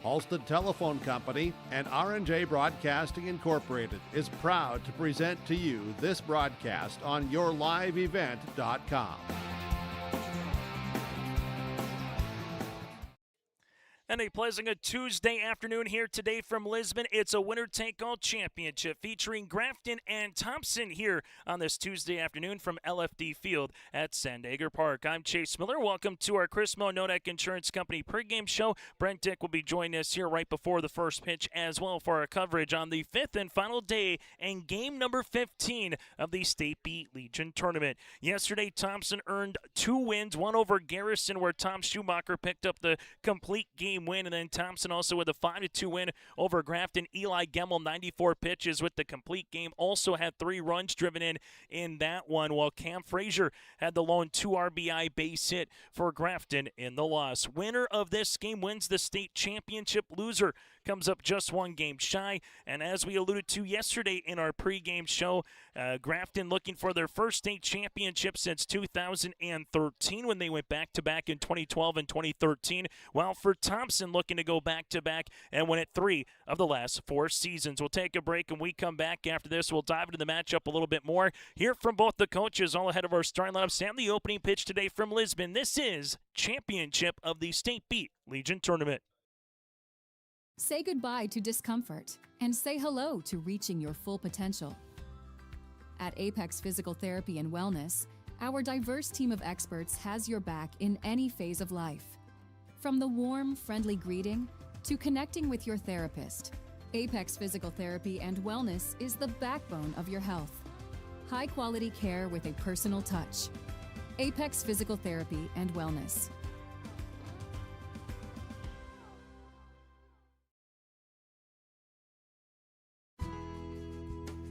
Halstead Telephone Company and R&J Broadcasting Incorporated is proud to present to you this broadcast on yourliveevent.com. And a pleasant Tuesday afternoon here today from Lisbon. It's a winner-take-all championship featuring Grafton and Thompson here on this Tuesday afternoon from LFD Field at Sandager Park. I'm Chase Miller. Welcome to our Chris Moe Nodak Insurance Company pregame show. Brent Dick will be joining us here right before the first pitch as well for our coverage on the fifth and final day and game number 15 of the State Beat Legion Tournament. Yesterday, Thompson earned 2 wins, one over Garrison where Tom Schumacher picked up the complete game win, and then Thompson also with a 5-2 win over Grafton. Eli Gemmel, 94 pitches with the complete game, also had 3 runs driven in that one, while Cam Frazier had the lone 2 RBI base hit for Grafton in the loss. Winner of this game wins the state championship. Loser comes up just 1 game shy, and as we alluded to yesterday in our pregame show, Grafton looking for their first state championship since 2013 when they went back-to-back in 2012 and 2013, while for Thompson looking to go back-to-back and win it 3 of the last 4 seasons. We'll take a break, and we come back after this. We'll dive into the matchup a little bit more. Hear from both the coaches all ahead of our starting lineups and the opening pitch today from Lisbon. This is Championship of the State Beat Legion Tournament. Say goodbye to discomfort and say hello to reaching your full potential. At Apex Physical Therapy and Wellness, our diverse team of experts has your back in any phase of life. From the warm, friendly greeting to connecting with your therapist, Apex Physical Therapy and Wellness is the backbone of your health. High-quality care with a personal touch. Apex Physical Therapy and Wellness.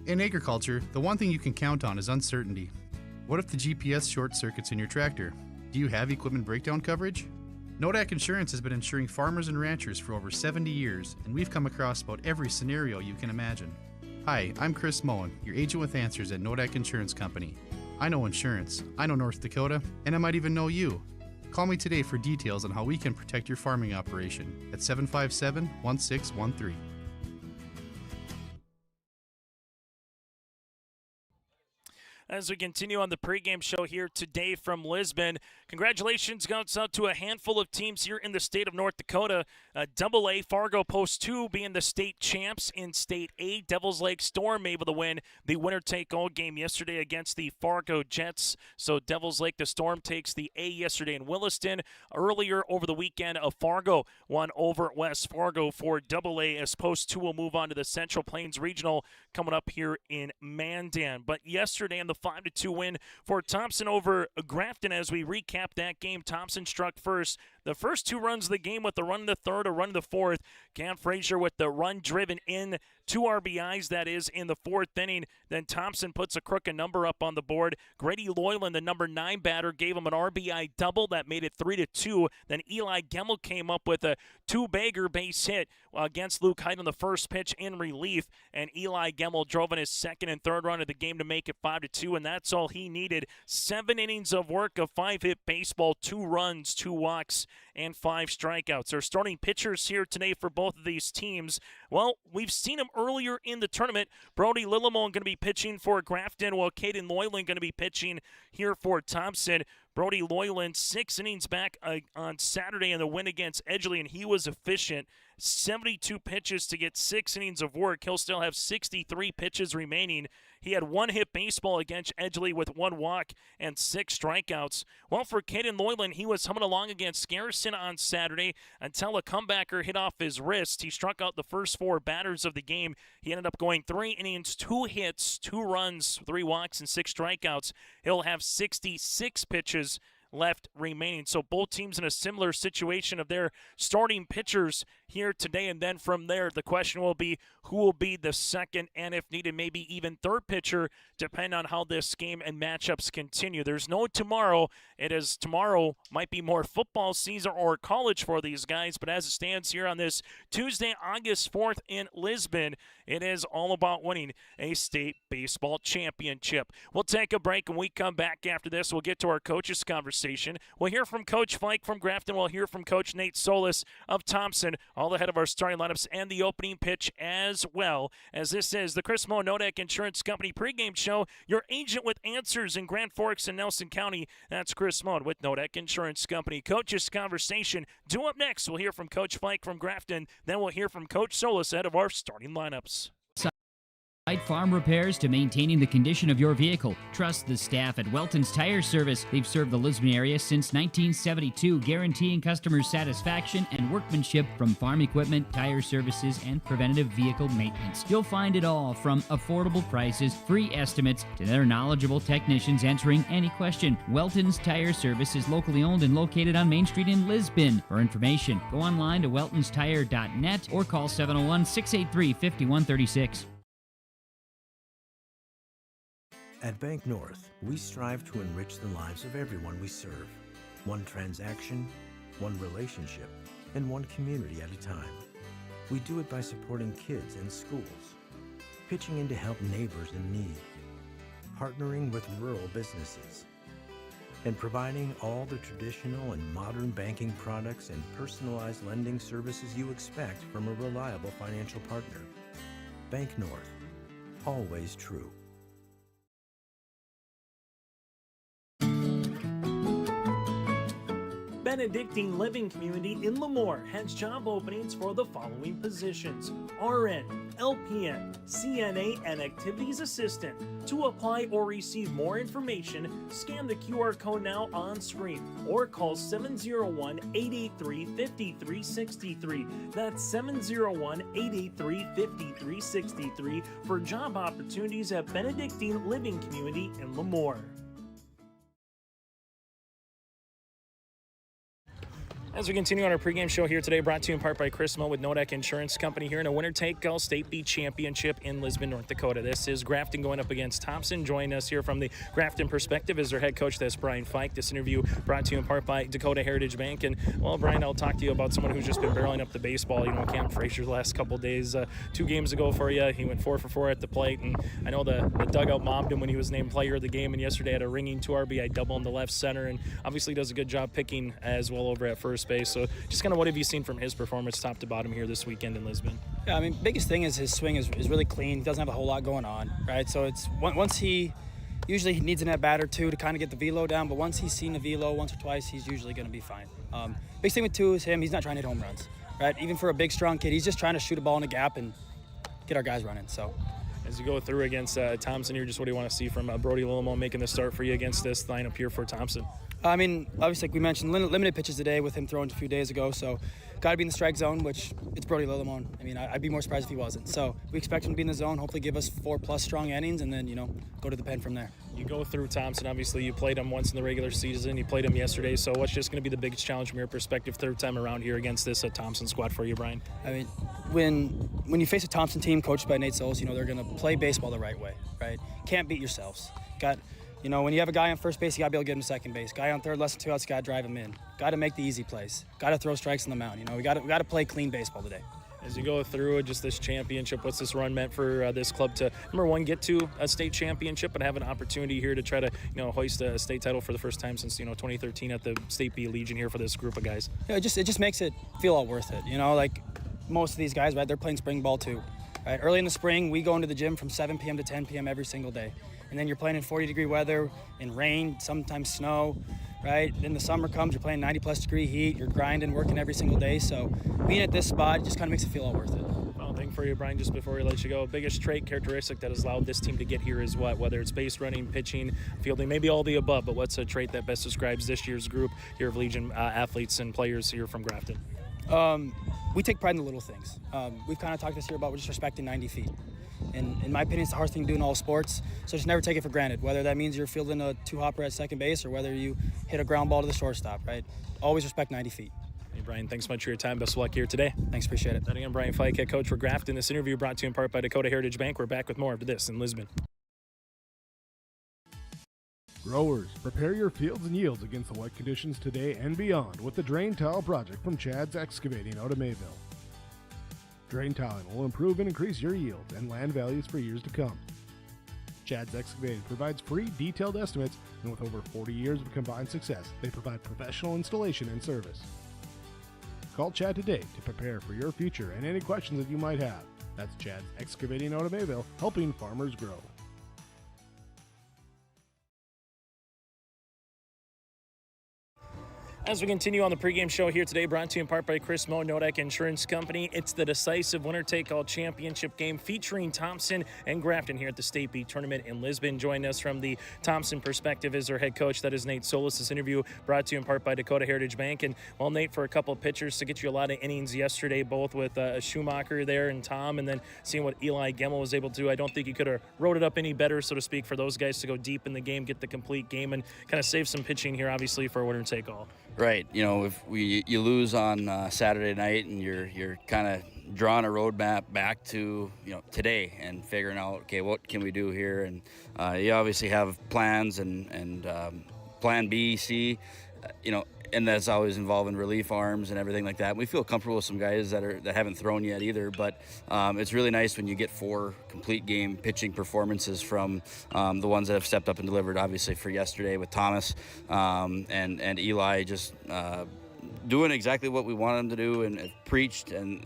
In agriculture, the one thing you can count on is uncertainty. What if the GPS short circuits in your tractor? Do you have equipment breakdown coverage? Nodak Insurance has been insuring farmers and ranchers for over 70 years, and we've come across about every scenario you can imagine. Hi, I'm Chris Moen, your agent with answers at Nodak Insurance Company. I know insurance, I know North Dakota, and I might even know you. Call me today for details on how we can protect your farming operation at 757-1613. As we continue on the pregame show here today from Lisbon, congratulations goes out to a handful of teams here in the state of North Dakota. AA Fargo Post 2 being the state champs in State A. Devils Lake Storm able to win the winner-take-all game yesterday against the Fargo Jets. So Devils Lake, the Storm takes the A yesterday in Williston. Earlier over the weekend, Fargo won over West Fargo for AA, as Post 2 will move on to the Central Plains Regional coming up here in Mandan. But yesterday in the 5-2 win for Thompson over Grafton. As we recap that game, Thompson struck first. The first 2 runs of the game with the run in the third, a run in the fourth. Cam Frazier with the run driven in, 2 RBIs, that is, in the 4th inning. Then Thompson puts a crooked number up on the board. Grady Loyland, the number 9 batter, gave him an RBI double that made it 3-2. Then Eli Gemmel came up with a 2-bagger base hit against Luke Height on the first pitch in relief. And Eli Gemmel drove in his 2nd and 3rd run of the game to make it 5-2, and that's all he needed. 7 innings of work of 5-hit baseball, 2 runs, 2 walks, and 5 strikeouts. Our starting pitchers here today for both of these teams, well, we've seen them earlier in the tournament. Brody Lillimon going to be pitching for Grafton, while Caden Loyland going to be pitching here for Thompson. Brody Loyland, 6 innings back on Saturday in the win against Edgeley, and he was efficient. 72 pitches to get 6 innings of work. He'll still have 63 pitches remaining. He had 1 hit baseball against Edgeley with 1 walk and 6 strikeouts. Well, for Caden Loyland, he was humming along against Garrison on Saturday until a comebacker hit off his wrist. He struck out the first 4 batters of the game. He ended up going 3 innings, 2 hits, 2 runs, 3 walks, and 6 strikeouts. He'll have 66 pitches left remaining. So both teams in a similar situation of their starting pitchers here today. And then from there, the question will be who will be the second and, if needed, maybe even third pitcher, depending on how this game and matchups continue. There's no tomorrow. It is tomorrow might be more football season or college for these guys. But as it stands here on this Tuesday, August 4th in Lisbon, it is all about winning a state baseball championship. We'll take a break. When we come back after this, we'll get to our coaches conversation. We'll hear from Coach Fike from Grafton. We'll hear from Coach Nate Solis of Thompson, all ahead of our starting lineups and the opening pitch as well, as this is the Chris Moe Nodak Insurance Company pregame show. Your agent with answers in Grand Forks and Nelson County. That's Chris Moe with Nodak Insurance Company. Coaches conversation due up next. We'll hear from Coach Fike from Grafton. Then we'll hear from Coach Solis ahead of our starting lineups. Farm repairs to maintaining the condition of your vehicle. Trust the staff at Welton's Tire Service. They've served the Lisbon area since 1972, guaranteeing customer satisfaction and workmanship from farm equipment, tire services, and preventative vehicle maintenance. You'll find it all from affordable prices, free estimates, to their knowledgeable technicians answering any question. Welton's Tire Service is locally owned and located on Main Street in Lisbon. For information, go online to weltonstire.net or call 701-683-5136. At Bank North, we strive to enrich the lives of everyone we serve. One transaction, one relationship, and one community at a time. We do it by supporting kids and schools, pitching in to help neighbors in need, partnering with rural businesses, and providing all the traditional and modern banking products and personalized lending services you expect from a reliable financial partner. Bank North, always true. Benedictine Living Community in Lemoore has job openings for the following positions: RN, LPN, CNA, and Activities Assistant. To apply or receive more information, scan the QR code now on screen or call 701-883-5363. That's 701-883-5363 for job opportunities at Benedictine Living Community in Lemoore. As we continue on our pregame show here today, brought to you in part by Chris Moe with Nodak Insurance Company here in a winner-take-all State B Championship in Lisbon, North Dakota. This is Grafton going up against Thompson. Joining us here from the Grafton perspective is their head coach, that's Brian Fike. This interview brought to you in part by Dakota Heritage Bank. And, well, Brian, I'll talk to you about someone who's just been barreling up the baseball. You know, Cam Frazier the last couple days. 2 games ago for you, he went 4 for 4 at the plate. And I know the dugout mobbed him when he was named player of the game. And yesterday had a ringing 2 RBI double in the left center. And obviously does a good job picking as well over at first base. So just kind of what have you seen from his performance top to bottom here this weekend in Lisbon? Yeah, I mean, biggest thing is his swing is really clean. He doesn't have a whole lot going on, right? So it's once he needs an at bat or two to kind of get the velo down, but once he's seen the velo once or twice, he's usually going to be fine. Big thing with 2 is he's not trying to hit home runs, right? Even for a big, strong kid, he's just trying to shoot a ball in a gap and get our guys running. So as you go through against Thompson here, just what do you want to see from Brody Lillimore making the start for you against this lineup here for Thompson? I mean, obviously, like we mentioned, limited pitches today with him throwing a few days ago, so got to be in the strike zone, which it's Brody Lillimore. I mean, I'd be more surprised if he wasn't. So we expect him to be in the zone, hopefully give us 4+ strong innings, and then, go to the pen from there. You go through Thompson, obviously you played him once in the regular season, you played him yesterday, so what's just going to be the biggest challenge from your perspective third time around here against this Thompson squad for you, Brian? I mean, when you face a Thompson team coached by Nate Solis, they're going to play baseball the right way, right? Can't beat yourselves. When you have a guy on first base, you got to be able to get him to second base. Guy on third, less than 2 outs, got to drive him in. Got to make the easy plays. Got to throw strikes on the mound. We got to play clean baseball today. As you go through just this championship, what's this run meant for this club to, number one, get to a state championship and have an opportunity here to try to, hoist a state title for the first time since, 2013 at the State B Legion here for this group of guys? Yeah, it just makes it feel all worth it. Like most of these guys, right, they're playing spring ball too. Right? Early in the spring, we go into the gym from 7 p.m. to 10 p.m. every single day. And then you're playing in 40-degree weather, in rain, sometimes snow, right? Then the summer comes, you're playing 90-plus degree heat, you're grinding, working every single day. So being at this spot just kind of makes it feel all worth it. Final thing for you, Brian, just before we let you go, biggest trait, characteristic that has allowed this team to get here is what? Whether it's base running, pitching, fielding, maybe all the above, but what's a trait that best describes this year's group here of Legion athletes and players here from Grafton? We take pride in the little things. We've kind of talked this year about just respecting 90 feet. And in my opinion, it's the hardest thing to do in all sports. So just never take it for granted, whether that means you're fielding a two-hopper at second base or whether you hit a ground ball to the shortstop, right? Always respect 90 feet. Hey, Brian, thanks so much for your time. Best of luck here today. Thanks, appreciate it. That again, Brian Fike, head coach for Grafton. This interview brought to you in part by Dakota Heritage Bank. We're back with more after this in Lisbon. Growers, prepare your fields and yields against the wet conditions today and beyond with the Drain Tile project from Chad's Excavating out of Mayville. Drain tiling will improve and increase your yields and land values for years to come. Chad's Excavating provides free detailed estimates, and with over 40 years of combined success, they provide professional installation and service. Call Chad today to prepare for your future and any questions that you might have. That's Chad's Excavating out of Mayville, helping farmers grow. As we continue on the pregame show here today, brought to you in part by Chris Moe, Nodak Insurance Company. It's the decisive winner-take-all championship game featuring Thompson and Grafton here at the State Beat Tournament in Lisbon. Joining us from the Thompson perspective is their head coach. That is Nate Solis. This interview brought to you in part by Dakota Heritage Bank. And, well, Nate, for a couple of pitchers to get you a lot of innings yesterday, both with Schumacher there and Tom, and then seeing what Eli Gemmel was able to do, I don't think you could have wrote it up any better, so to speak, for those guys to go deep in the game, get the complete game, and kind of save some pitching here, obviously, for a winner-take-all. Right. You know, if you lose on Saturday night and you're kind of drawing a roadmap back to, today and figuring out, okay, what can we do here? And you obviously have plans and plan B, C, and that's always involving relief arms and everything like that. We feel comfortable with some guys that haven't thrown yet either, but it's really nice when you get 4 complete game pitching performances from the ones that have stepped up and delivered, obviously for yesterday with Thomas and Eli just doing exactly what we wanted him to do and preached. And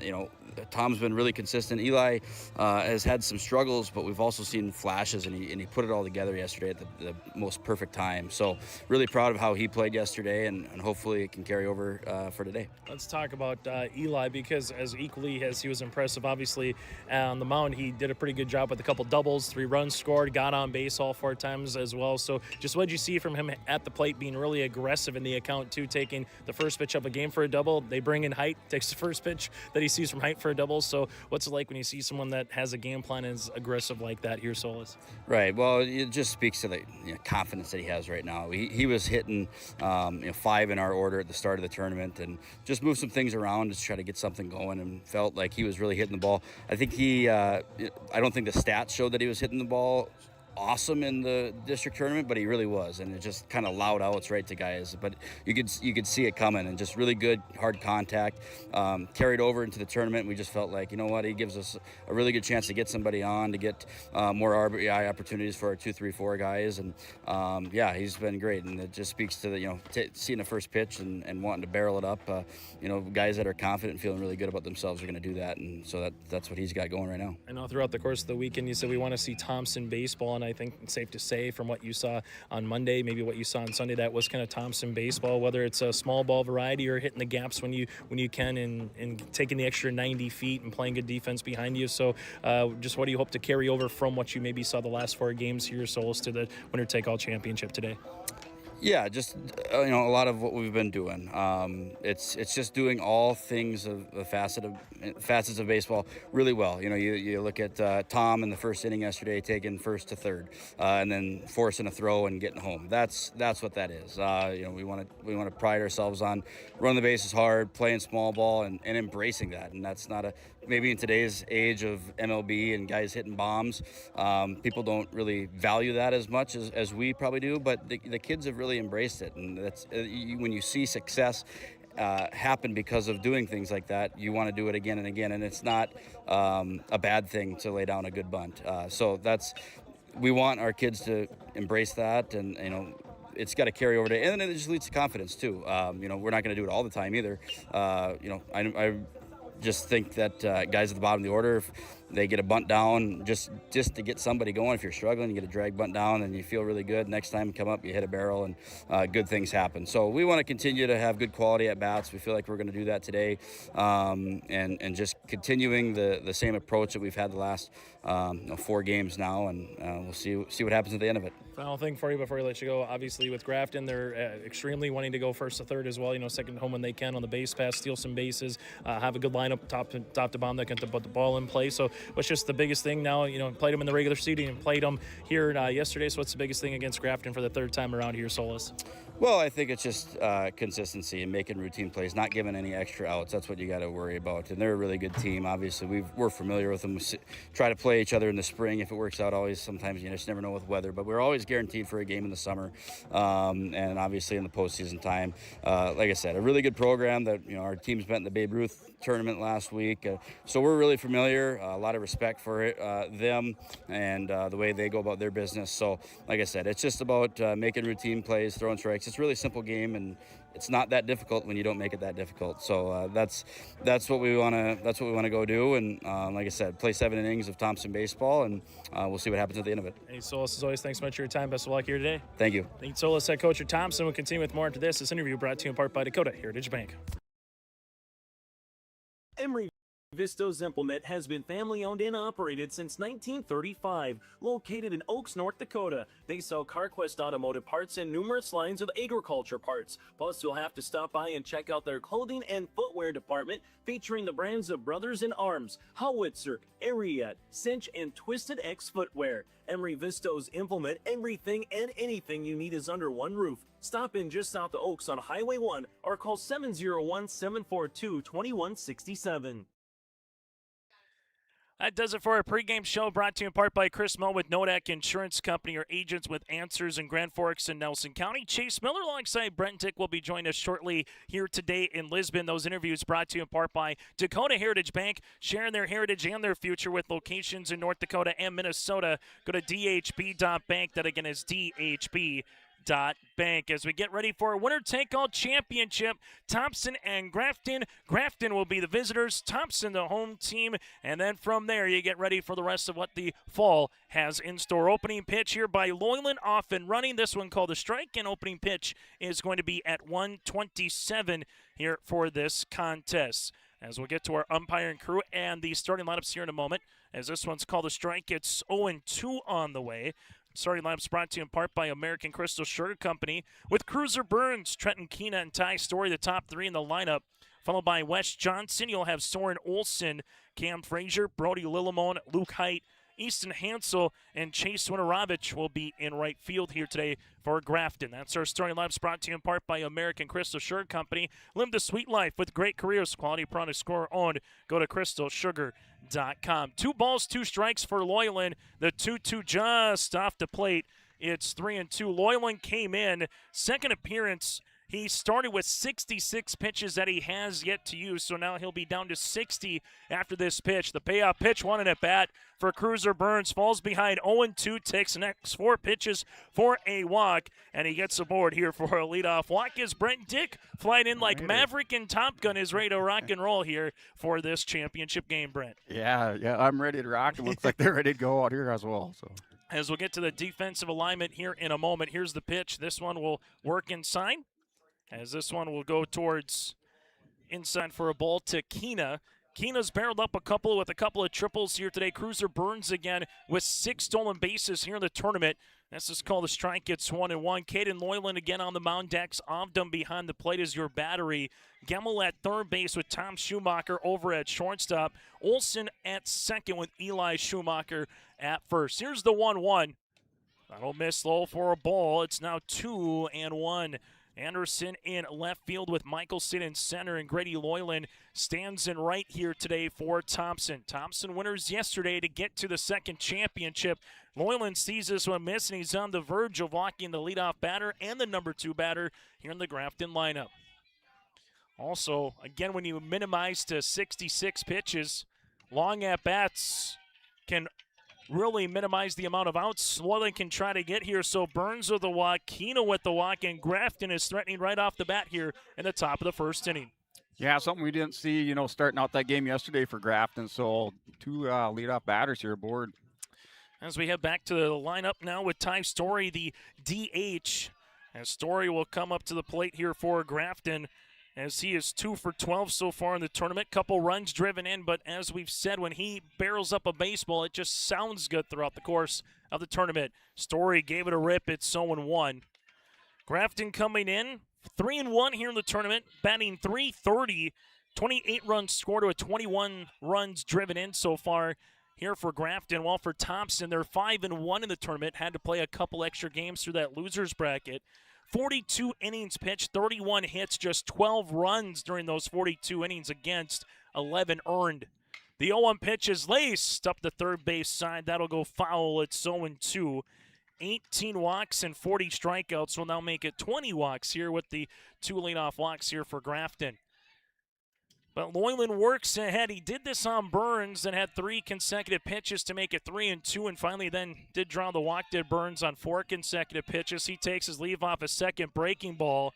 Tom's been really consistent. Eli has had some struggles, but we've also seen flashes, and he put it all together yesterday at the most perfect time. So really proud of how he played yesterday, and hopefully it can carry over for today. Let's talk about Eli, because as equally as he was impressive, obviously on the mound, he did a pretty good job with a couple doubles, 3 runs scored, got on base all 4 times as well. So just what did you see from him at the plate, being really aggressive in the account too, taking the first pitch of a game for a double? They bring in Height, takes the first pitch that he sees from Height for a double. So what's it like when you see someone that has a game plan and is aggressive like that here, Solis? Right. Well, it just speaks to the confidence that he has right now. He was hitting 5 in our order at the start of the tournament, and just moved some things around to try to get something going, and felt like he was really hitting the ball. I think I don't think the stats showed that he was hitting the ball awesome in the district tournament, but he really was, and it just kind of loud outs right to guys. But you could see it coming, and just really good hard contact. Carried over into the tournament. We just felt like, he gives us a really good chance to get somebody on, to get more RBI opportunities for our 2, 3, 4 guys, and he's been great. And it just speaks to the seeing the first pitch and wanting to barrel it up. Guys that are confident and feeling really good about themselves are going to do that, and so that's what he's got going right now. I know throughout the course of the weekend you said we want to see Thompson baseball, and I think it's safe to say from what you saw on Monday, maybe what you saw on Sunday, that was kind of Thompson baseball, whether it's a small ball variety or hitting the gaps when you can and taking the extra 90 feet and playing good defense behind you. So just what do you hope to carry over from what you maybe saw the last 4 games here, Solis, to the winner-take-all championship today? Yeah, just a lot of what we've been doing. It's just doing all things of the facets of baseball really well. You look at Tom in the first inning yesterday, taking first to third, and then forcing a throw and getting home. That's what that is. We want to pride ourselves on running the bases hard, playing small ball, and embracing that. And that's not maybe in today's age of MLB and guys hitting bombs, people don't really value that as much as we probably do, but the kids have really embraced it. And that's when you see success happen because of doing things like that, you want to do it again and again, and it's not a bad thing to lay down a good bunt. So we want our kids to embrace that, and it's got to carry over to, and then it just leads to confidence too. We're not going to do it all the time either. I just think that guys at the bottom of the order, if they get a bunt down, just to get somebody going. If you're struggling, you get a drag bunt down and you feel really good. Next time you come up, you hit a barrel, and good things happen. So we want to continue to have good quality at bats. We feel like we're going to do that today, and just continuing the same approach that we've had the last 4 games now, and we'll see what happens at the end of it. Final thing for you before we let you go. Obviously, with Grafton, they're extremely wanting to go first to third as well. Second home when they can on the base pass, steal some bases, have a good lineup top to bottom that can put the ball in play. So what's just the biggest thing now? Played them in the regular season and played them here yesterday. So what's the biggest thing against Grafton for the third time around here, Solis? Well, I think it's just consistency and making routine plays, not giving any extra outs. That's what you got to worry about. And they're a really good team. Obviously, we're familiar with them. We try to play each other in the spring. If it works out, always sometimes you just never know with weather. But we're always guaranteed for a game in the summer, and obviously in the postseason time. Like I said, a really good program that our team's met in the Babe Ruth tournament last week. So we're really familiar. A lot of respect for it, them and the way they go about their business. So, like I said, it's just about making routine plays, throwing strikes. It's a really simple game, and it's not that difficult when you don't make it that difficult. So that's what we want to go do. And like I said, play 7 innings of Thompson baseball, and we'll see what happens at the end of it. Hey, Solis, as always, thanks so much for your time. Best of luck here today. Thank you. Thank you, Solis, head coach at Thompson. We'll continue with more after this. This interview brought to you in part by Dakota Heritage Bank. Emery Vistos Implement has been family-owned and operated since 1935. Located in Oaks, North Dakota, they sell CarQuest automotive parts and numerous lines of agriculture parts. Plus, you'll have to stop by and check out their clothing and footwear department, featuring the brands of Brothers in Arms, Howitzer, Ariat, Cinch, and Twisted X Footwear. Emery Vistos Implement everything and anything you need is under one roof. Stop in just south of Oaks on Highway 1 or call 701-742-2167. That does it for our pregame show, brought to you in part by Chris Moe with Nodak Insurance Company, your agents with answers in Grand Forks and Nelson County. Chase Miller alongside Brent Dick will be joining us shortly here today in Lisbon. Those interviews brought to you in part by Dakota Heritage Bank, sharing their heritage and their future with locations in North Dakota and Minnesota. Go to dhb.bank. That again is dhb.bank. As we get ready for a winner-take-all championship, Thompson and Grafton. Grafton will be the visitors, Thompson the home team, and then from there you get ready for the rest of what the fall has in store. Opening pitch here by Loyland, off and running. This one called a strike, and opening pitch is going to be at 1:27 here for this contest. As we'll get to our umpiring crew and the starting lineups here in a moment. As this one's called a strike, it's 0-2 on the way. Starting lineups brought to you in part by American Crystal Sugar Company, with Cruiser Burns, Trenton Keena, and Ty Story, the top three in the lineup. Followed by Wes Johnson, you'll have Soren Olson, Cam Frazier, Brody Lillimon, Luke Height, Easton Hansel, and Chase Winarovich will be in right field here today for Grafton. That's our starting lineups brought to you in part by American Crystal Sugar Company. Live the sweet life with great careers. Quality product score owned. Go to crystalsugar.com. 2 balls, 2 strikes for Loyland. The 2-2 just off the plate. It's 3-2. Loyland came in, second appearance. He started with 66 pitches that he has yet to use, so now he'll be down to 60 after this pitch. The payoff pitch, 1 at bat for Cruiser Burns, falls behind 0-2, takes the next 4 pitches for a walk, and he gets aboard here for a leadoff walk as Brent Dick, flying in like Maverick and Top Gun, is ready to rock and roll here for this championship game, Brent. Yeah, I'm ready to rock. It looks like they're ready to go out here as well. So, as we'll get to the defensive alignment here in a moment, here's the pitch. This one will work inside, as this one will go towards inside for a ball to Keena. Keena's barreled up a couple of triples here today. Cruiser Burns again with 6 stolen bases here in the tournament. This is called a strike. It's 1-1. Caden Loyland again on the mound. Dax Ovdom behind the plate is your battery. Gemmel at third base with Tom Schumacher over at shortstop. Olson at second with Eli Schumacher at first. Here's the 1-1. That'll miss low for a ball. It's now 2-1. Anderson in left field with Michelson in center, and Grady Loyland stands in right here today for Thompson. Thompson winners yesterday to get to the second championship. Loyland sees this one miss, and he's on the verge of walking the leadoff batter and the number 2 batter here in the Grafton lineup. Also, again, when you minimize to 66 pitches, long at-bats can really minimize the amount of outs Loyland can try to get here. So Burns with the walk, Keena with the walk, and Grafton is threatening right off the bat here in the top of the first inning. yeah, something we didn't see, starting out that game yesterday for Grafton. So 2 leadoff batters here aboard. As we head back to the lineup now with Ty Story, the DH. As Story will come up to the plate here for Grafton, as he is 2 for 12 so far in the tournament. Couple runs driven in, but as we've said, when he barrels up a baseball, it just sounds good throughout the course of the tournament. Story gave it a rip. It's 0-1. Grafton coming in 3-1 here in the tournament, batting .330, 28 runs scored with 21 runs driven in so far here for Grafton. While for Thompson, they're 5-1 in the tournament, had to play a couple extra games through that loser's bracket. 42 innings pitched, 31 hits, just 12 runs during those 42 innings against 11 earned. The 0-1 pitch is laced up the third base side. That'll go foul. It's 0-2. 18 walks and 40 strikeouts will now make it 20 walks here with the 2 leadoff walks here for Grafton. But Loyland works ahead. He did this on Burns and had 3 consecutive pitches to make it 3-2, and finally then did draw the walk, did Burns on 4 consecutive pitches. He takes his leave off a second breaking ball.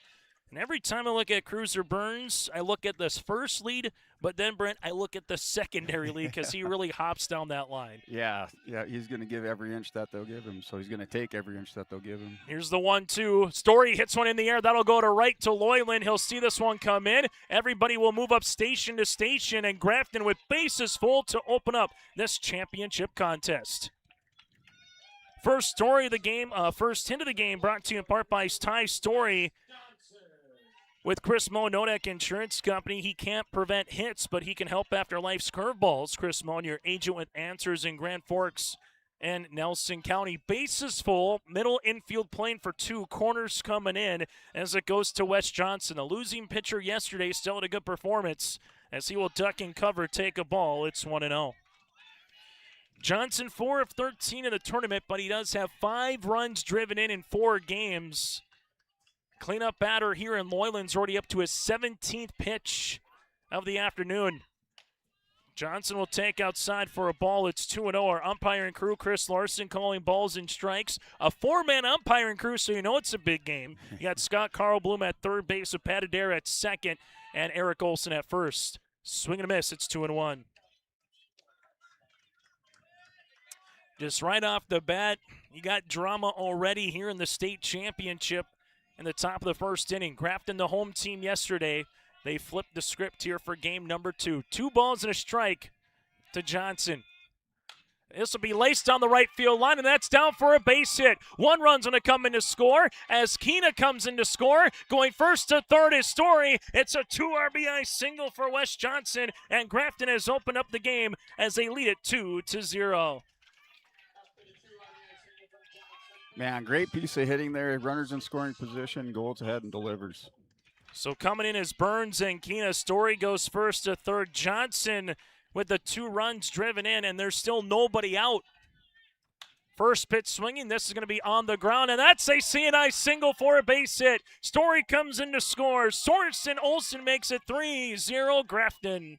And every time I look at Cruiser Burns, I look at this first lead, but then, Brent, I look at the secondary lead because he really hops down that line. Yeah, he's going to give every inch that they'll give him, so he's going to take every inch that they'll give him. Here's the 1-2. Story hits one in the air. That'll go to right to Loyland. He'll see this one come in. Everybody will move up station to station, and Grafton with bases full to open up this championship contest. First story of the game, first hint of the game brought to you in part by Ty Story. With Chris Moe, Nodak Insurance Company, he can't prevent hits, but he can help after life's curveballs. Chris Moe, your agent with answers in Grand Forks and Nelson County. Bases full, middle infield playing for 2, corners coming in as it goes to Wes Johnson. A losing pitcher yesterday, still had a good performance as he will duck and cover, take a ball. It's 1-0. Johnson 4 of 13 in the tournament, but he does have 5 runs driven in 4 games. Cleanup batter here in Loyland's already up to his 17th pitch of the afternoon. Johnson will take outside for a ball. It's 2-0. Our umpiring crew, Chris Larson, calling balls and strikes. A 4-man umpiring crew, so you know it's a big game. You got Scott Carl Bloom at third base, with Pat Adair at second, and Eric Olson at first. Swing and a miss. It's 2-1. Just right off the bat, you got drama already here in the state championship. In the top of the first inning, Grafton, the home team yesterday, they flipped the script here for game number 2. 2 balls and a strike to Johnson. This will be laced on the right field line, and that's down for a base hit. 1 run's going to come in to score as Keena comes in to score. Going first to third is Story. It's a 2 RBI single for Wes Johnson, and Grafton has opened up the game as they lead it 2-0. Man, great piece of hitting there. Runners in scoring position, goes ahead and delivers. So coming in is Burns and Keena. Story goes first to third. Johnson with the 2 runs driven in, and there's still nobody out. First pitch swinging. This is going to be on the ground, and that's a C&I single for a base hit. Story comes in to score. Sorensen Olsen makes it 3-0 Grafton.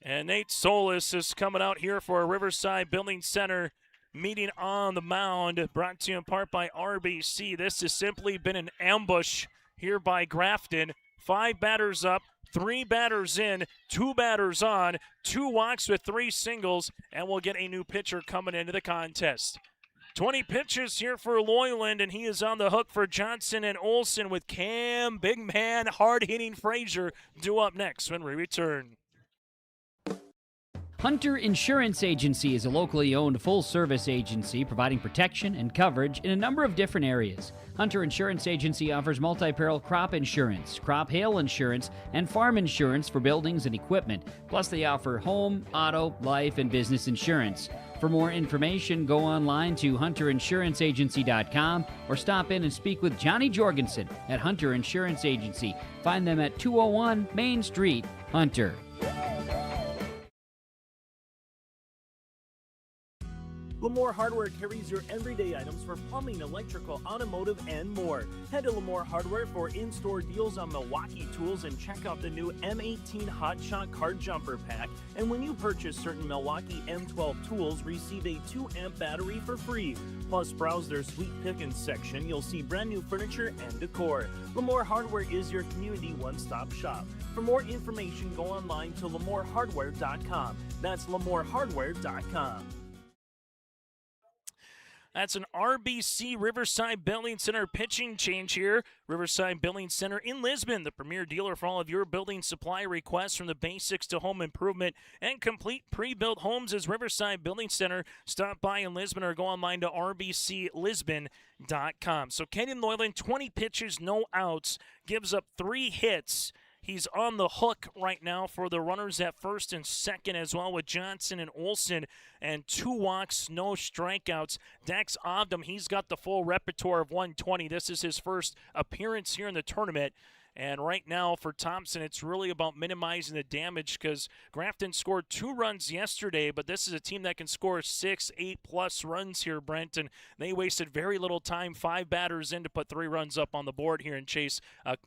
And Nate Solis is coming out here for a Riverside Building Center meeting on the mound, brought to you in part by RBC. This has simply been an ambush here by Grafton. 5 batters up, 3 batters in, 2 batters on, 2 walks with 3 singles, and we'll get a new pitcher coming into the contest. 20 pitches here for Loyland, and he is on the hook for Johnson and Olsen with Cam, big man, hard-hitting Frazier due up next when we return. Hunter Insurance Agency is a locally owned full-service agency providing protection and coverage in a number of different areas. Hunter Insurance Agency offers multi-peril crop insurance, crop hail insurance, and farm insurance for buildings and equipment. Plus, they offer home, auto, life, and business insurance. For more information, go online to hunterinsuranceagency.com or stop in and speak with Johnny Jorgensen at Hunter Insurance Agency. Find them at 201 Main Street, Hunter. Lamore Hardware carries your everyday items for plumbing, electrical, automotive, and more. Head to Lamore Hardware for in-store deals on Milwaukee tools and check out the new M18 Hot Shot Card Jumper Pack. And when you purchase certain Milwaukee M12 tools, receive a 2-amp battery for free. Plus, browse their Sweet Pickins section. You'll see brand new furniture and decor. Lamore Hardware is your community one-stop shop. For more information, go online to lamorehardware.com. That's lamorehardware.com. That's an RBC Riverside Building Center pitching change here. Riverside Building Center in Lisbon, the premier dealer for all of your building supply requests, from the basics to home improvement and complete pre-built homes is Riverside Building Center. Stop by in Lisbon or go online to rbclisbon.com. So Kenyon Loyland, 20 pitches, no outs, gives up 3 hits. He's on the hook right now for the runners at first and second as well with Johnson and Olsen, and 2 walks, no strikeouts. Dex Ovdom, he's got the full repertoire of 120. This is his first appearance here in the tournament. And right now for Thompson, it's really about minimizing the damage because Grafton scored 2 runs yesterday, but this is a team that can score 6, 8+ runs here, Brent, and they wasted very little time, 5 batters in to put 3 runs up on the board here and chase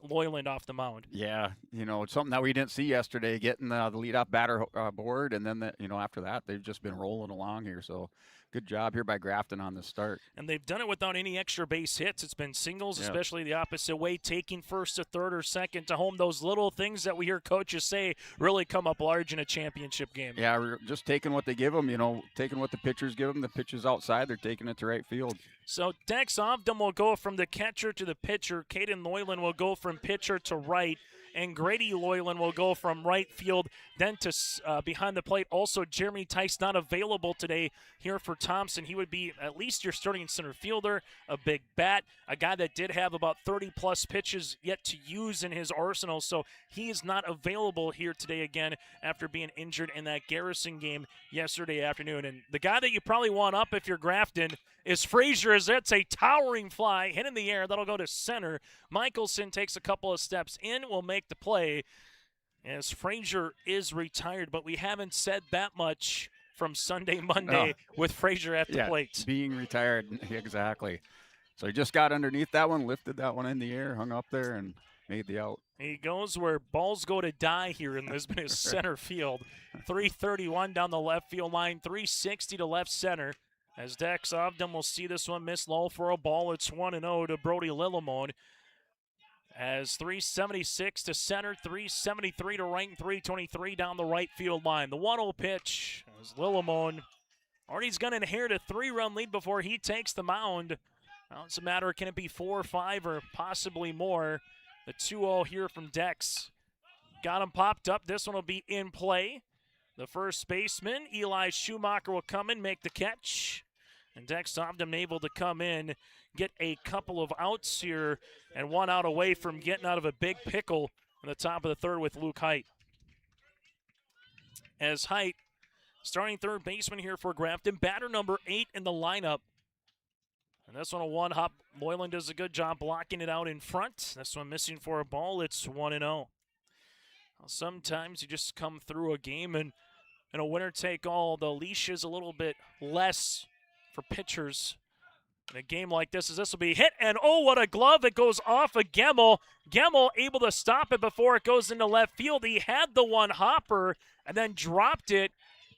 Loyland off the mound. Yeah, it's something that we didn't see yesterday, getting the leadoff batter board, and then, after that, they've just been rolling along here, so good job here by Grafton on the start. And they've done it without any extra base hits. It's been singles, especially the opposite way, taking first to third or second to home. Those little things that we hear coaches say really come up large in a championship game. Yeah, we're just taking what they give them, taking what the pitchers give them. The pitcher's outside, they're taking it to right field. So Dex Ovdom will go from the catcher to the pitcher. Caden Loyland will go from pitcher to right. And Grady Loyland will go from right field then to behind the plate. Also, Jeremy Tice not available today here for Thompson. He would be at least your starting center fielder, a big bat, a guy that did have about 30+ pitches yet to use in his arsenal. So he is not available here today again after being injured in that Garrison game yesterday afternoon. And the guy that you probably want up if you're Grafton is Frazier, as that's a towering fly hit in the air. That'll go to center. Michelson takes a couple of steps in, will make the play as Frazier is retired. But we haven't said that much from Sunday, Monday with Frazier at the plate. Being retired, exactly. So he just got underneath that one, lifted that one in the air, hung up there, and made the out. He goes where balls go to die here in Lisbon is center field. 331 down the left field line, 360 to left center. As Dex Ovdom will see this one miss low for a ball. It's 1-0 to Brody Lillimon. As 376 to center, 373 to right, and 323 down the right field line. The 1-0 pitch as Lillimon already's going to inherit a 3-run lead before he takes the mound. Now it's a matter of can it be 4 or 5 or possibly more. The 2-0 here from Dex. Got him popped up. This one will be in play. The first baseman, Eli Schumacher, will come in, make the catch. And Dex Ovdom able to come in, get a couple of outs here, and 1 out away from getting out of a big pickle in the top of the third with Luke Height. As Height, starting third baseman here for Grafton, batter number 8 in the lineup. And this one a 1-hop. Loyland does a good job blocking it out in front. This one missing for a ball. It's 1-0. Sometimes you just come through a game and in a winner-take-all, the leash is a little bit less for pitchers. In a game like this, as this will be hit, and oh, what a glove. It goes off of Gemmel. Gemmel able to stop it before it goes into left field. He had the 1-hopper and then dropped it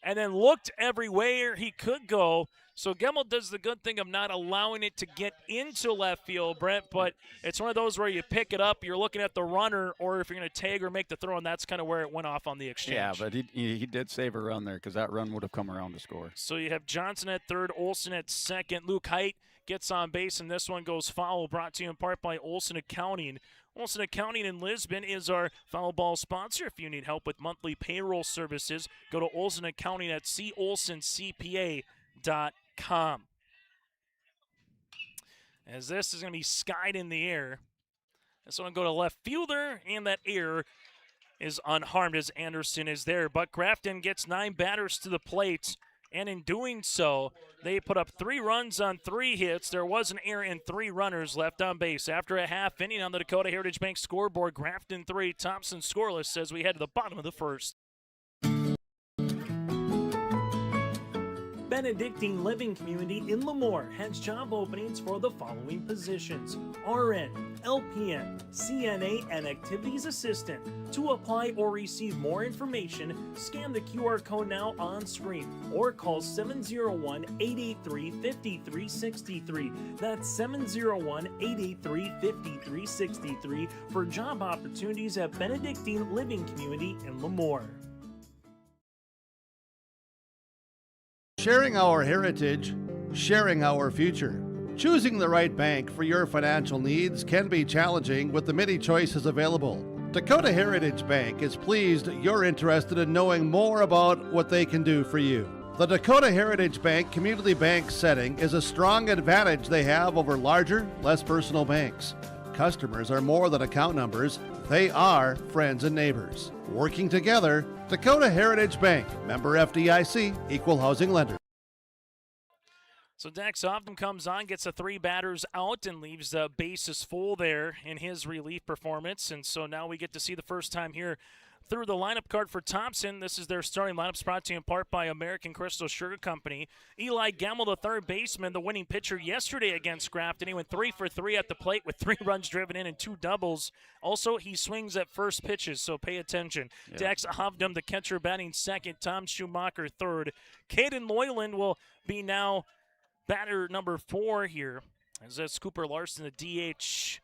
and then looked everywhere he could go. So Gemmel does the good thing of not allowing it to get into left field, Brent, but it's one of those where you pick it up, you're looking at the runner, or if you're going to tag or make the throw, and that's kind of where it went off on the exchange. Yeah, but he did save a run there because that run would have come around to score. So you have Johnson at third, Olsen at second. Luke Height gets on base, and this one goes foul, brought to you in part by Olsen Accounting. Olsen Accounting in Lisbon is our foul ball sponsor. If you need help with monthly payroll services, go to Olsen Accounting at colsencpa.com. As this is going to be skied in the air. This one will go to left fielder, and that air is unharmed as Anderson is there. But Grafton gets 9 batters to the plate, and in doing so, they put up 3 runs on 3 hits. There was an error and 3 runners left on base. After a half inning on the Dakota Heritage Bank scoreboard, Grafton 3, Thompson scoreless as we head to the bottom of the first. Benedictine Living Community in Lemoore has job openings for the following positions: RN, LPN, CNA, and Activities Assistant. To apply or receive more information, scan the QR code now on screen or call 701-883-5363. That's 701-883-5363 for job opportunities at Benedictine Living Community in Lemoore. Sharing our heritage, sharing our future. Choosing the right bank for your financial needs can be challenging with the many choices available. Dakota Heritage Bank is pleased you're interested in knowing more about what they can do for you. The Dakota Heritage Bank community bank setting is a strong advantage they have over larger, less personal banks. customers are more than account numbers, they are friends and neighbors. Working together, Dakota Heritage Bank, member FDIC, equal housing lender. So Dax Optum comes on, gets the 3 batters out, and leaves the bases full there in his relief performance. And so now we get to see the first time here through the lineup card for Thompson. This is their starting lineup, brought to you in part by American Crystal Sugar Company. Eli Gemmel, the third baseman, the winning pitcher yesterday against Grafton. He went 3 for 3 at the plate with 3 runs driven in and 2 doubles. Also, he swings at first pitches, so pay attention. Yeah. Dax Optum, the catcher, batting second. Tom Schumacher, third. Caden Loyland will be now batter number 4 here, as that's Cooper Larson, the DH.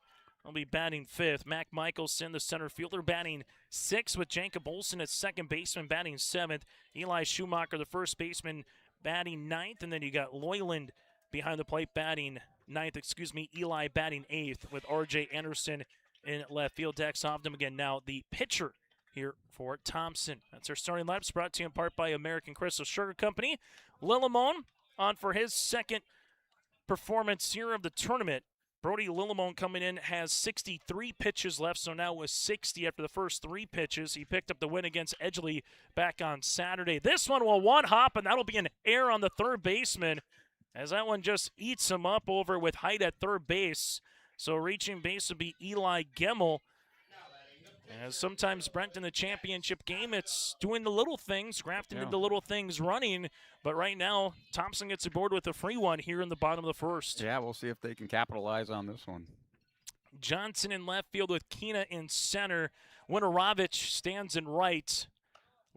Will be batting 5th. Mac Michelson, the center fielder, batting 6th, with Jacob Olsen at second baseman, batting 7th. Eli Schumacher, the first baseman, batting 9th. And then you got Loyland behind the plate, batting 9th. Eli batting 8th, with R.J. Anderson in left field. Dax Optum again now the pitcher here for Thompson. That's our starting lineup, brought to you in part by American Crystal Sugar Company. Lillimon on for his second performance here of the tournament. Brody Lillimon coming in has 63 pitches left, so now with 60 after the first 3 pitches. He picked up the win against Edgley back on Saturday. This one will one hop, and that'll be an error on the third baseman, as that one just eats him up over with height at third base. So reaching base would be Eli Gemmel. As sometimes, Brent, in the championship game, it's doing the little things. Grafton did the little things running, but right now, Thompson gets aboard with a free one here in the bottom of the first. Yeah, we'll see if they can capitalize on this one. Johnson in left field with Keena in center. Winorovich stands in right.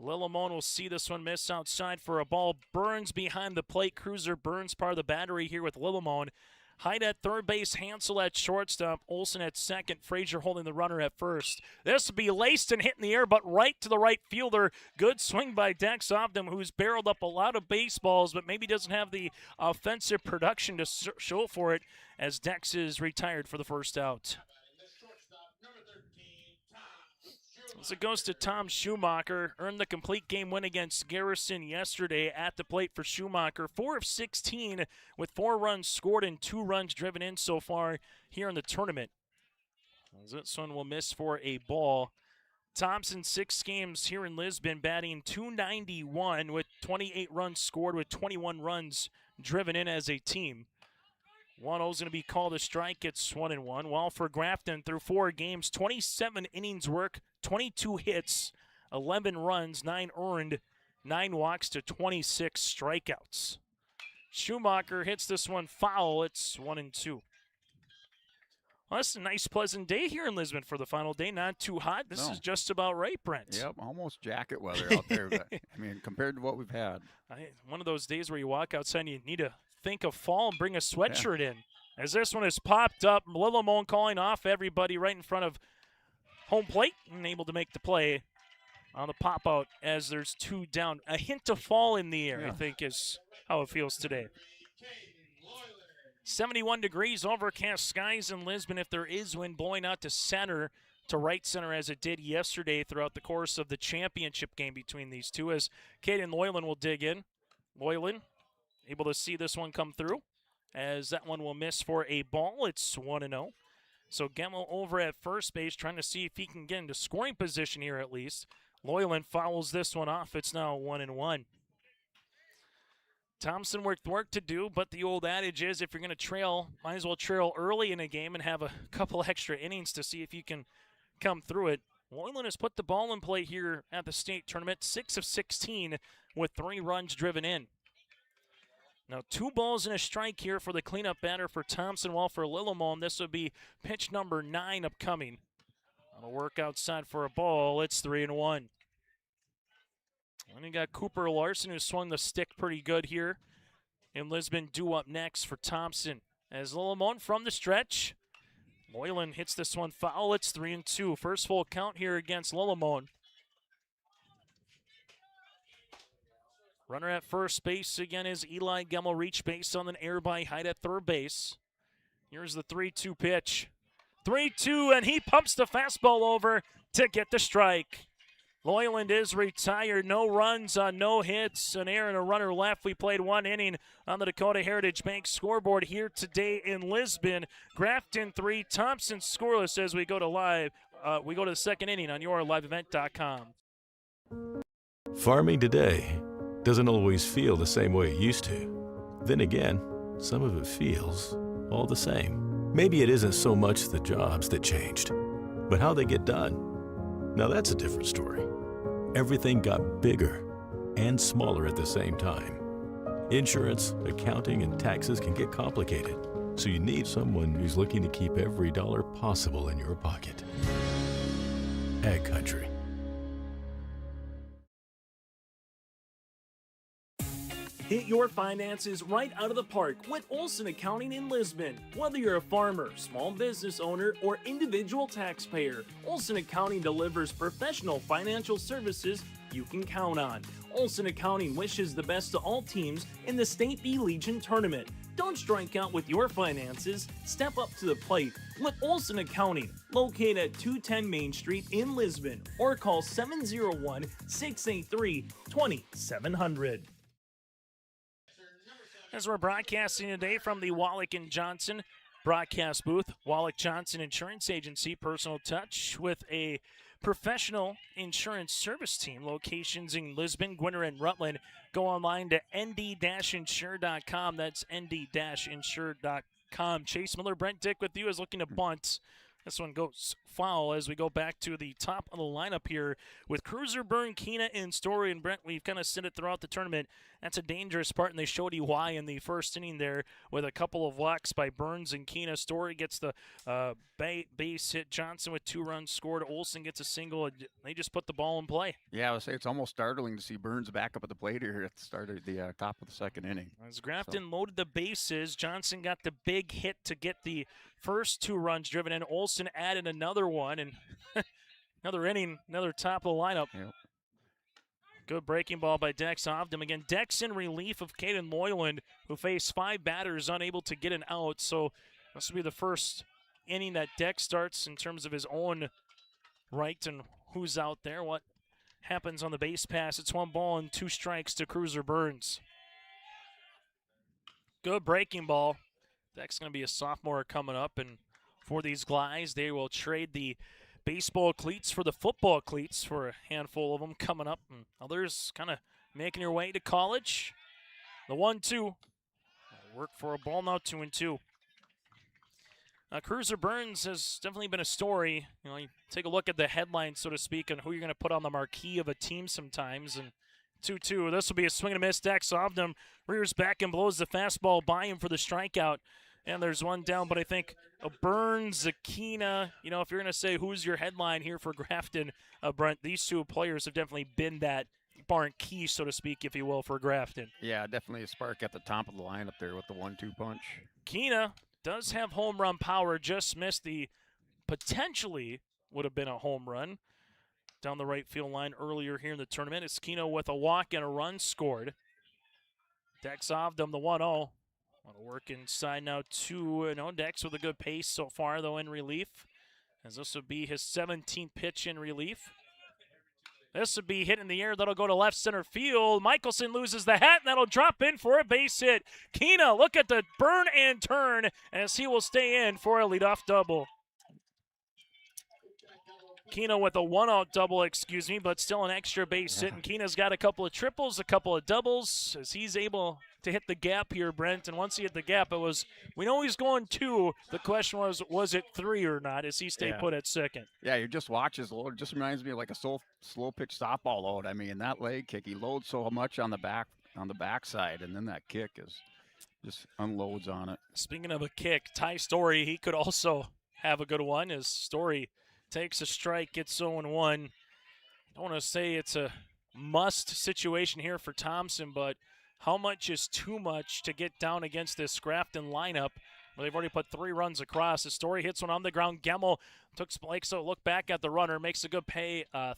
Lillimon will see this one miss outside for a ball. Burns behind the plate. Cruiser Burns part of the battery here with Lillimon. Hyde at third base, Hansel at shortstop, Olsen at second, Frazier holding the runner at first. This will be laced and hit in the air, but right to the right fielder. Good swing by Dax Optum, who's barreled up a lot of baseballs, but maybe doesn't have the offensive production to show for it, as Dax is retired for the first out. So it goes to Tom Schumacher. Earned the complete game win against Garrison yesterday at the plate for Schumacher. 4 of 16 with 4 runs scored and 2 runs driven in so far here in the tournament. This one will miss for a ball. Thompson, 6 games here in Lisbon, batting .291 with 28 runs scored with 21 runs driven in as a team. 1-0 is going to be called a strike. It's 1-1. While for Grafton, through 4 games, 27 innings work, 22 hits, 11 runs, 9 earned, 9 walks to 26 strikeouts. Schumacher hits this one foul. It's 1-2. Well, that's a nice, pleasant day here in Lisbon for the final day. Not too hot. This is just about right, Brent. Yep, almost jacket weather out there. But, I mean, compared to what we've had. One of those days where you walk outside and you need to think of fall and bring a sweatshirt in. As this one is popped up, Lillimon calling off everybody right in front of home plate and able to make the play on the pop out as there's 2 down. A hint of fall in the air, I think, is how it feels today. 71 degrees, overcast skies in Lisbon if there is wind blowing out to center, to right center as it did yesterday throughout the course of the championship game between these two, as Caden Loyland will dig in. Loyland able to see this one come through, as that one will miss for a ball. It's 1-0. So Gemmel over at first base trying to see if he can get into scoring position here at least. Loyland fouls this one off. It's now 1-1. Thompson work to do, but the old adage is if you're going to trail, might as well trail early in a game and have a couple extra innings to see if you can come through it. Loyland has put the ball in play here at the state tournament, 6 of 16 with 3 runs driven in. Now 2 balls and a strike here for the cleanup batter for Thompson, while for Lillimon, this would be pitch number 9 upcoming. That'll work outside for a ball. It's 3-1. And you got Cooper Larson, who swung the stick pretty good here in Lisbon, due up next for Thompson. As Lillimon from the stretch, Loyland hits this one foul. It's 3-2. First full count here against Lillimon. Runner at first base again is Eli Gemmel. Reach base on an air by Hyde at third base. Here's the 3-2 pitch. 3-2, and he pumps the fastball over to get the strike. Loyland is retired. No runs on no hits. An error and a runner left. We played 1 inning on the Dakota Heritage Bank scoreboard here today in Lisbon. Grafton 3, Thompson scoreless as we go to live. We go to the second inning on yourliveevent.com. Farming today doesn't always feel the same way it used to. Then again, some of it feels all the same. Maybe it isn't so much the jobs that changed, but how they get done. Now that's a different story. Everything got bigger and smaller at the same time. Insurance, accounting, and taxes can get complicated, so you need someone who's looking to keep every dollar possible in your pocket. Ag Country. Hit your finances right out of the park with Olson Accounting in Lisbon. Whether you're a farmer, small business owner, or individual taxpayer, Olson Accounting delivers professional financial services you can count on. Olson Accounting wishes the best to all teams in the State B Legion Tournament. Don't strike out with your finances. Step up to the plate with Olson Accounting, located at 210 Main Street in Lisbon, or call 701-683-2700. As we're broadcasting today from the Wallach & Johnson broadcast booth, Wallach Johnson Insurance Agency, personal touch with a professional insurance service team. Locations in Lisbon, Gwinner, and Rutland. Go online to nd-insure.com. That's nd-insure.com. Chase Miller, Brent Dick with you is looking to bunt. This one goes foul as we go back to the top of the lineup here with Cruiser, Byrne, Keena, and Story. And Brent, we've kind of said it throughout the tournament. That's a dangerous part, and they showed you why in the first inning there with a couple of walks by Burns and Keena. Story gets the base hit. Johnson with 2 runs scored. Olson gets a single. They just put the ball in play. Yeah, I would say it's almost startling to see Burns back up at the plate here at the start of the top of the second inning. As Grafton loaded the bases, Johnson got the big hit to get the first 2 runs driven in. Olson added another one, and another inning, another top of the lineup. Yep. Good breaking ball by Dex Ovdom. Again, Dex in relief of Caden Loyland, who faced 5 batters, unable to get an out. So this will be the first inning that Dex starts in terms of his own right and who's out there, what happens on the base pass. It's 1 ball and 2 strikes to Cruiser Burns. Good breaking ball. Dex going to be a sophomore coming up, and for these guys, they will trade the baseball cleats for the football cleats for a handful of them coming up, and others kind of making their way to college. The 1-2. Work for a ball now, 2-2. Cruiser Burns has definitely been a story. You know, you take a look at the headline, so to speak, on who you're going to put on the marquee of a team sometimes, and 2-2. This will be a swing and a miss. Dex Ovdom rears back and blows the fastball by him for the strikeout. And there's one down, but I think Burns, Keena, you know, if you're going to say who's your headline here for Grafton, Brent, these 2 players have definitely been that marquee, so to speak, if you will, for Grafton. Yeah, definitely a spark at the top of the lineup there with the 1-2 punch. Keena does have home run power, just missed the potentially would have been a home run down the right field line earlier here in the tournament. It's Keena with a walk and a run scored. Dex Ovdom, the 1-0. Want to work inside now, 2-0. Dex with a good pace so far, though, in relief, as this would be his 17th pitch in relief. This would be hit in the air. That'll go to left center field. Michelson loses the hat, and that'll drop in for a base hit. Keena, look at the burn and turn, as he will stay in for a leadoff double. Keena with a 1-out double, but still an extra base hit. And Keena's got a couple of triples, a couple of doubles, as he's able to hit the gap here, Brent. And once he hit the gap, we know he's going 2. The question was it 3 or not, as he stayed put at second? Yeah, you just watch his load. It just reminds me of like a slow pitch softball load. I mean, that leg kick, he loads so much on the backside, and then that kick just unloads on it. Speaking of a kick, Ty Story, he could also have a good one, as Story takes a strike, gets 0-1. I don't want to say it's a must situation here for Thompson, but how much is too much to get down against this Grafton lineup? Well, they've already put 3 runs across. The Story hits one on the ground. Gemmel took Blake, so look back at the runner, makes a good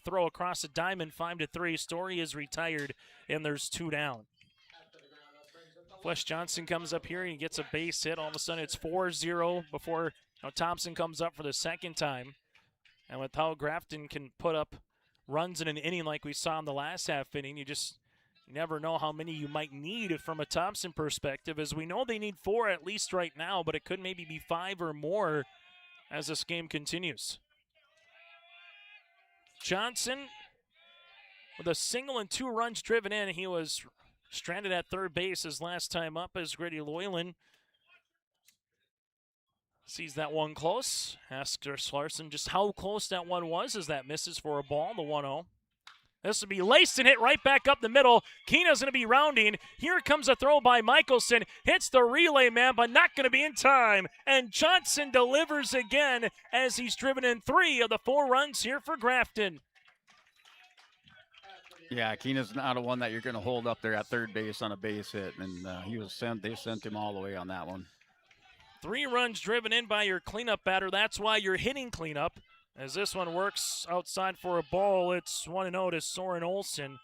throw across the diamond, 5-3. Story is retired, and there's 2 down. Flesh Johnson comes up here and he gets a base hit. All of a sudden it's 4-0 before Thompson comes up for the second time. And with how Grafton can put up runs in an inning like we saw in the last half inning. You just never know how many you might need from a Thompson perspective, as we know they need 4 at least right now, but it could maybe be 5 or more as this game continues. Johnson with a single and 2 runs driven in. He was stranded at third base his last time up as Grady Loyland sees that one close. Asks Larson just how close that one was as that misses for a ball, the 1-0. This will be laced and hit right back up the middle. Keena's going to be rounding. Here comes a throw by Michelson. Hits the relay man, but not going to be in time. And Johnson delivers again as he's driven in 3 of the 4 runs here for Grafton. Yeah, Keena's not a one that you're going to hold up there at third base on a base hit, and they sent him all the way on that one. 3 runs driven in by your cleanup batter. That's why you're hitting cleanup. As this one works outside for a ball, it's 1-0 to Soren Olsen.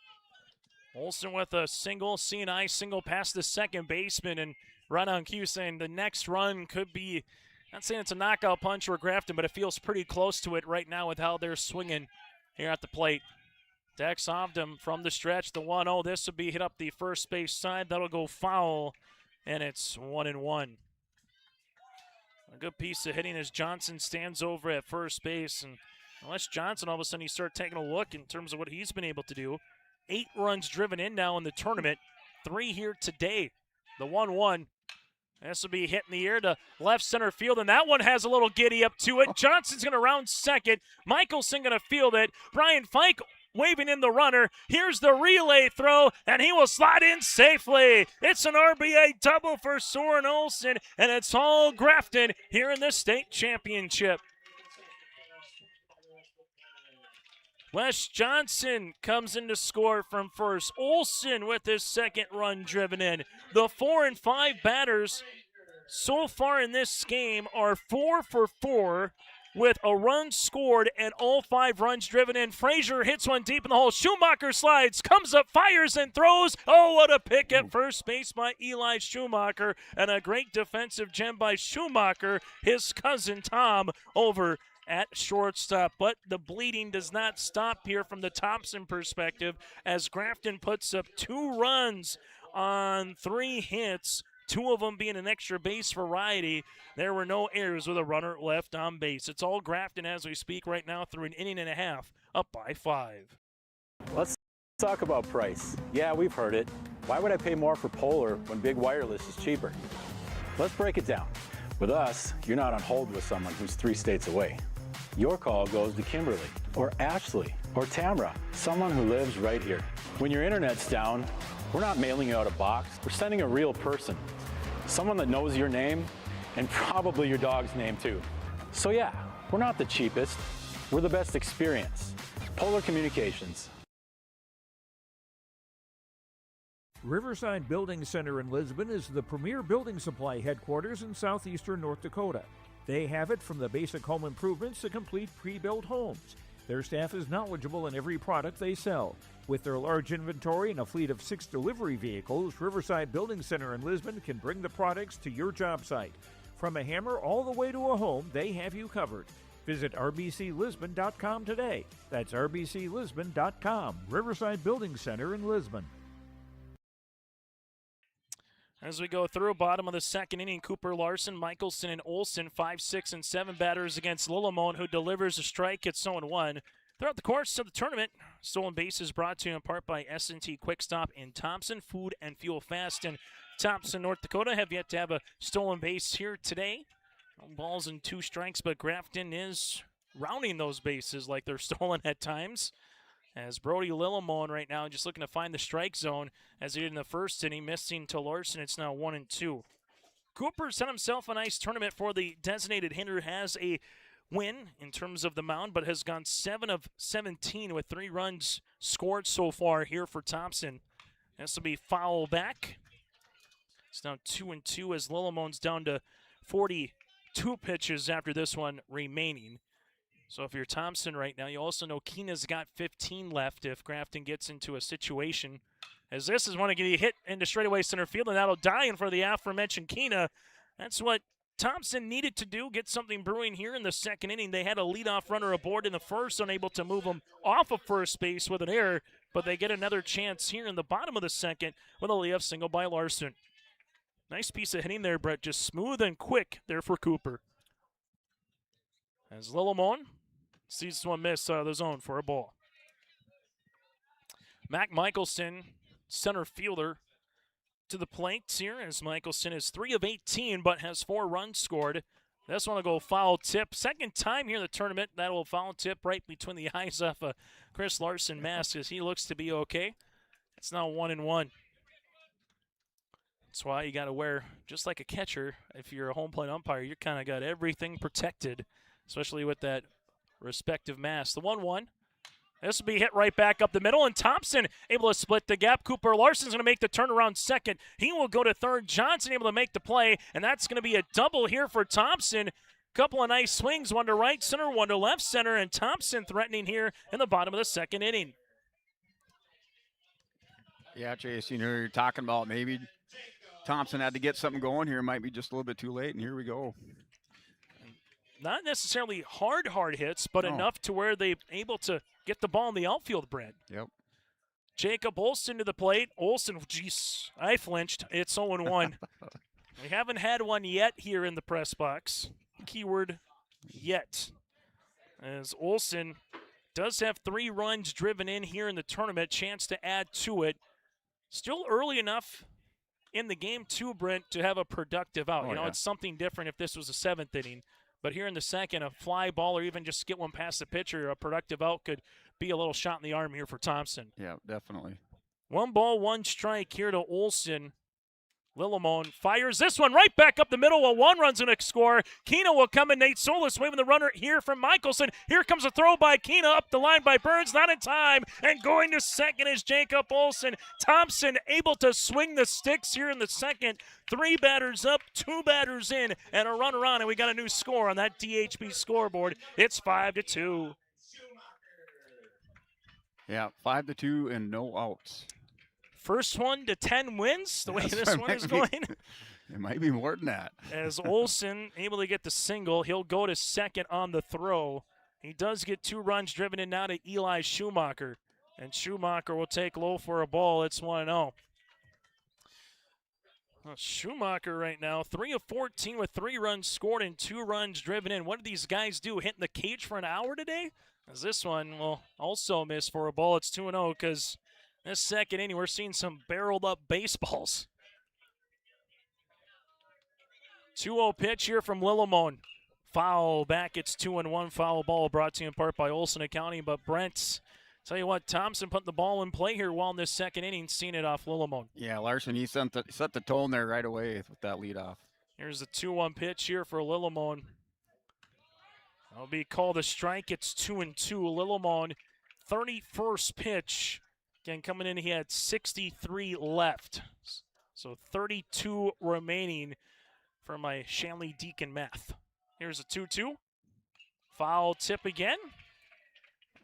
Olsen with a single, C&I single past the second baseman, and right on cue saying the next run could be, not saying it's a knockout punch for Grafton, but it feels pretty close to it right now with how they're swinging here at the plate. Dex Ovdom from the stretch, the 1-0. This will be hit up the first base side. That'll go foul, and it's 1-1. A good piece of hitting as Johnson stands over at first base. And unless Johnson, all of a sudden, you start taking a look in terms of what he's been able to do. 8 runs driven in now in the tournament. 3 here today. The 1-1. This will be hit in the air to left center field, and that one has a little giddy up to it. Johnson's going to round second. Michelson going to field it. Brian Fike waving in the runner. Here's the relay throw, and he will slide in safely. It's an RBI double for Soren Olsen, and it's all Grafton here in the state championship. Wes Johnson comes in to score from first. Olsen with his second run driven in. The 4 and 5 batters so far in this game are 4 for 4. With a run scored and all 5 runs driven in. Frazier hits one deep in the hole. Schumacher slides, comes up, fires, and throws. Oh, what a pick at first base by Eli Schumacher. And a great defensive gem by Schumacher, his cousin Tom, over at shortstop. But the bleeding does not stop here from the Thompson perspective as Grafton puts up 2 runs on 3 hits. 2 of them being an extra base variety. There were no errors with a runner left on base. It's all Grafton as we speak right now through an inning and a half, up by 5. Let's talk about price. Yeah, we've heard it. Why would I pay more for Polar when Big Wireless is cheaper? Let's break it down. With us, you're not on hold with someone who's 3 states away. Your call goes to Kimberly, or Ashley, or Tamra, someone who lives right here. When your internet's down, we're not mailing you out a box. We're sending a real person, someone that knows your name and probably your dog's name too. So yeah, we're not the cheapest. We're the best experience. Polar Communications. Riverside Building Center in Lisbon is the premier building supply headquarters in southeastern North Dakota. They have it from the basic home improvements to complete pre-built homes. Their staff is knowledgeable in every product they sell. With their large inventory and a fleet of 6 delivery vehicles, Riverside Building Center in Lisbon can bring the products to your job site. From a hammer all the way to a home, they have you covered. Visit rbclisbon.com today. That's rbclisbon.com. Riverside Building Center in Lisbon. As we go through, bottom of the second inning, Cooper Larson, Michelson, and Olsen, 5, 6, and 7 batters against Lillemont, who delivers a strike. It's 0-1. Throughout the course of the tournament, stolen bases brought to you in part by S&T Quick Stop in Thompson, Food and Fuel Fast in Thompson, North Dakota. Have yet to have a stolen base here today. No balls and 2 strikes, but Grafton is rounding those bases like they're stolen at times. As Brody Lillemont right now just looking to find the strike zone as he did in the first inning, missing to Larson. It's now 1-2. Cooper set himself a nice tournament for the designated hitter. Has a win in terms of the mound, but has gone 7 of 17 with 3 runs scored so far here for Thompson. This will be foul back. It's now 2-2 as Lillemont's down to 42 pitches after this one remaining. So if you're Thompson right now, you also know Keena's got 15 left if Grafton gets into a situation. As this is one to get a hit into straightaway center field, and that'll die in for the aforementioned Keena. That's what Thompson needed to do, get something brewing here in the second inning. They had a leadoff runner aboard in the first, unable to move him off of first base with an error, but they get another chance here in the bottom of the second with a leadoff single by Larson. Nice piece of hitting there, Brett. Just smooth and quick there for Cooper. As Lillimon sees this one miss out of the zone for a ball. Mac Michelson, center fielder, to the plate here as Michelson is 3 of 18 but has 4 runs scored. This one will go foul tip. Second time here in the tournament that will foul tip right between the eyes of Chris Larson mask as he looks to be okay. It's now 1-1. That's why you got to wear, just like a catcher, if you're a home plate umpire, you kind of got everything protected, especially with that respective mask. The 1-1. This will be hit right back up the middle, and Thompson able to split the gap. Cooper Larson's going to make the turnaround second. He will go to third. Johnson able to make the play, and that's going to be a double here for Thompson. Couple of nice swings, one to right center, one to left center, and Thompson threatening here in the bottom of the second inning. Yeah, Chase, you're talking about maybe Thompson had to get something going here. Might be just a little bit too late, and here we go. Not necessarily hard hits, but enough to where they're able to get the ball in the outfield, Brent. Yep. Jacob Olsen to the plate. Olsen, geez, I flinched. It's 0-1. We haven't had one yet here in the press box. Keyword yet. As Olsen does have 3 runs driven in here in the tournament. Chance to add to it. Still early enough in the game, too, Brent, to have a productive out. It's something different if this was a 7th inning. But here in the second, a fly ball or even just get one past the pitcher, a productive out could be a little shot in the arm here for Thompson. Yeah, definitely. 1 ball, 1 strike here to Olsen. Lillimon fires this one right back up the middle while 1 run's going to score. Keena will come in. Nate Solis waving the runner here from Michelson. Here comes a throw by Keena up the line by Burns. Not in time. And going to second is Jacob Olsen. Thompson able to swing the sticks here in the second. 3 batters up, 2 batters in, and a runner on. And we got a new score on that DHB scoreboard. It's 5-2. Yeah, 5-2 and no outs. First one to 10 wins, the way this one is going. It might be more than that. As Olsen able to get the single, he'll go to second on the throw. He does get 2 runs driven in now to Eli Schumacher. And Schumacher will take low for a ball. It's 1-0. Well, Schumacher right now, 3 of 14 with 3 runs scored and 2 runs driven in. What did these guys do, hitting the cage for an hour today? As this one will also miss for a ball. It's 2-0 because this second inning, we're seeing some barreled-up baseballs. 2-0 pitch here from Lillimon. Foul back. It's 2-1. Foul ball brought to you in part by Olsen County. But Brent, tell you what, Thompson put the ball in play here while in this second inning, seeing it off Lillimon. Yeah, Larson, he set the tone there right away with that leadoff. Here's the 2-1 pitch here for Lillimon. That'll be called a strike. It's 2-2. Lillimon, 31st pitch. Again, coming in, he had 63 left. So 32 remaining for my Shanley Deacon math. Here's a 2-2. Foul tip again.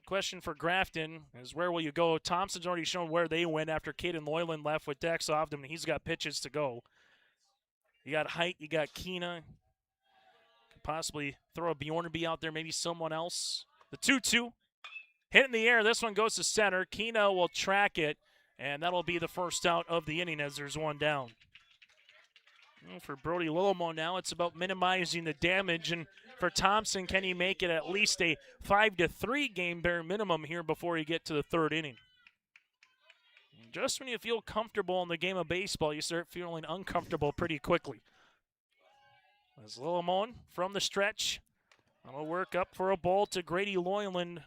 Question for Grafton is where will you go? Thompson's already shown where they went after Caden Loyland left with Dex Ovdom, and he's got pitches to go. You got height, you got Keena. Could possibly throw a Bjornaby out there, maybe someone else. The 2-2. Hit in the air. This one goes to center. Keena will track it, and that'll be the first out of the inning as there's 1 down. Well, for Brody Lillimon now, it's about minimizing the damage, and for Thompson, can he make it at least a 5-3 game bare minimum here before you get to the 3rd inning? Just when you feel comfortable in the game of baseball, you start feeling uncomfortable pretty quickly. As Lillimon from the stretch, that'll work up for a ball to Grady Loyland.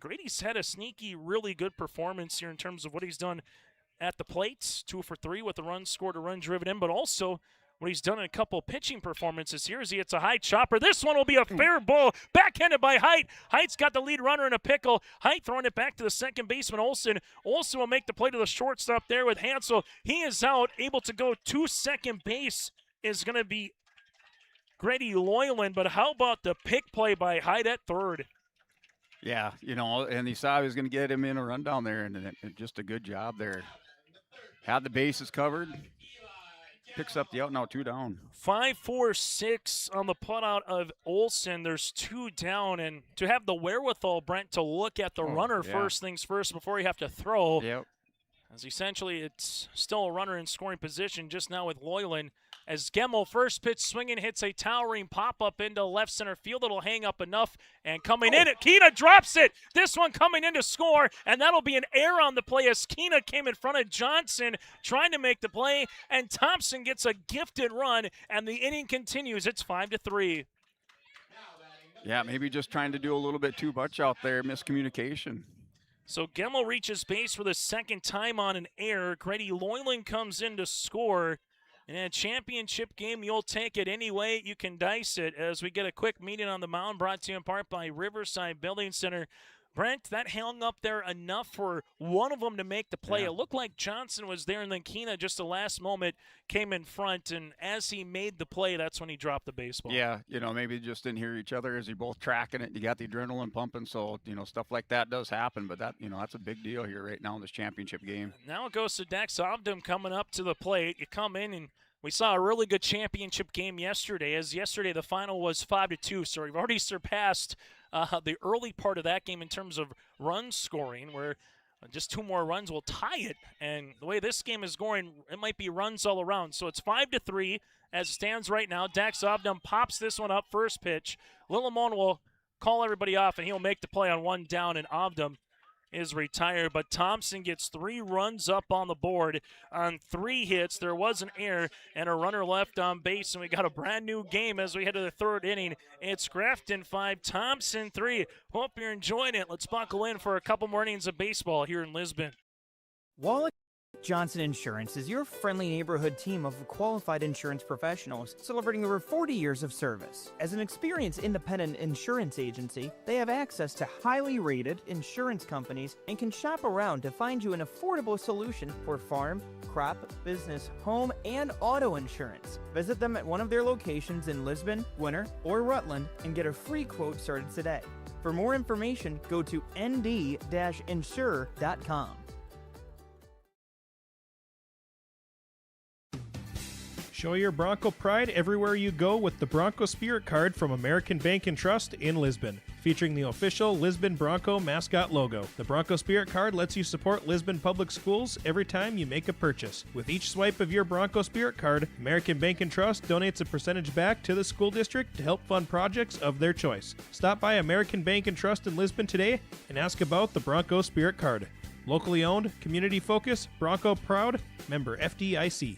Grady's had a sneaky, really good performance here in terms of what he's done at the plate. 2 for 3 with a run scored, a run driven in, but also what he's done in a couple pitching performances here as he hits a high chopper. This one will be a fair ball, backhanded by Height. Height's got the lead runner in a pickle. Height throwing it back to the second baseman, Olsen. Olsen will make the play to the shortstop there with Hansel. He is out, able to go to second base is going to be Grady Loyland, but how about the pick play by Height at third? Yeah, and he saw he was going to get him in a rundown there, and just a good job there. Had the bases covered. picks up the out, now 2 down. 5-4-6 on the putout of Olsen. There's 2 down, and to have the wherewithal, Brent, to look at the runner first things first before you have to throw. Yep. As essentially it's still a runner in scoring position just now with Loyland. As Gemmel, first pitch swinging, hits a towering pop-up into left center field. It'll hang up enough, and coming in, Keena drops it. This one coming in to score, and that'll be an error on the play as Keena came in front of Johnson trying to make the play, and Thompson gets a gifted run, and the inning continues. It's 5-3. Yeah, maybe just trying to do a little bit too much out there, miscommunication. So Gemmel reaches base for the second time on an error. Grady Loyland comes in to score. In a championship game, you'll take it any way you can dice it, as we get a quick meeting on the mound brought to you in part by Riverside Building Center. Brent, that hung up there enough for one of them to make the play. It looked like Johnson was there, and then Keena, just the last moment, came in front. And as he made the play, that's when he dropped the baseball. Yeah, maybe just didn't hear each other as you're both tracking it. You got the adrenaline pumping, so, stuff like that does happen. But that, that's a big deal here right now in this championship game. Now it goes to Dex Obdam coming up to the plate. You come in, and we saw a really good championship game yesterday, as yesterday the final was 5-2. So we've already surpassed the early part of that game in terms of run scoring, where just 2 more runs will tie it. And the way this game is going, it might be runs all around. So it's 5-3 as it stands right now. Dax Obdam pops this one up, first pitch. Lillimon will call everybody off, and he'll make the play on 1 down, and Obdam is retired. But Thompson gets 3 runs up on the board on 3 hits. There was an error and a runner left on base, and we got a brand new game as we head to the 3rd inning. It's Grafton 5, Thompson 3. Hope you're enjoying it. Let's buckle in for a couple more innings of baseball here in Lisbon. Wallach Johnson Insurance is your friendly neighborhood team of qualified insurance professionals celebrating over 40 years of service. As an experienced independent insurance agency, they have access to highly rated insurance companies and can shop around to find you an affordable solution for farm, crop, business, home, and auto insurance. Visit them at one of their locations in Lisbon, Winter, or Rutland and get a free quote started today. For more information, go to nd-insure.com. Show your Bronco pride everywhere you go with the Bronco Spirit Card from American Bank and Trust in Lisbon, featuring the official Lisbon Bronco mascot logo. The Bronco Spirit Card lets you support Lisbon Public Schools every time you make a purchase. With each swipe of your Bronco Spirit Card, American Bank and Trust donates a percentage back to the school district to help fund projects of their choice. Stop by American Bank and Trust in Lisbon today and ask about the Bronco Spirit Card. Locally owned, community focused, Bronco proud, member FDIC.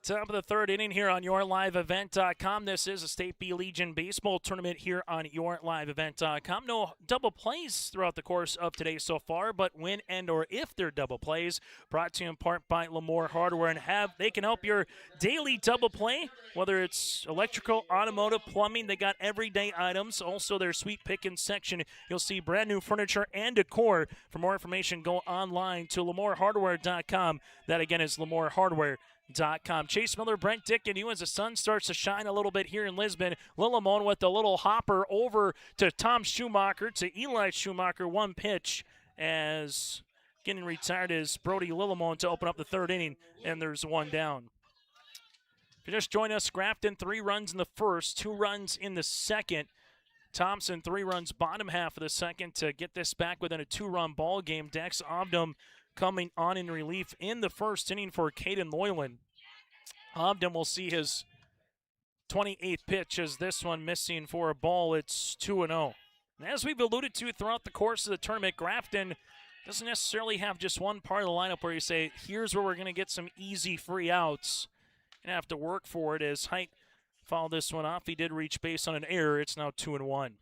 Top of the 3rd inning here on YourLiveEvent.com. This is a State B Legion baseball tournament here on YourLiveEvent.com. No double plays throughout the course of today so far, but when and or if they're double plays, brought to you in part by Lamore Hardware, and they can help your daily double play, whether it's electrical, automotive, plumbing. They got everyday items. Also, their sweet pickin' section, you'll see brand new furniture and decor. For more information, go online to LamoreHardware.com. That again is LamoreHardware.com. Chase Miller, Brent Dick, and you as the sun starts to shine a little bit here in Lisbon. Lillimon with a little hopper over to Tom Schumacher, to Eli Schumacher. 1 pitch as getting retired is Brody Lillimon to open up the 3rd inning, and there's 1 down. If you just join us, Grafton 3 runs in the first, 2 runs in the second. Thompson 3 runs bottom half of the second to get this back within a 2-run ball game. Dex Obdam coming on in relief in the 1st inning for Caden Loyland. Obdam will see his 28th pitch as this one missing for a ball. It's 2-0. And as we've alluded to throughout the course of the tournament, Grafton doesn't necessarily have just one part of the lineup where you say, here's where we're going to get some easy free outs. And have to work for it as Height fouled this one off. He did reach base on an error. It's now 2-1.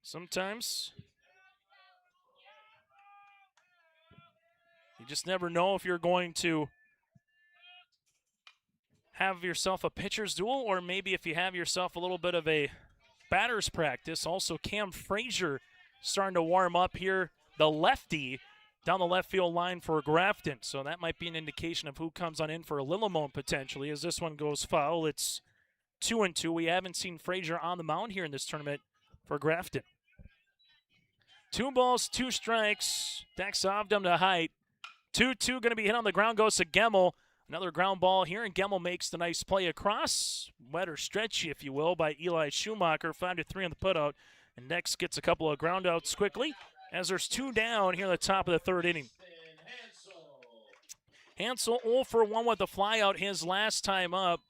Sometimes you just never know if you're going to have yourself a pitcher's duel, or maybe if you have yourself a little bit of a batter's practice. Also, Cam Frazier starting to warm up here, the lefty, down the left field line for Grafton. So that might be an indication of who comes on in for Lillimon potentially. As this one goes foul, it's 2-2. We haven't seen Frazier on the mound here in this tournament for Grafton. 2 balls, 2 strikes. Dex Obdam to Height. 2-2 going to be hit on the ground, goes to Gemmel. Another ground ball here, and Gemmel makes the nice play across. Wet or stretchy, if you will, by Eli Schumacher. 5-3 on the putout. And next gets a couple of ground outs quickly, as there's 2 down here at the top of the 3rd inning. Hansel 0 for 1 with a flyout his last time up.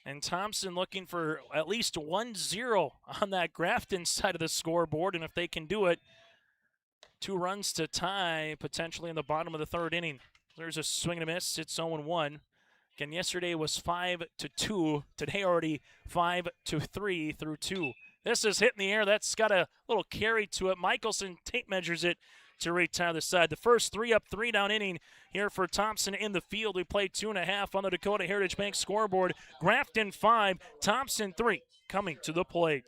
And Thompson looking for at least 1-0 on that Grafton side of the scoreboard. And if they can do it, 2 runs to tie potentially in the bottom of the 3rd inning. There's a swing and a miss. It's 0-1. Again, yesterday was 5-2. Today already 5-3 through 2. This is hit in the air. That's got a little carry to it. Michelson tape measures it to retire the side. The first 3 up, 3 down inning here for Thompson in the field. We played 2.5 on the Dakota Heritage Bank scoreboard. Grafton 5, Thompson 3 coming to the plate.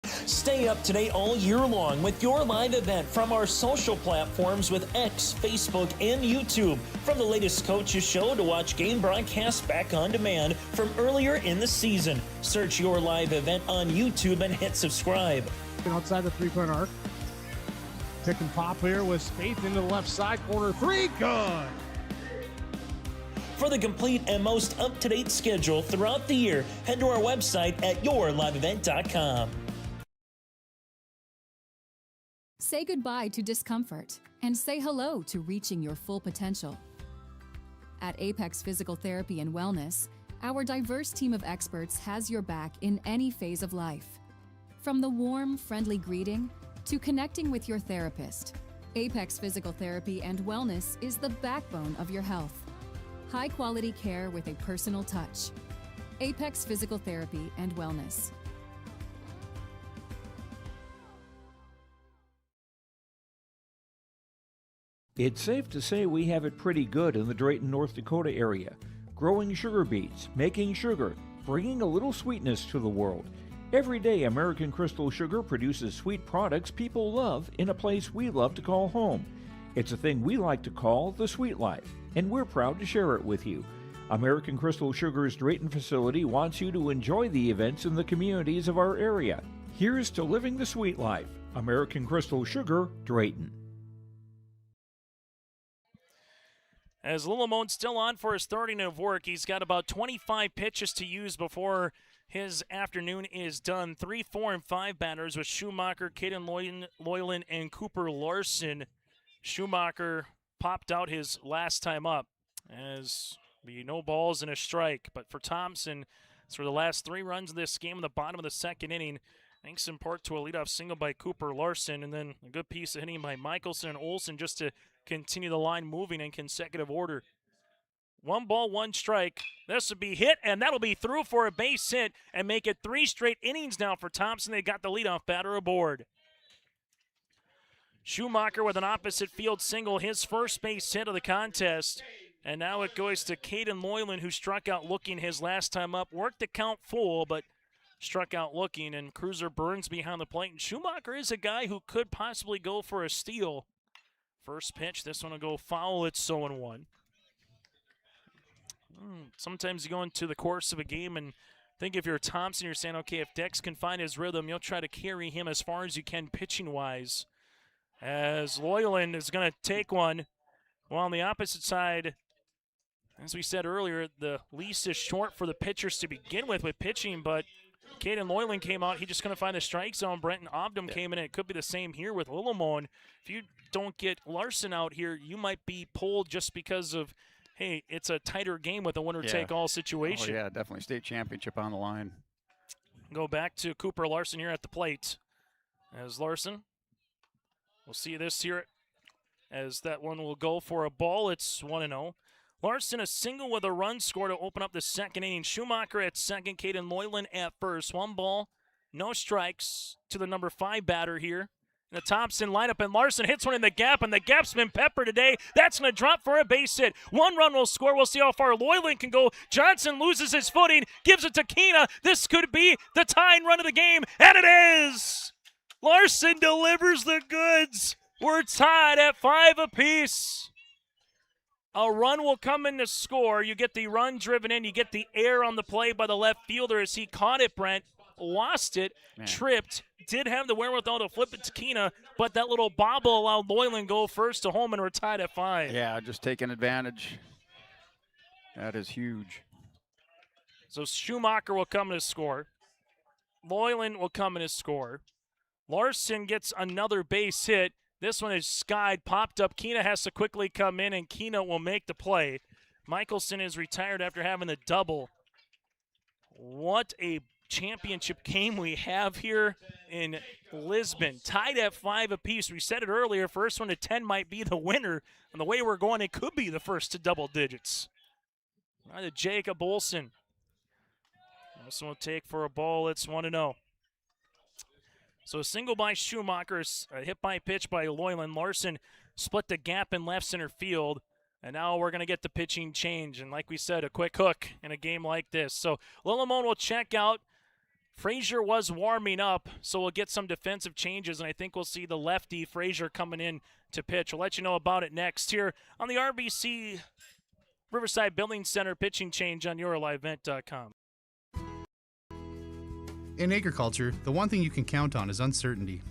Stay up to date all year long with your live event from our social platforms with X, Facebook, and YouTube. From the latest coaches show to watch game broadcasts back on demand from earlier in the season. Search your live event on YouTube and hit subscribe. Outside the 3-point arc. Pick and pop here with Spaeth into the left side corner. 3, good. For the complete and most up-to-date schedule throughout the year, head to our website at yourliveevent.com. Say goodbye to discomfort and say hello to reaching your full potential. At Apex Physical Therapy and Wellness, our diverse team of experts has your back in any phase of life. From the warm, friendly greeting to connecting with your therapist, Apex Physical Therapy and Wellness is the backbone of your health. High-quality care with a personal touch. Apex Physical Therapy and Wellness. It's safe to say we have it pretty good in the Drayton, North Dakota area. Growing sugar beets, making sugar, bringing a little sweetness to the world. Every day, American Crystal Sugar produces sweet products people love in a place we love to call home. It's a thing we like to call the sweet life, and we're proud to share it with you. American Crystal Sugar's Drayton facility wants you to enjoy the events in the communities of our area. Here's to living the sweet life. American Crystal Sugar, Drayton. As Lilimone still on for his 3rd inning of work, he's got about 25 pitches to use before his afternoon is done. 3, 4, and 5 batters with Schumacher, Caden Loyland, and Cooper Larson. Schumacher popped out his last time up as the no balls and a strike. But for Thompson, for the last 3 runs of this game in the bottom of the 2nd inning, thanks in part to a leadoff single by Cooper Larson, and then a good piece of hitting by Michelson and Olsen just to continue the line moving in consecutive order. 1 ball, 1 strike. This will be hit, and that'll be through for a base hit and make it 3 straight innings now for Thompson. They got the leadoff batter aboard. Schumacher with an opposite field single, his first base hit of the contest. And now it goes to Caden Loyland, who struck out looking his last time up. Worked the count full, but struck out looking, and Cruiser burns behind the plate. And Schumacher is a guy who could possibly go for a steal. First pitch, this one will go foul. It's 0-1. Sometimes you go into the course of a game and think if you're Thompson, you're saying, okay, if Dex can find his rhythm, you'll try to carry him as far as you can pitching-wise. As Loyland is going to take one. Well, on the opposite side, as we said earlier, the lease is short for the pitchers to begin with pitching, but Caden Loyland came out. He just going to find the strike zone. Brenton Obdam came in, and it could be the same here with Lilimone. If you don't get Larson out here, you might be pulled just because of, hey, it's a tighter game with a winner-take-all situation. Oh, yeah, definitely. State championship on the line. Go back to Cooper Larson here at the plate. As Larson, we'll see this here as that one will go for a ball. It's 1-0. Larson a single with a run score to open up the 2nd inning. Schumacher at second, Caden Loyland at first. 1 ball, no strikes to the number 5 batter here. The Thompson lineup, and Larson hits one in the gap, and the gap's been peppered today. That's going to drop for a base hit. 1 run will score. We'll see how far Loyland can go. Johnson loses his footing, gives it to Keena. This could be the tying run of the game, and it is! Larson delivers the goods. We're tied at 5 apiece. A run will come in to score. You get the run driven in. You get the air on the play by the left fielder as he caught it, Brent. lost it, Man. tripped, did have the wherewithal to flip it to Keena, but that little bobble allowed Loyland go first to home, and we're tied at 5. Yeah, just taking advantage. That is huge. So Schumacher will come in to score. Loyland will come in to score. Larson gets another base hit. This one is skied, popped up. Keena has to quickly come in, and Keena will make the play. Michelson is retired after having the double. What a championship game we have here in Lisbon. Tied at 5 apiece. We said it earlier, first one to 10 might be the winner. And the way we're going, it could be the first to double digits. Right to Jacob Olsen. Olsen will take for a ball. It's 1-0. So a single by Schumacher, a hit by pitch by Loyland. Larson split the gap in left center field. And now we're going to get the pitching change. And like we said, a quick hook in a game like this. So Lillimon will check out. Frazier was warming up, so we'll get some defensive changes. And I think we'll see the lefty Frazier coming in to pitch. We'll let you know about it next here on the RBC Riverside Building Center pitching change on yourliveevent.com. In agriculture, the one thing you can count on is uncertainty.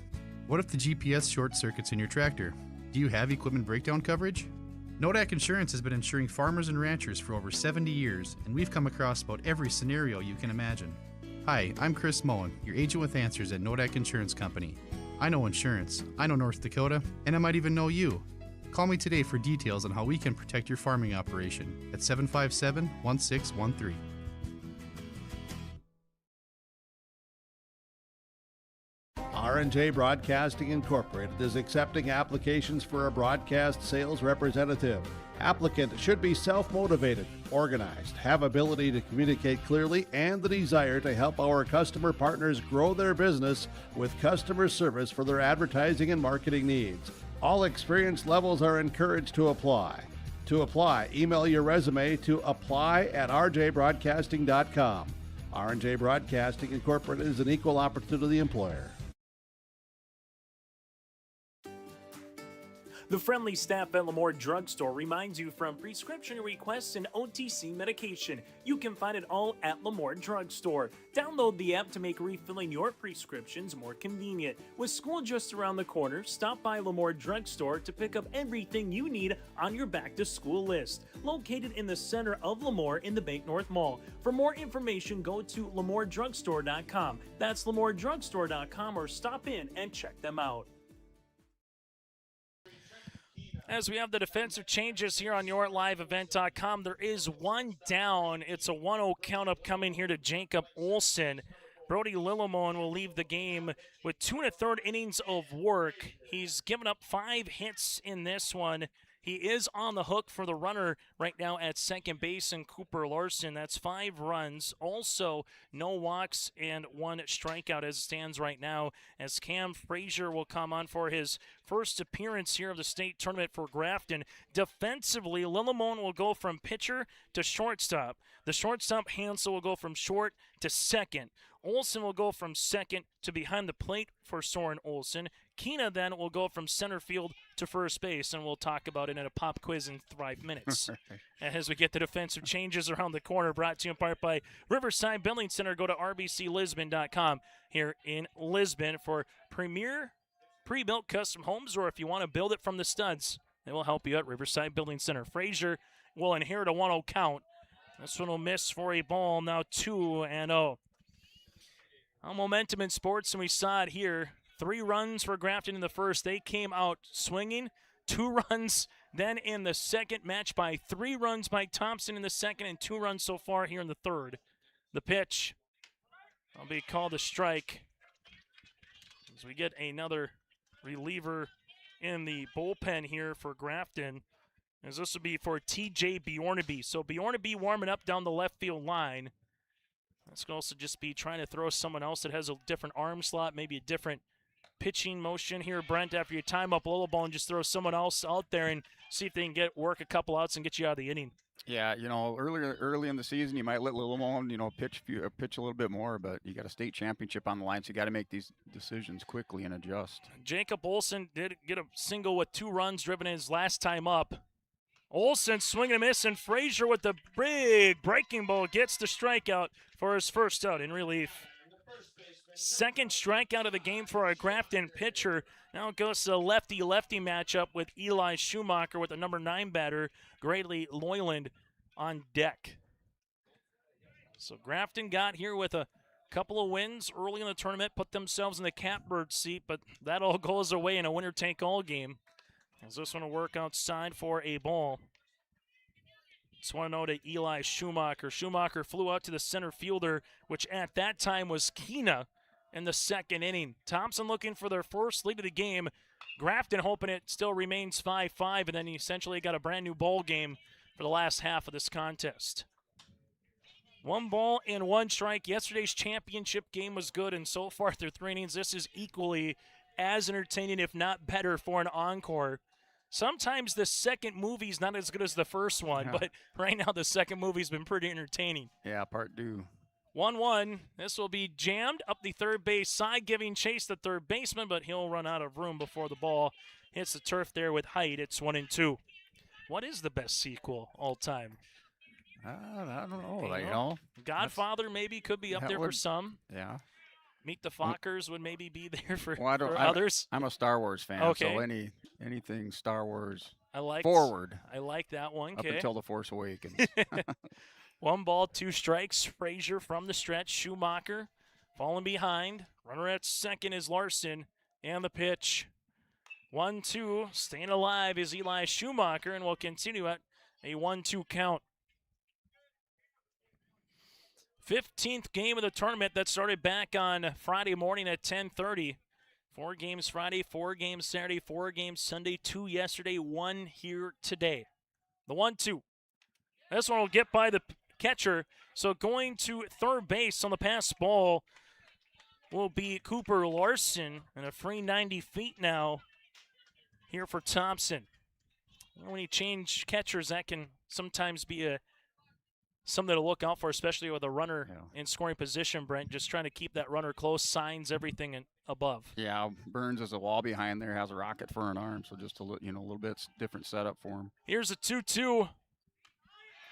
What if the GPS short circuits in your tractor? Do you have equipment breakdown coverage? Nodak Insurance has been insuring farmers and ranchers for over 70 years, and we've come across about every scenario you can imagine. Hi, I'm Chris Moen, your agent with answers at Nodak Insurance Company. I know insurance, I know North Dakota, and I might even know you. Call me today for details on how we can protect your farming operation at 757-1613. R&J Broadcasting Incorporated is accepting applications for a broadcast sales representative. Applicant should be self-motivated, organized, have ability to communicate clearly, and the desire to help our customer partners grow their business with customer service for their advertising and marketing needs. All experience levels are encouraged to apply. To apply, email your resume to apply@rjbroadcasting.com. R&J Broadcasting Incorporated is an equal opportunity employer. The friendly staff at Lemoore Drugstore reminds you from prescription requests and OTC medication. You can find it all at Lemoore Drugstore. Download the app to make refilling your prescriptions more convenient. With school just around the corner, stop by Lemoore Drugstore to pick up everything you need on your back-to-school list. Located in the center of Lemoore in the Bank North Mall. For more information, go to LemooreDrugstore.com. That's LemooreDrugstore.com, or stop in and check them out. As we have the defensive changes here on yourliveevent.com, there is one down. It's a 1-0 count up coming here to Jacob Olsen. Brody Lillimon will leave the game with 2 1/3 innings of work. He's given up 5 hits in this one. He is on the hook for the runner right now at second base, and Cooper Larson. That's 5 runs. Also, no walks and 1 strikeout as it stands right now, as Cam Frazier will come on for his first appearance here of the state tournament for Grafton. Defensively, Lillimon will go from pitcher to shortstop. The shortstop, Hansel, will go from short to second. Olsen will go from second to behind the plate for Soren Olsen. Keena then will go from center field to first base, and we'll talk about it in a pop quiz in 5 minutes. As we get the defensive changes around the corner, brought to you in part by Riverside Building Center. Go to rbclisbon.com here in Lisbon for premier pre-built custom homes, or if you want to build it from the studs, they will help you at Riverside Building Center. Frazier will inherit a 1-0 count. This one will miss for a ball, now 2-0. Momentum in sports, and we saw it here. 3 runs for Grafton in the first. They came out swinging. 2 runs then in the second, matched by 3 runs by Thompson in the second, and 2 runs so far here in the third. The pitch will be called a strike as we get another reliever in the bullpen here for Grafton, as this will be for TJ Bjornaby. So Bjornaby warming up down the left field line. This could also just be trying to throw someone else that has a different arm slot, maybe a different pitching motion here. Brent, after you time up a little ball, and just throw someone else out there and see if they can work a couple outs and get you out of the inning. Yeah, early in the season, you might let Lillimon, pitch a little bit more, but you got a state championship on the line, so you got to make these decisions quickly and adjust. Jacob Olsen did get a single with 2 runs driven in his last time up. Olsen swinging a miss, and Frazier with the big breaking ball gets the strikeout for his first out in relief. Second strikeout of the game for our Grafton pitcher. Now it goes to a lefty-lefty matchup with Eli Schumacher with the number 9 batter, Grady Loyland, on deck. So Grafton got here with a couple of wins early in the tournament, put themselves in the catbird seat, but that all goes away in a winner-take-all game. As this one will work outside for a ball. Just want to know to Eli Schumacher. Schumacher flew out to the center fielder, which at that time was Keena in the second inning. Thompson looking for their first lead of the game. Grafton hoping it still remains 5-5, and then he essentially got a brand new ball game for the last half of this contest. 1 ball and 1 strike. Yesterday's championship game was good, and so far through 3 innings, this is equally as entertaining, if not better, for an encore. Sometimes the second movie's not as good as the first one, but right now the second movie's been pretty entertaining. Yeah, part 2. 1-1. This will be jammed up the third base side, giving chase the third baseman, but he'll run out of room before the ball hits the turf there with height. It's 1-2. What is the best sequel all time? I don't know. Godfather maybe could be up there for some. Yeah. Meet the Fockers would maybe be there for, for others. I'm a Star Wars fan, okay. So anything Star Wars forward. I like that one. Up until The Force Awakens. 1 ball, 2 strikes. Frazier from the stretch. Schumacher falling behind. Runner at second is Larson. And the pitch. 1-2. Staying alive is Eli Schumacher, and will continue at a 1-2 count. 15th game of the tournament that started back on Friday morning at 10:30. 4 games Friday, 4 games Saturday, 4 games Sunday, 2 yesterday, 1 here today. The 1-2. This one will get by the catcher. So going to third base on the pass ball will be Cooper Larson, and a free 90 feet now here for Thompson. When you change catchers, that can sometimes be something to look out for, especially with a runner in scoring position, Brent. Just trying to keep that runner close, signs, everything above. Yeah, Burns is a wall behind there, has a rocket for an arm, so just a little bit different setup for him. Here's a 2-2.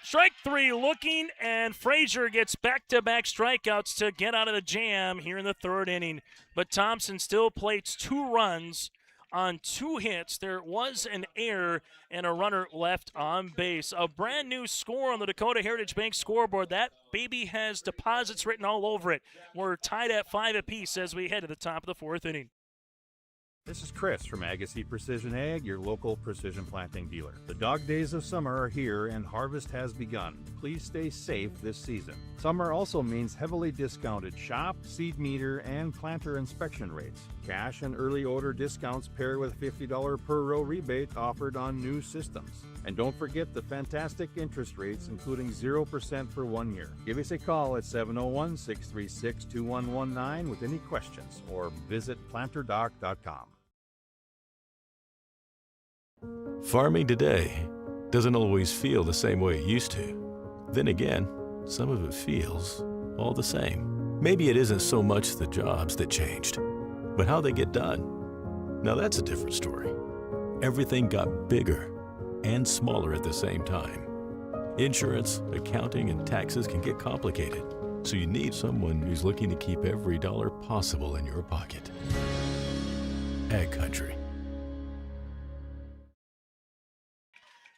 Strike 3 looking, and Frazier gets back-to-back strikeouts to get out of the jam here in the 3rd inning. But Thompson still plates 2 runs on 2 hits. There was an error and a runner left on base. A brand new score on the Dakota Heritage Bank scoreboard. That baby has deposits written all over it. We're tied at 5 apiece as we head to the top of the 4th inning. This is Chris from Agassiz Precision Ag, your local precision planting dealer. The dog days of summer are here and harvest has begun. Please stay safe this season. Summer also means heavily discounted shop, seed meter, and planter inspection rates. Cash and early order discounts pair with $50 per row rebate offered on new systems. And don't forget the fantastic interest rates, including 0% for 1 year. Give us a call at 701-636-2119 with any questions, or visit planterdoc.com. Farming today doesn't always feel the same way it used to. Then again, some of it feels all the same. Maybe it isn't so much the jobs that changed, but how they get done. Now that's a different story. Everything got bigger and smaller at the same time. Insurance, accounting, and taxes can get complicated, so you need someone who's looking to keep every dollar possible in your pocket. Ag Country.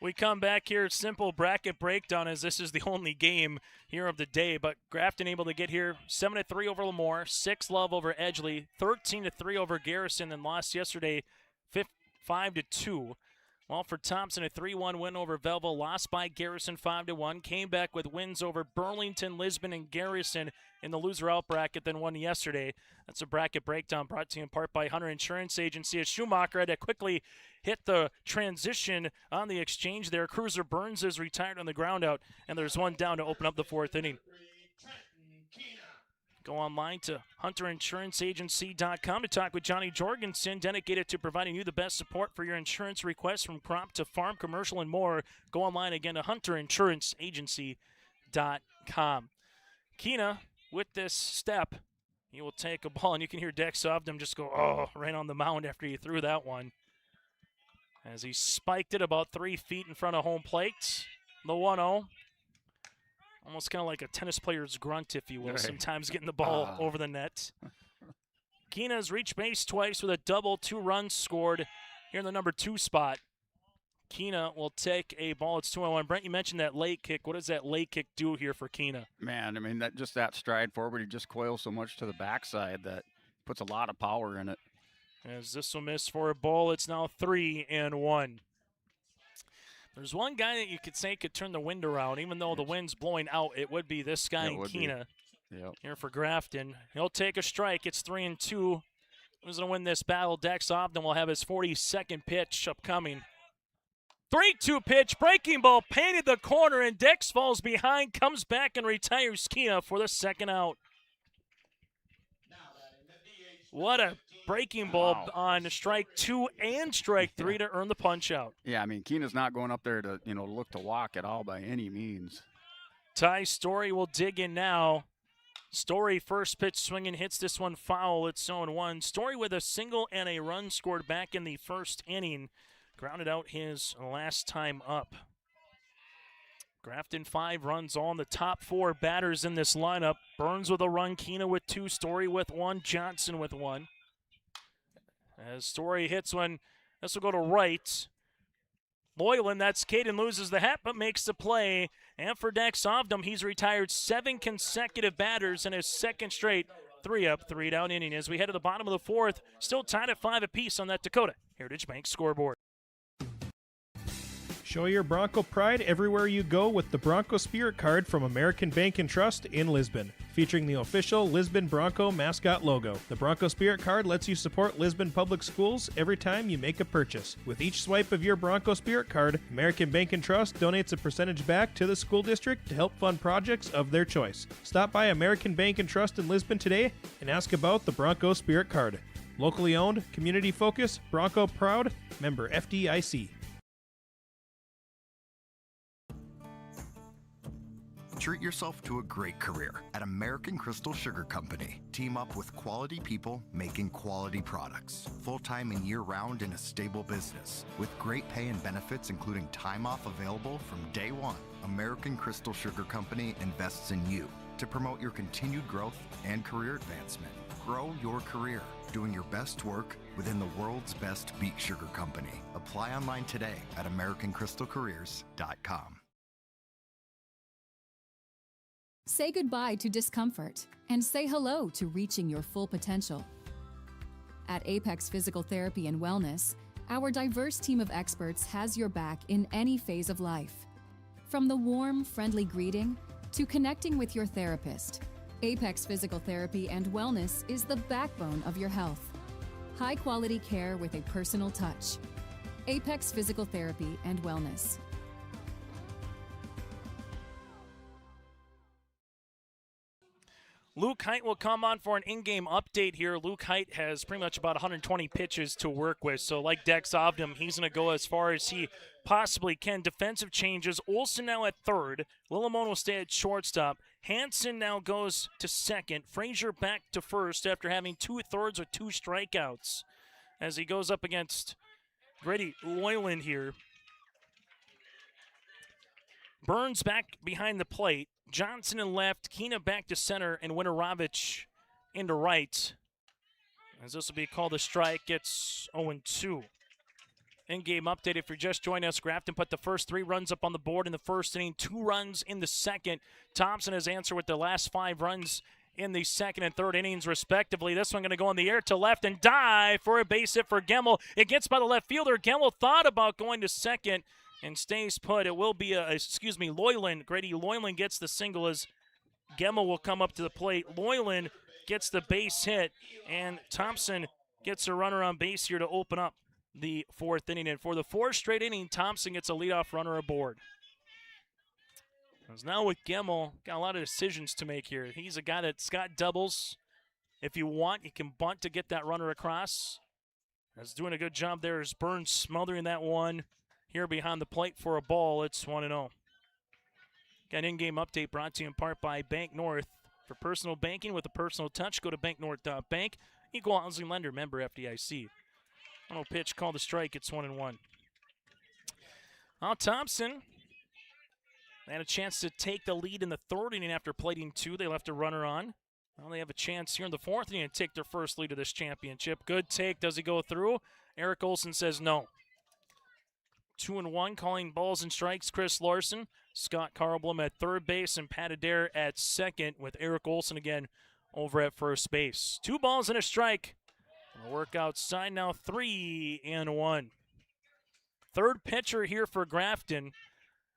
We come back here, simple bracket breakdown, as this is the only game here of the day. But Grafton able to get here 7-3 over Lemoore, 6-love over Edgeley, 13-3 over Garrison, and lost yesterday 5-2. Well, for Thompson, a 3-1 win over Belleville, lost by Garrison 5-1. Came back with wins over Burlington, Lisbon, and Garrison in the loser-out bracket, then won yesterday. That's a bracket breakdown brought to you in part by Hunter Insurance Agency. As Schumacher had to quickly hit the transition on the exchange there. Cruiser Burns is retired on the ground out, and there's one down to open up the 4th inning. Go online to hunterinsuranceagency.com to talk with Johnny Jorgensen, dedicated to providing you the best support for your insurance requests from crop to farm, commercial, and more. Go online again to hunterinsuranceagency.com. Keena, with this step, he will take a ball, and you can hear Dex Sovdom just go, oh, right on the mound after he threw that one. As he spiked it about 3 feet in front of home plate. The 1-0. Almost kind of like a tennis player's grunt, if you will, sometimes getting the ball over the net. Keena's reached base twice with a double, 2 runs scored here in the number 2 spot. Keena will take a ball. It's 2-1. Brent, you mentioned that late kick. What does that late kick do here for Keena? Man, I mean, that stride forward, he just coils so much to the backside that puts a lot of power in it. As this will miss for a ball, it's now 3-1. There's one guy that you could say could turn the wind around, even though the wind's blowing out. It would be this guy in Keena. Yep. Here for Grafton. He'll take a strike. It's 3-2. Who's going to win this battle? Dex Ogden will have his 42nd pitch upcoming. 3-2 pitch, breaking ball, painted the corner, and Dex falls behind, comes back and retires Keena for the second out. What a breaking ball on strike 2 and strike 3 to earn the punch out. Yeah, I mean, Keena's not going up there to, look to walk at all by any means. Ty Story will dig in now. Story first pitch swinging, hits this one foul. It's 0-1. Story with a single and a run scored back in the first inning. Grounded out his last time up. Grafton 5 runs on the top 4 batters in this lineup. Burns with a run, Keena with 2, Story with 1, Johnson with 1. As Story hits one, this will go to right. Loyland, that's Caden, loses the hat but makes the play. And for Dex Ogden, he's retired 7 consecutive batters in his second straight 3-up, 3-down inning. As we head to the bottom of the 4th, still tied at 5 apiece on that Dakota Heritage Bank scoreboard. Show your Bronco pride everywhere you go with the Bronco Spirit Card from American Bank and Trust in Lisbon, featuring the official Lisbon Bronco mascot logo. The Bronco Spirit Card lets you support Lisbon Public Schools every time you make a purchase. With each swipe of your Bronco Spirit Card, American Bank and Trust donates a percentage back to the school district to help fund projects of their choice. Stop by American Bank and Trust in Lisbon today and ask about the Bronco Spirit Card. Locally owned, community focused, Bronco proud, member FDIC. Treat yourself to a great career at American Crystal Sugar Company. Team up with quality people making quality products. Full-time and year-round in a stable business. With great pay and benefits including time off available from day one. American Crystal Sugar Company invests in you to promote your continued growth and career advancement. Grow your career doing your best work within the world's best beet sugar company. Apply online today at AmericanCrystalCareers.com. Say goodbye to discomfort and say hello to reaching your full potential. At Apex Physical Therapy and Wellness, our diverse team of experts has your back in any phase of life. From the warm, friendly greeting to connecting with your therapist, Apex Physical Therapy and Wellness is the backbone of your health. High-quality care with a personal touch. Apex Physical Therapy and Wellness. Luke Height will come on for an in-game update here. Luke Height has pretty much about 120 pitches to work with. So like Dex Ogden, he's going to go as far as he possibly can. Defensive changes. Olsen now at third. Lillimon will stay at shortstop. Hansen now goes to second. Frazier back to first after having 2/3 with 2 strikeouts as he goes up against Grady Loyland here. Burns back behind the plate. Johnson in left, Keena back to center, and Winterovich into right. As this will be called a strike, it's 0-2. In-game update, if you're just joining us, Grafton put the first 3 runs up on the board in the first inning, 2 runs in the second. Thompson has answered with the last 5 runs in the second and third innings, respectively. This one going to go in the air to left and dive for a base hit for Gemmel. It gets by the left fielder. Gemmel thought about going to second and stays put. It will be Loyland. Grady Loyland gets the single as Gemmel will come up to the plate. Loyland gets the base hit, and Thompson gets a runner on base here to open up the 4th inning. And for the 4th straight inning, Thompson gets a leadoff runner aboard. As now with Gemmel, got a lot of decisions to make here. He's a guy that's got doubles. If you want, you can bunt to get that runner across. That's doing a good job there as Burns smothering that one. Here behind the plate for a ball, it's 1-0. Got an in-game update brought to you in part by Bank North. For personal banking with a personal touch, go to banknorth.bank. Equal housing lender, member FDIC. 1-0 pitch, called a strike, it's 1-1. Thompson had a chance to take the lead in the 3rd inning after plating 2. They left a runner on. Well, they have a chance here in the fourth inning to take their first lead of this championship. Good take. Does he go through? Eric Olson says no. 2-1, calling balls and strikes, Chris Larson. Scott Carlblum at third base and Pat Adair at second with Eric Olson again over at first base. 2 balls and a strike. Gonna work outside now, 3-1. Third pitcher here for Grafton.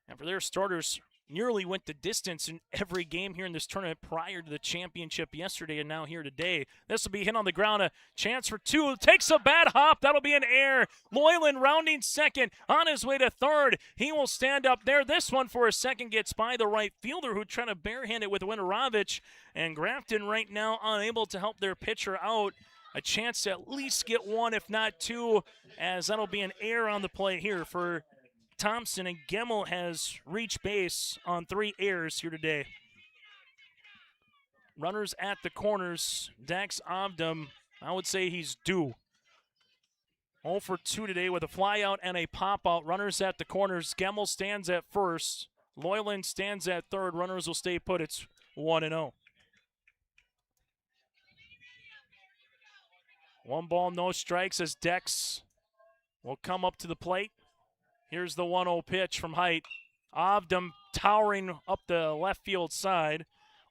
And for their starters, nearly went the distance in every game here in this tournament prior to the championship yesterday and now here today. This will be hit on the ground. A chance for 2. Takes a bad hop. That'll be an error. Loyland rounding second. On his way to third. He will stand up there. This one for a second gets by the right fielder who tried to barehand it with Winterovich. And Grafton right now unable to help their pitcher out. A chance to at least get 1, if not 2, as that'll be an error on the play here for Thompson, and Gemmel has reached base on 3 errors here today. Runners at the corners. Dax Obdam, I would say he's due. 0 for 2 today with a fly out and a pop out. Runners at the corners. Gemmel stands at first. Loyland stands at third. Runners will stay put. It's 1-0. 1 ball, no strikes as Dex will come up to the plate. Here's the 1-0 pitch from Height. Obdam towering up the left field side.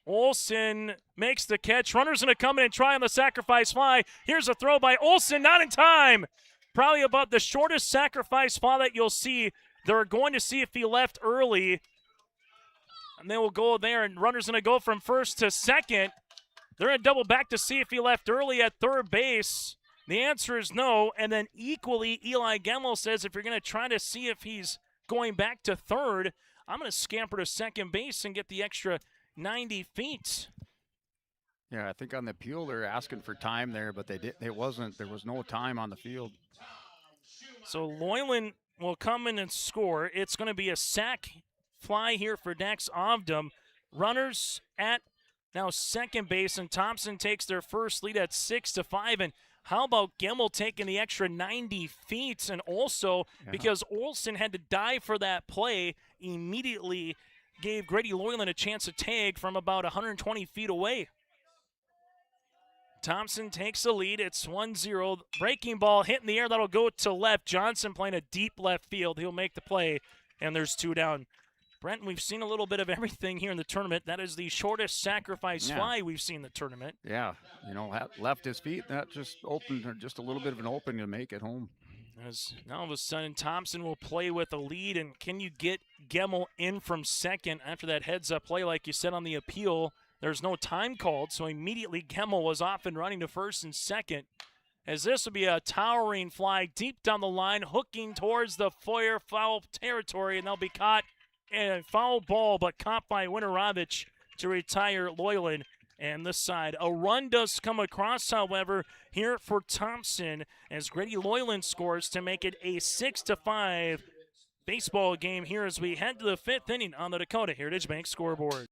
Olson makes the catch. Runner's going to come in and try on the sacrifice fly. Here's a throw by Olson, not in time. Probably about the shortest sacrifice fly that you'll see. They're going to see if he left early. And they will go there, and runner's going to go from first to second. They're going to double back to see if he left early at third base. The answer is no, and then equally, Eli Gemmel says if you're going to try to see if he's going back to third, I'm going to scamper to second base and get the extra 90 feet. Yeah, I think on the appeal they're asking for time there, but there was no time on the field. So Loyland will come in and score. It's going to be a sac fly here for Dax Obdam. Runners at now second base, and Thompson takes their first lead at 6-5, and how about Gemmel taking the extra 90 feet? And also, because Olson had to dive for that play, immediately gave Grady Loyland a chance to tag from about 120 feet away. Thompson takes the lead. It's 1-0. Breaking ball hit in the air. That'll go to left. Johnson playing a deep left field. He'll make the play, and there's 2 down. Brent, we've seen a little bit of everything here in the tournament. That is the shortest sacrifice fly we've seen in the tournament. Yeah, left his feet. That just opened just a little bit of an opening to make it home. As now all of a sudden Thompson will play with a lead, and can you get Gemmel in from second after that heads-up play like you said on the appeal? There's no time called, so immediately Gemmel was off and running to first and second. As this will be a towering fly deep down the line, hooking towards the foul territory, and they'll be caught. And foul ball, but caught by Winterovich to retire Loyland. And this side, a run does come across, however, here for Thompson as Grady Loyland scores to make it a 6-5 baseball game here as we head to the 5th inning on the Dakota Heritage Bank scoreboard.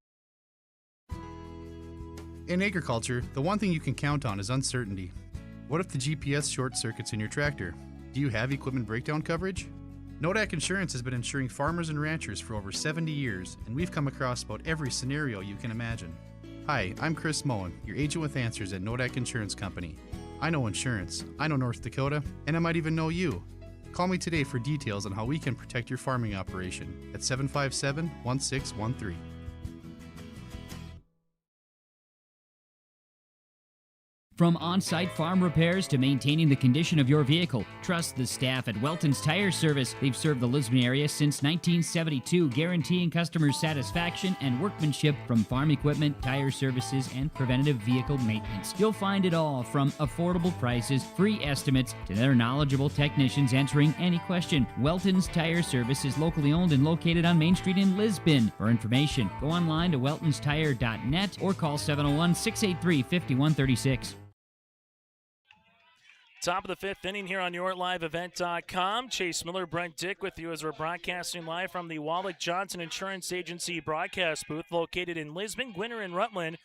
In agriculture, the one thing you can count on is uncertainty. What if the GPS short circuits in your tractor? Do you have equipment breakdown coverage? Nodak Insurance has been insuring farmers and ranchers for over 70 years, and we've come across about every scenario you can imagine. Hi, I'm Chris Moen, your agent with answers at Nodak Insurance Company. I know insurance, I know North Dakota, and I might even know you. Call me today for details on how we can protect your farming operation at 757-1613. From on-site farm repairs to maintaining the condition of your vehicle, trust the staff at Welton's Tire Service. They've served the Lisbon area since 1972, guaranteeing customer satisfaction and workmanship from farm equipment, tire services, and preventative vehicle maintenance. You'll find it all from affordable prices, free estimates, to their knowledgeable technicians answering any question. Welton's Tire Service is locally owned and located on Main Street in Lisbon. For information, go online to weltonstire.net or call 701-683-5136. Top of the 5th inning here on YourLiveEvent.com. Chase Miller, Brent Dick with you as we're broadcasting live from the Wallach Johnson Insurance Agency broadcast booth located in Lisbon, Gwinner, and Rutland.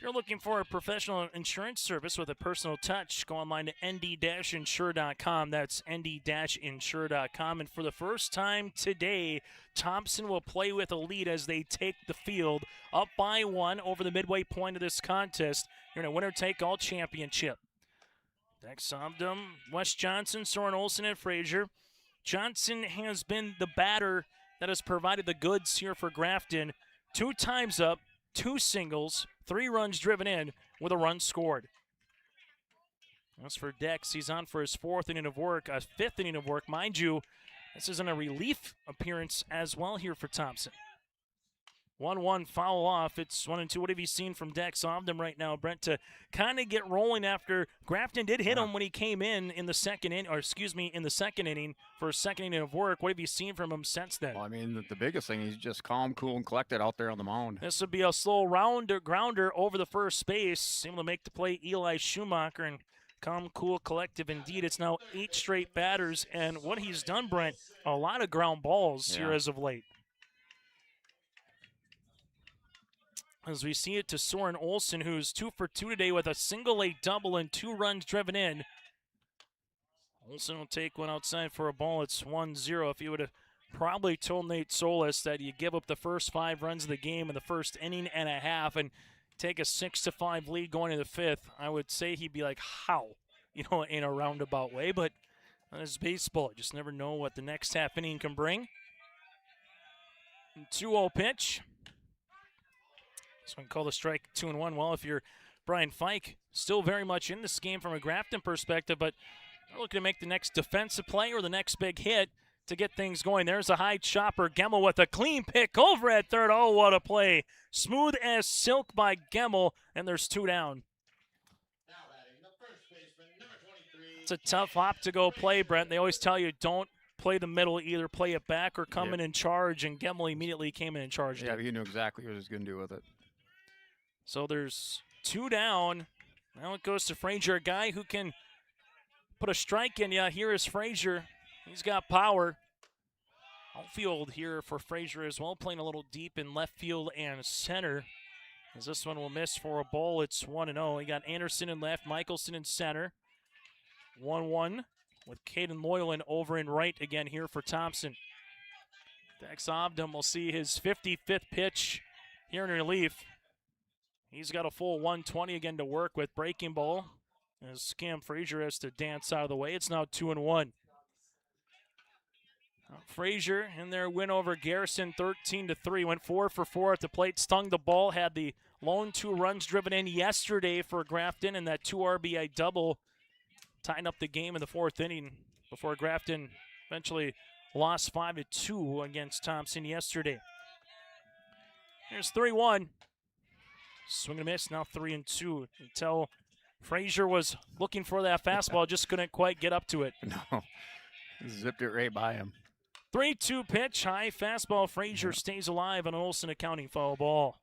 If you're looking for a professional insurance service with a personal touch, go online to nd-insure.com. That's nd-insure.com. And for the first time today, Thompson will play with a lead as they take the field up by 1 over the midway point of this contest. You're in a winner-take-all championship. Dex Obdam, Wes Johnson, Soren Olsen, and Frazier. Johnson has been the batter that has provided the goods here for Grafton. 2 times up, 2 singles, 3 runs driven in with a run scored. As for Dex, he's on for his 4th inning of work, a 5th inning of work. Mind you, this isn't a relief appearance as well here for Thompson. 1-1 foul off. It's 1-2. What have you seen from Dex Obdam right now, Brent, to kind of get rolling after Grafton did hit him when he came in the second inning, in the second inning for his 2nd inning of work? What have you seen from him since then? Well, I mean, the biggest thing, he's just calm, cool, and collected out there on the mound. This would be a slow grounder over the first base, able to make the play Eli Schumacher, and calm, cool, collective indeed. It's now 8 straight batters, and what he's done, Brent, a lot of ground balls here as of late. As we see it to Soren Olsen, who's 2 for 2 today with a single, a double, and 2 runs driven in. Olsen will take one outside for a ball. It's 1-0. If you would have probably told Nate Solis that you give up the first 5 runs of the game in the first inning and a half and take a 6-5 lead going to the 5th, I would say he'd be like, how? In a roundabout way. But that is baseball. You just never know what the next half inning can bring. 2-0 pitch. So we can call the strike 2-1. Well, if you're Brian Fike, still very much in this game from a Grafton perspective, but they're looking to make the next defensive play or the next big hit to get things going. There's a high chopper. Gemmel with a clean pick over at third. Oh, what a play. Smooth as silk by Gemmel, and there's 2 down. It's a tough hop to go play, Brent. They always tell you don't play the middle, either play it back or come in charge, and Gemmel immediately came in and charged Yeah, it. he knew exactly what he was going to do with it. So there's 2 down. Now it goes to Frazier, a guy who can put a strike in. Yeah, here is Frazier. He's got power. Outfield here for Frazier as well, playing a little deep in left field and center. As this one will miss for a ball, it's 1-0. You got Anderson in left, Michelson in center. 1-1 with Caden Loyland over in right again here for Thompson. Dex Obdam will see his 55th pitch here in relief. He's got a full 120 again to work with. Breaking ball as Cam Frazier has to dance out of the way. It's now 2-1. Frazier in their win over Garrison 13-3. Went 4 for 4 at the plate. Stung the ball. Had the lone 2 runs driven in yesterday for Grafton, and that 2 RBI double tying up the game in the 4th inning before Grafton eventually lost 5-2 against Thompson yesterday. Here's 3-1. Swing and a miss, now 3-2. Until Frazier was looking for that fastball, just couldn't quite get up to it. No, zipped it right by him. 3-2 pitch, high fastball. Frazier stays alive on an Olsen accounting foul ball.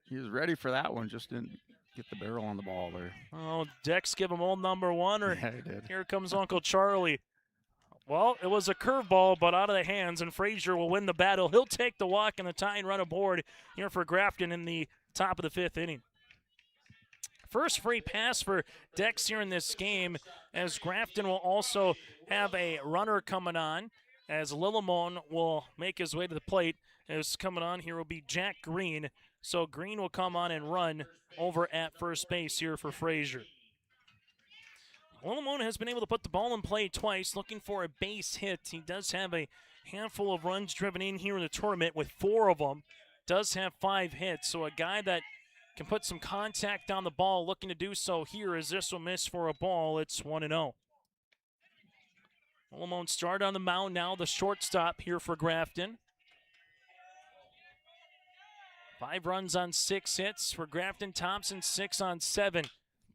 He was ready for that one, just didn't get the barrel on the ball there. Oh, Dex give him old number 1, or yeah, he did. Here comes Uncle Charlie. Well, it was a curveball, but out of the hands, and Frazier will win the battle. He'll take the walk and the tying run aboard here for Grafton in the top of the 5th inning. First free pass for Dex here in this game, as Grafton will also have a runner coming on, as Lillimon will make his way to the plate. As coming on here will be Jack Green. So Green will come on and run over at first base here for Frazier. Lillimon has been able to put the ball in play twice, looking for a base hit. He does have a handful of runs driven in here in the tournament with 4 of them. Does have 5 hits, so a guy that can put some contact on the ball, looking to do so here as this will miss for a ball. It's 1-0. Lillimon start on the mound now, the shortstop here for Grafton. 5 runs on 6 hits for Grafton. Thompson 6 on 7.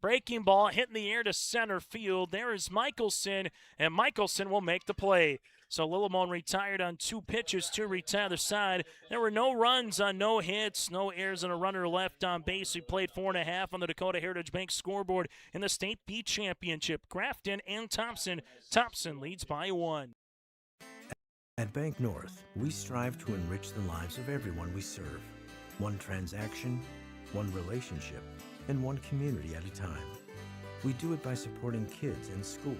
Breaking ball hitting the air to center field. There is Michelson, and Michelson will make the play. So Lillimon retired on 2 pitches to reach the other side. There were no runs on no hits, no errors, and a runner left on base. We played 4.5 on the Dakota Heritage Bank scoreboard in the State B Championship. Grafton and Thompson. Thompson leads by 1. At Bank North, we strive to enrich the lives of everyone we serve. One transaction, one relationship, and one community at a time. We do it by supporting kids and schools,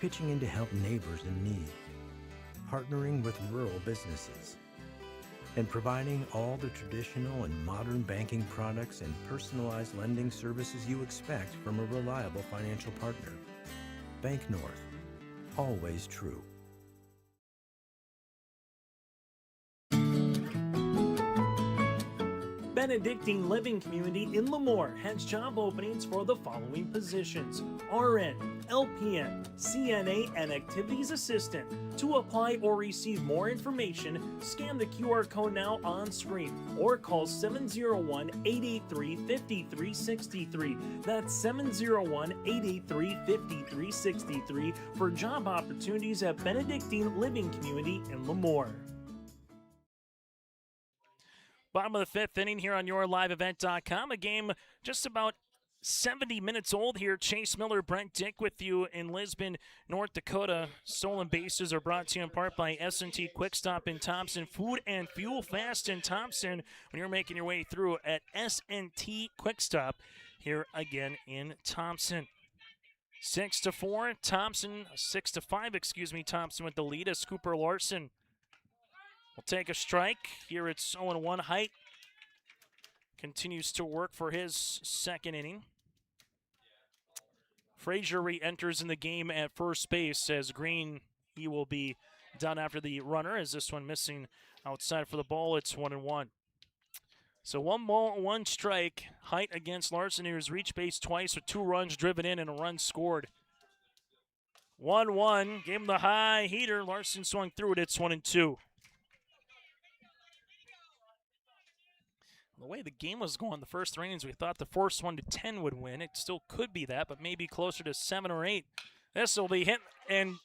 pitching in to help neighbors in need, partnering with rural businesses, and providing all the traditional and modern banking products and personalized lending services you expect from a reliable financial partner. Bank North, always true. Benedictine Living Community in Lemoore has job openings for the following positions: RN, LPN, CNA, and Activities Assistant. To apply or receive more information, scan the QR code now on screen or call 701-883-5363. That's 701-883-5363 for job opportunities at Benedictine Living Community in Lemoore. Bottom of the fifth inning here on YourLiveEvent.com. A game just about 70 minutes old here. Chase Miller, Brent Dick with you in Lisbon, North Dakota. Stolen bases are brought to you in part by S&T Quick Stop in Thompson. Food and fuel fast in Thompson when you're making your way through at S&T Quick Stop here again in Thompson. 6-4, Thompson, 6-5, Thompson with the lead as Cooper Larson will take a strike. Here it's 0-1. Height continues to work for his second inning. Frazier re-enters in the game at first base as Green, he will be done after the runner as this one missing outside for the ball. It's 1-1. So 1 ball, 1 strike. Height against Larson, who has reached base twice with 2 runs driven in and a run scored. 1-1. Gave him the high heater. Larson swung through it. It's 1-2. The way the game was going, the first 3 innings, we thought the first 1-10 would win. It still could be that, but maybe closer to 7 or 8. This will be hit and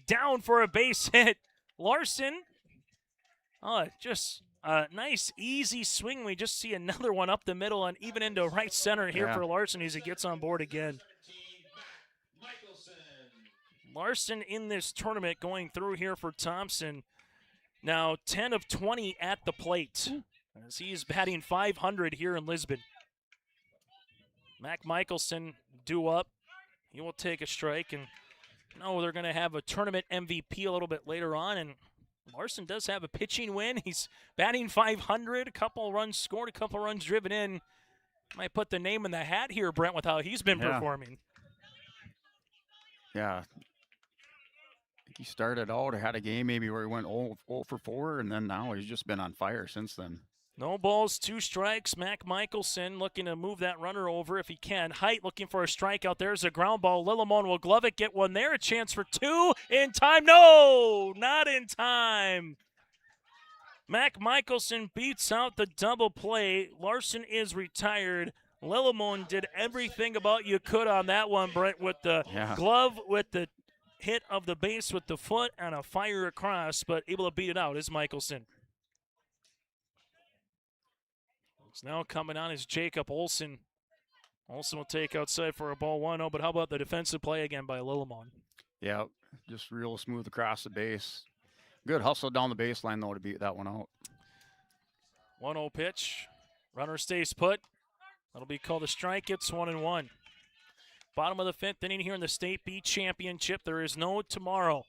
down for a base hit. Larson, just a nice, easy swing. We just see another one up the middle and even into right center here for Larson as he gets on board again. Larson in this tournament going through here for Thompson. Now 10 of 20 at the plate, as he's batting .500 here in Lisbon. Mac Michelson due up. He will take a strike, and they're going to have a tournament MVP a little bit later on, and Larson does have a pitching win. He's batting .500, a couple runs scored, a couple runs driven in. Might put the name in the hat here, Brent, with how he's been performing. Yeah. He started out, had a game maybe where he went 0 for 4, and then now he's just been on fire since then. No balls, 2 strikes. Mac Michelson looking to move that runner over if he can. Height looking for a strikeout. There's a ground ball. Lillimon will glove it, get one there. A chance for 2 in time. No, not in time. Mac Michelson beats out the double play. Larson is retired. Lillimon did everything about you could on that one, Brent, with the glove, with the hit of the base with the foot, and a fire across, but able to beat it out is Michelson. It's now coming on is Jacob Olsen. Olsen will take outside for a ball 1-0, but how about the defensive play again by Lillimon? Yeah, just real smooth across the base. Good hustle down the baseline, though, to beat that one out. 1-0 pitch. Runner stays put. That'll be called a strike. It's 1-1. Bottom of the 5th inning here in the State B Championship. There is no tomorrow.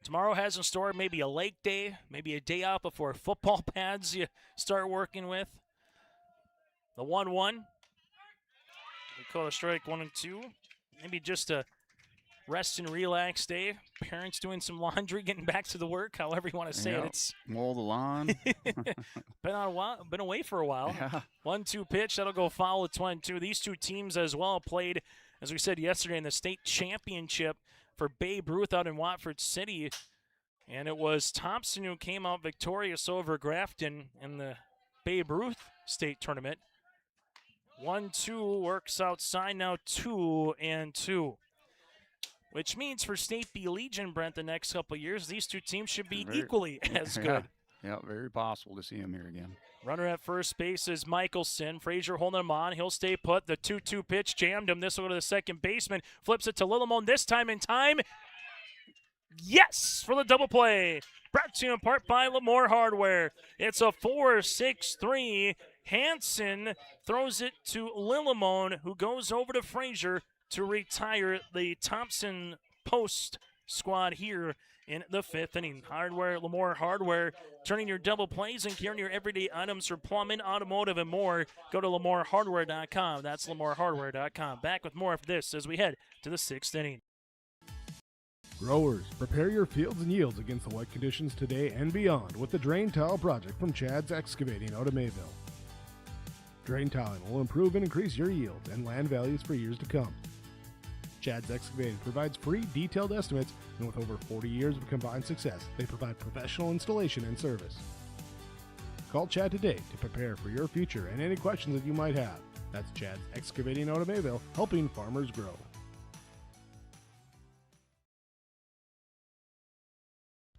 Tomorrow has in store maybe a lake day, maybe a day out before football pads you start working with. The 1-1. We call a strike 1-2. Maybe just a rest and relax day. Parents doing some laundry, getting back to the work, however you want to say it. It's mow the lawn. been away for a while. 1-2 pitch. That'll go foul. It's 1-2. These two teams as well played, as we said yesterday, in the state championship for Babe Ruth out in Watford City. And it was Thompson who came out victorious over Grafton in the Babe Ruth state tournament. 1-2 works outside now, 2-2. Which means for State B Legion, Brent, the next couple of years, these two teams should be equally as good. Yeah, very possible to see him here again. Runner at first base is Michelson. Frazier holding him on. He'll stay put. The 2-2 pitch jammed him. This will go to the second baseman. Flips it to Lillimon. This time in time. Yes, for the double play. Brought to you in part by Lemoore Hardware. It's a 4-6-3 Hansen throws it to Lillimon, who goes over to Frazier to retire the Thompson post squad here in the 5th inning. Hardware, Lamore Hardware, turning your double plays and carrying your everyday items for plumbing, automotive, and more. Go to LamoreHardware.com. That's LamoreHardware.com. Back with more of this as we head to the 6th inning. Growers, prepare your fields and yields against the wet conditions today and beyond with the Drain Tile Project from Chad's Excavating out of Mayville. Drain tiling will improve and increase your yields and land values for years to come. Chad's Excavating provides free detailed estimates, and with over 40 years of combined success, they provide professional installation and service. Call Chad today to prepare for your future and any questions that you might have. That's Chad's Excavating out of Mayville, helping farmers grow.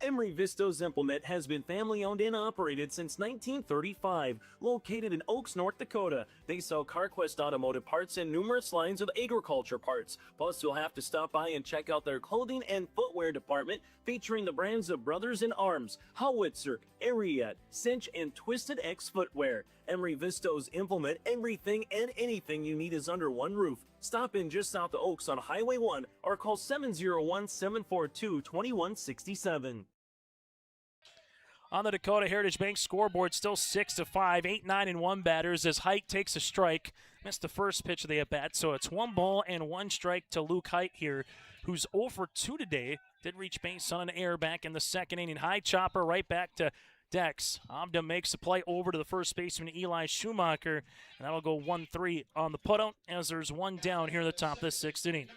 Emery Vistos Implement has been family-owned and operated since 1935. Located in Oaks, North Dakota, they sell CarQuest automotive parts and numerous lines of agriculture parts. Plus, you'll have to stop by and check out their clothing and footwear department, featuring the brands of Brothers in Arms, Howitzer, Ariat, Cinch, and Twisted X Footwear. Emery Vistos Implement, everything and anything you need is under one roof. Stop in just south of Oaks on Highway 1 or call 701-742-2167. On the Dakota Heritage Bank scoreboard, still 6-5, 8, 9, and 1 batters as Height takes a strike. Missed the first pitch of the at-bat, so it's 1 ball and 1 strike to Luke Height here, who's 0 for 2 today. Did reach base on an error back in the 2nd inning. High chopper right back to Dex. Obda makes a play over to the first baseman, Eli Schumacher, and that'll go 1-3 on the putout as there's 1 down here at the top of the 6th inning.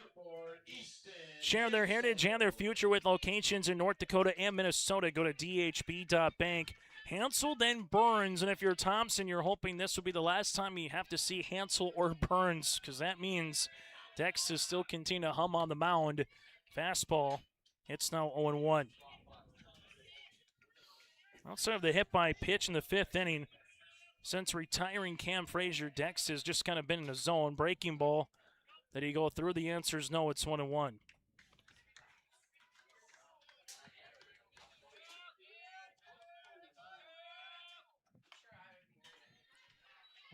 Share their heritage and their future with locations in North Dakota and Minnesota. Go to dhb.bank. Hansel, then Burns, and if you're Thompson, you're hoping this will be the last time you have to see Hansel or Burns, because that means Dex is still continuing to hum on the mound. Fastball. It's now 0-1. Outside of the hit by pitch in the 5th inning, since retiring Cam Frazier, Dex has just kind of been in a zone. Breaking ball. Did he go through? The answer is no, it's 1-1.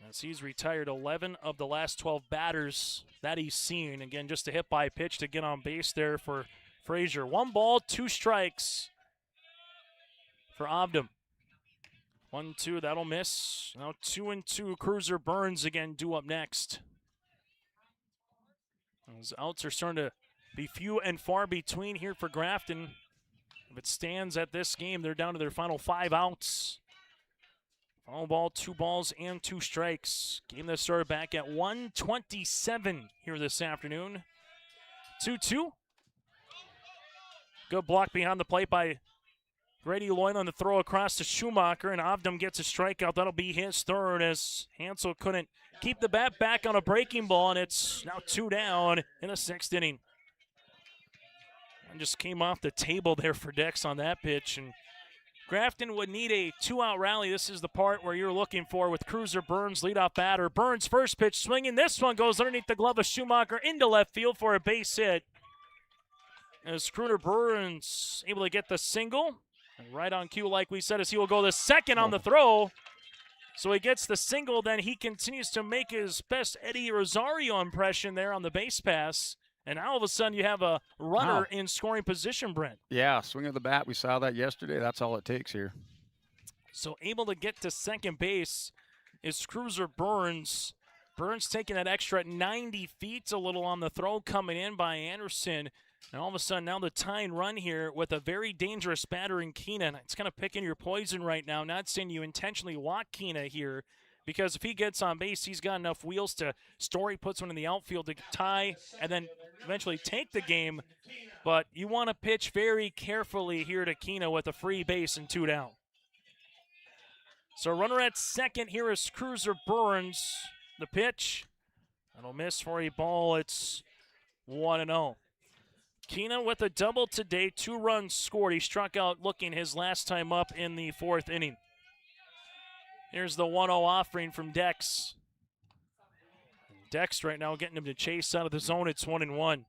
As he's retired 11 of the last 12 batters that he's seen. Again, just a hit by pitch to get on base there for Frazier. 1 ball, 2 strikes for Obdam. 1-2, that'll miss. Now 2-2. Cruiser Burns again due up next. Those outs are starting to be few and far between here for Grafton. If it stands at this game, they're down to their final 5 outs. All ball, 2 balls, and 2 strikes. Game that started back at 1:27 here this afternoon. 2-2. Good block behind the plate by Grady Lloyd on the throw across to Schumacher, and Obdam gets a strikeout. That'll be his 3rd as Hansel couldn't keep the bat back on a breaking ball, and it's now 2 down in the 6th inning. And just came off the table there for Dex on that pitch, and Grafton would need a 2-out rally. This is the part where you're looking for with Cruiser Burns, leadoff batter. Burns first pitch swinging. This one goes underneath the glove of Schumacher into left field for a base hit. As Cruiser Burns able to get the single. And right on cue, like we said, as he will go the 2nd on the throw. So he gets the single, then he continues to make his best Eddie Rosario impression there on the base pass. And now all of a sudden you have a runner in scoring position, Brent. Yeah, swing of the bat. We saw that yesterday. That's all it takes here. So able to get to second base is Cruiser Burns. Burns taking that extra 90 feet, a little on the throw coming in by Anderson. And all of a sudden now the tying run here with a very dangerous batter in Keenan. It's kind of picking your poison right now. Not saying you intentionally walk Keenan here, because if he gets on base, he's got enough wheels to Story puts one in the outfield to tie and then eventually take the game. But you want to pitch very carefully here to Keenan with a free base and 2 down. So runner at second here is Cruiser Burns. The pitch, that'll miss for a ball. It's 1-0. Keenan with a double today, 2 runs scored. He struck out looking his last time up in the 4th inning. Here's the 1-0 offering from Dex. Dex right now getting him to chase out of the zone. It's 1-1.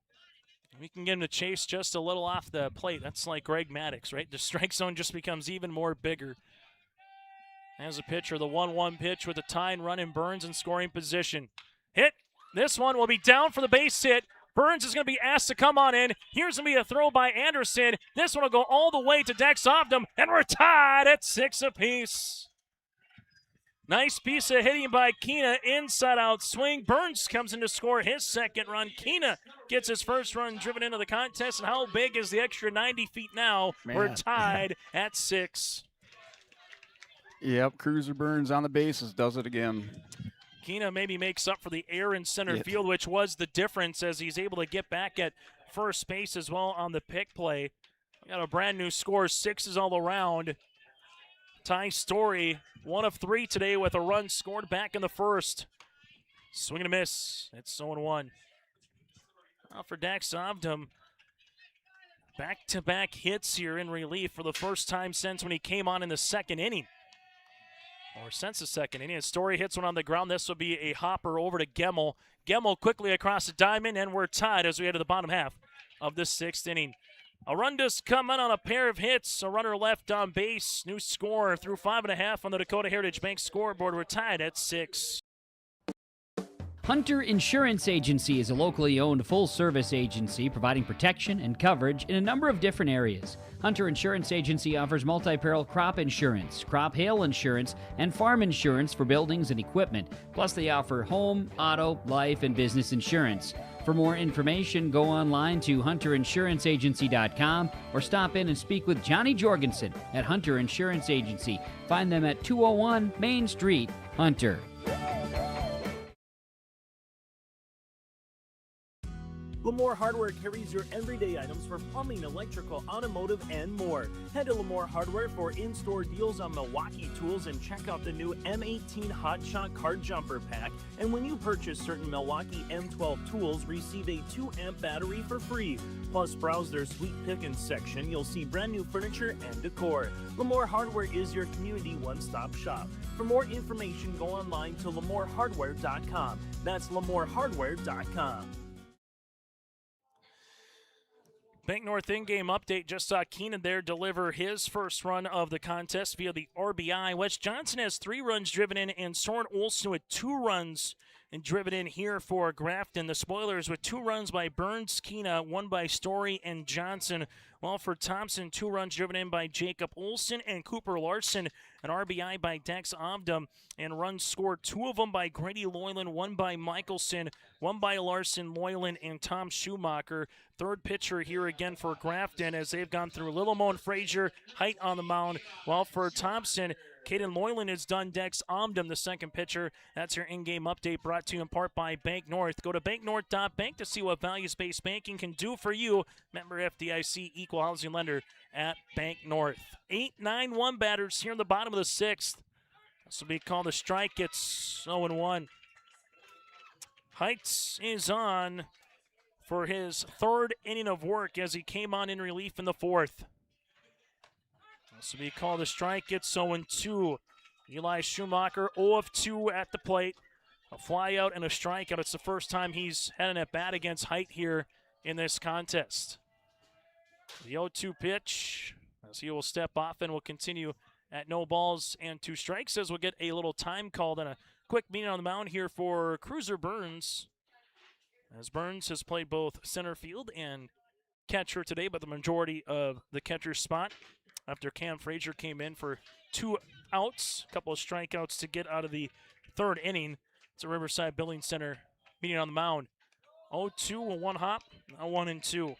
We can get him to chase just a little off the plate. That's like Greg Maddux, right? The strike zone just becomes even more bigger. As a pitcher, the 1-1 pitch with a tying run in Burns in scoring position. Hit. This one will be down for the base hit. Burns is going to be asked to come on in. Here's going to be a throw by Anderson. This one will go all the way to Dex Optum, and we're tied at 6 apiece. Nice piece of hitting by Keena. Inside-out swing. Burns comes in to score his second run. Keena gets his first run driven into the contest. And how big is the extra 90 feet now? Man. We're tied at 6. Yep, Cruiser Burns on the bases, does it again. Keena maybe makes up for the air in center field, which was the difference as he's able to get back at first base as well on the pick play. We got a brand new score, 6s all around. Ty Story, 1 of 3 today with a run scored back in the first. Swing and a miss. It's 0-1. Now for Dax Ovdom. Back-to-back hits here in relief for the first time since when he came on in the second inning. Or since the second inning. Story hits one on the ground. This will be a hopper over to Gemmel. Gemmel quickly across the diamond, and we're tied as we head to the bottom half of the 6th inning. A run does come in on a pair of hits. A runner left on base. New score through 5.5 on the Dakota Heritage Bank scoreboard. We're tied at 6. Hunter Insurance Agency is a locally owned full-service agency providing protection and coverage in a number of different areas. Hunter Insurance Agency offers multi-peril crop insurance, crop hail insurance, and farm insurance for buildings and equipment. Plus, they offer home, auto, life, and business insurance. For more information, go online to hunterinsuranceagency.com or stop in and speak with Johnny Jorgensen at Hunter Insurance Agency. Find them at 201 Main Street, Hunter. Lamore Hardware carries your everyday items for plumbing, electrical, automotive, and more. Head to Lamore Hardware for in-store deals on Milwaukee tools and check out the new M18 Hot Shot Card Jumper Pack. And when you purchase certain Milwaukee M12 tools, receive a 2-amp battery for free. Plus, browse their Sweet Pickins section. You'll see brand new furniture and decor. Lamore Hardware is your community one-stop shop. For more information, go online to lamorehardware.com. That's lamorehardware.com. Bank North in-game update. Just saw Keenan there deliver his first run of the contest via the RBI. Wes Johnson has 3 runs driven in, and Soren Olsen with 2 runs driven in here for Grafton. The Spoilers with 2 runs by Burns, Keena, 1 by Story and Johnson. While for Thompson, 2 runs driven in by Jacob Olsen and Cooper Larson. An RBI by Dex Ovdom, and runs scored 2 of them by Grady Loyland, 1 by Michelson, 1 by Larson, Loyland, and Tom Schumacher. Third pitcher here again for Grafton as they've gone through Littlemore and Frazier, Height on the mound. While for Thompson, Caden Loyland has done Dex Omdom, the second pitcher. That's your in-game update brought to you in part by Bank North. Go to banknorth.bank to see what values-based banking can do for you. Member FDIC, equal housing lender at Bank North. 8-9-1 batters here in the bottom of the 6th. This will be called a strike. It's 0-1. Heights is on for his 3rd inning of work as he came on in relief in the 4th. This will be called a strike. It's 0-2. Eli Schumacher 0 of 2 at the plate. A fly out and a strikeout. It's the first time he's had an at-bat against Height here in this contest. The 0-2 pitch as he will step off and will continue at no balls and 2 strikes as we'll get a little time called and a quick meeting on the mound here for Cruiser Burns. As Burns has played both center field and catcher today, but the majority of the catcher spot after Cam Frazier came in for 2 outs, a couple of strikeouts to get out of the 3rd inning. It's a Riverside Building Center meeting on the mound. 0-2 with 1 hop, now 1-2.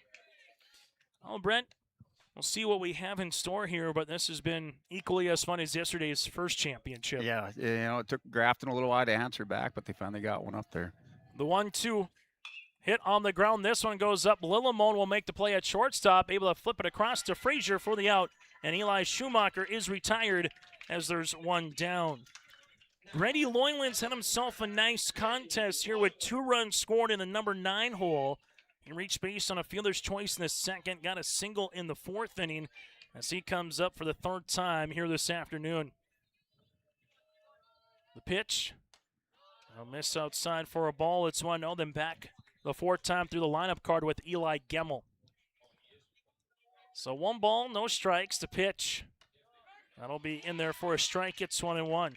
Oh, Brent, we'll see what we have in store here, but this has been equally as fun as yesterday's first championship. Yeah, it took Grafton a little while to answer back, but they finally got one up there. The 1-2 hit on the ground. This one goes up. Lillemone will make the play at shortstop, able to flip it across to Frazier for the out, and Eli Schumacher is retired as there's 1 down. Grady Loyland's had himself a nice contest here with 2 runs scored in the number 9 hole. He reached base on a fielder's choice in the 2nd, got a single in the 4th inning as he comes up for the 3rd time here this afternoon. The pitch, a miss outside for a ball. It's 1-0, then back the 4th time through the lineup card with Eli Gemmel. So 1 ball, no strikes. The pitch That'll be in there for a strike. It's 1-1.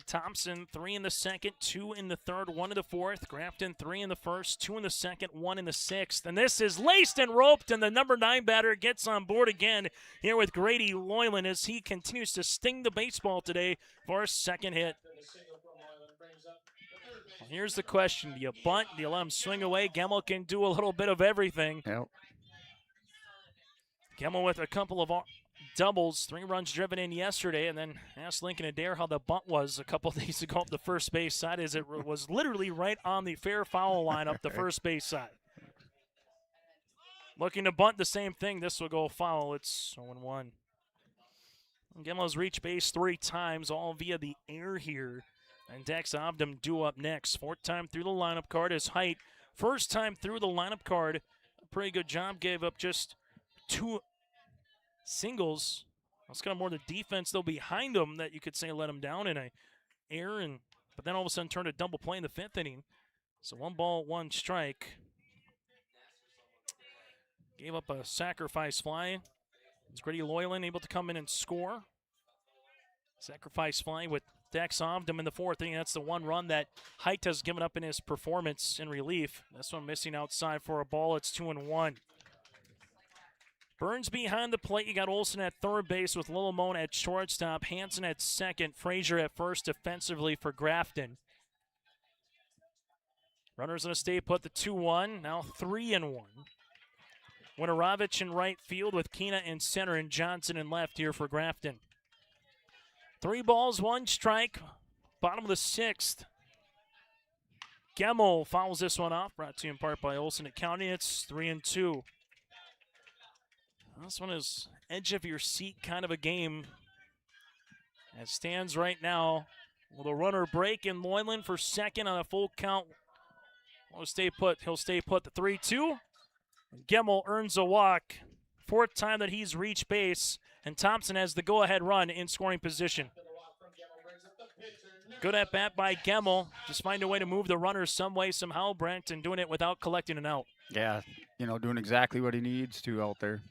Thompson, 3 in the second, 2 in the third, 1 in the fourth. Grafton, 3 in the first, 2 in the second, 1 in the sixth. And this is laced and roped, and the number 9 batter gets on board again here with Grady Loyland as he continues to sting the baseball today for a second hit. Here's the question. Do you bunt? Do you let him swing away? Gemmel can do a little bit of everything. Yep. Gemmel with a couple of doubles, 3 runs driven in yesterday, and then asked Lincoln Adair how the bunt was a couple days ago up the first base side, as it was literally right on the fair foul line up the first base side. Looking to bunt, the same thing. This will go foul. It's 0-1. Gemmel's reached base 3 times, all via the air here. And Dex Obdam due up next. 4th time through the lineup card is Height. First time through the lineup card, a pretty good job. Gave up just 2 singles. That's kind of more the defense, though, behind him that you could say let him down in a air, but then all of a sudden turned a double play in the 5th inning. So 1 ball, 1 strike. Gave up a sacrifice fly. It's Grady Loyland able to come in and score. Sacrifice fly with Dex Obdam in the 4th inning. That's the 1 run that Height has given up in his performance in relief. This one missing outside for a ball. It's 2-1. Burns behind the plate. You got Olsen at third base with Lillamone at shortstop. Hansen at second. Frazier at first defensively for Grafton. Runners going to stay put, the 2-1. Now 3-1. Winorovich in right field with Keena in center and Johnson in left here for Grafton. 3 balls, 1 strike. Bottom of the 6th. Gemmel fouls this one off. Brought to you in part by Olsen at County. It's 3-2. This one is edge of your seat kind of a game. It stands right now with a runner break in Loyland for second on a full count. He'll stay put. The 3-2. Gemmel earns a walk. 4th time that he's reached base, and Thompson has the go-ahead run in scoring position. Good at bat by Gemmel. Just find a way to move the runner some way, somehow, Brent, and doing it without collecting an out. Yeah, doing exactly what he needs to out there.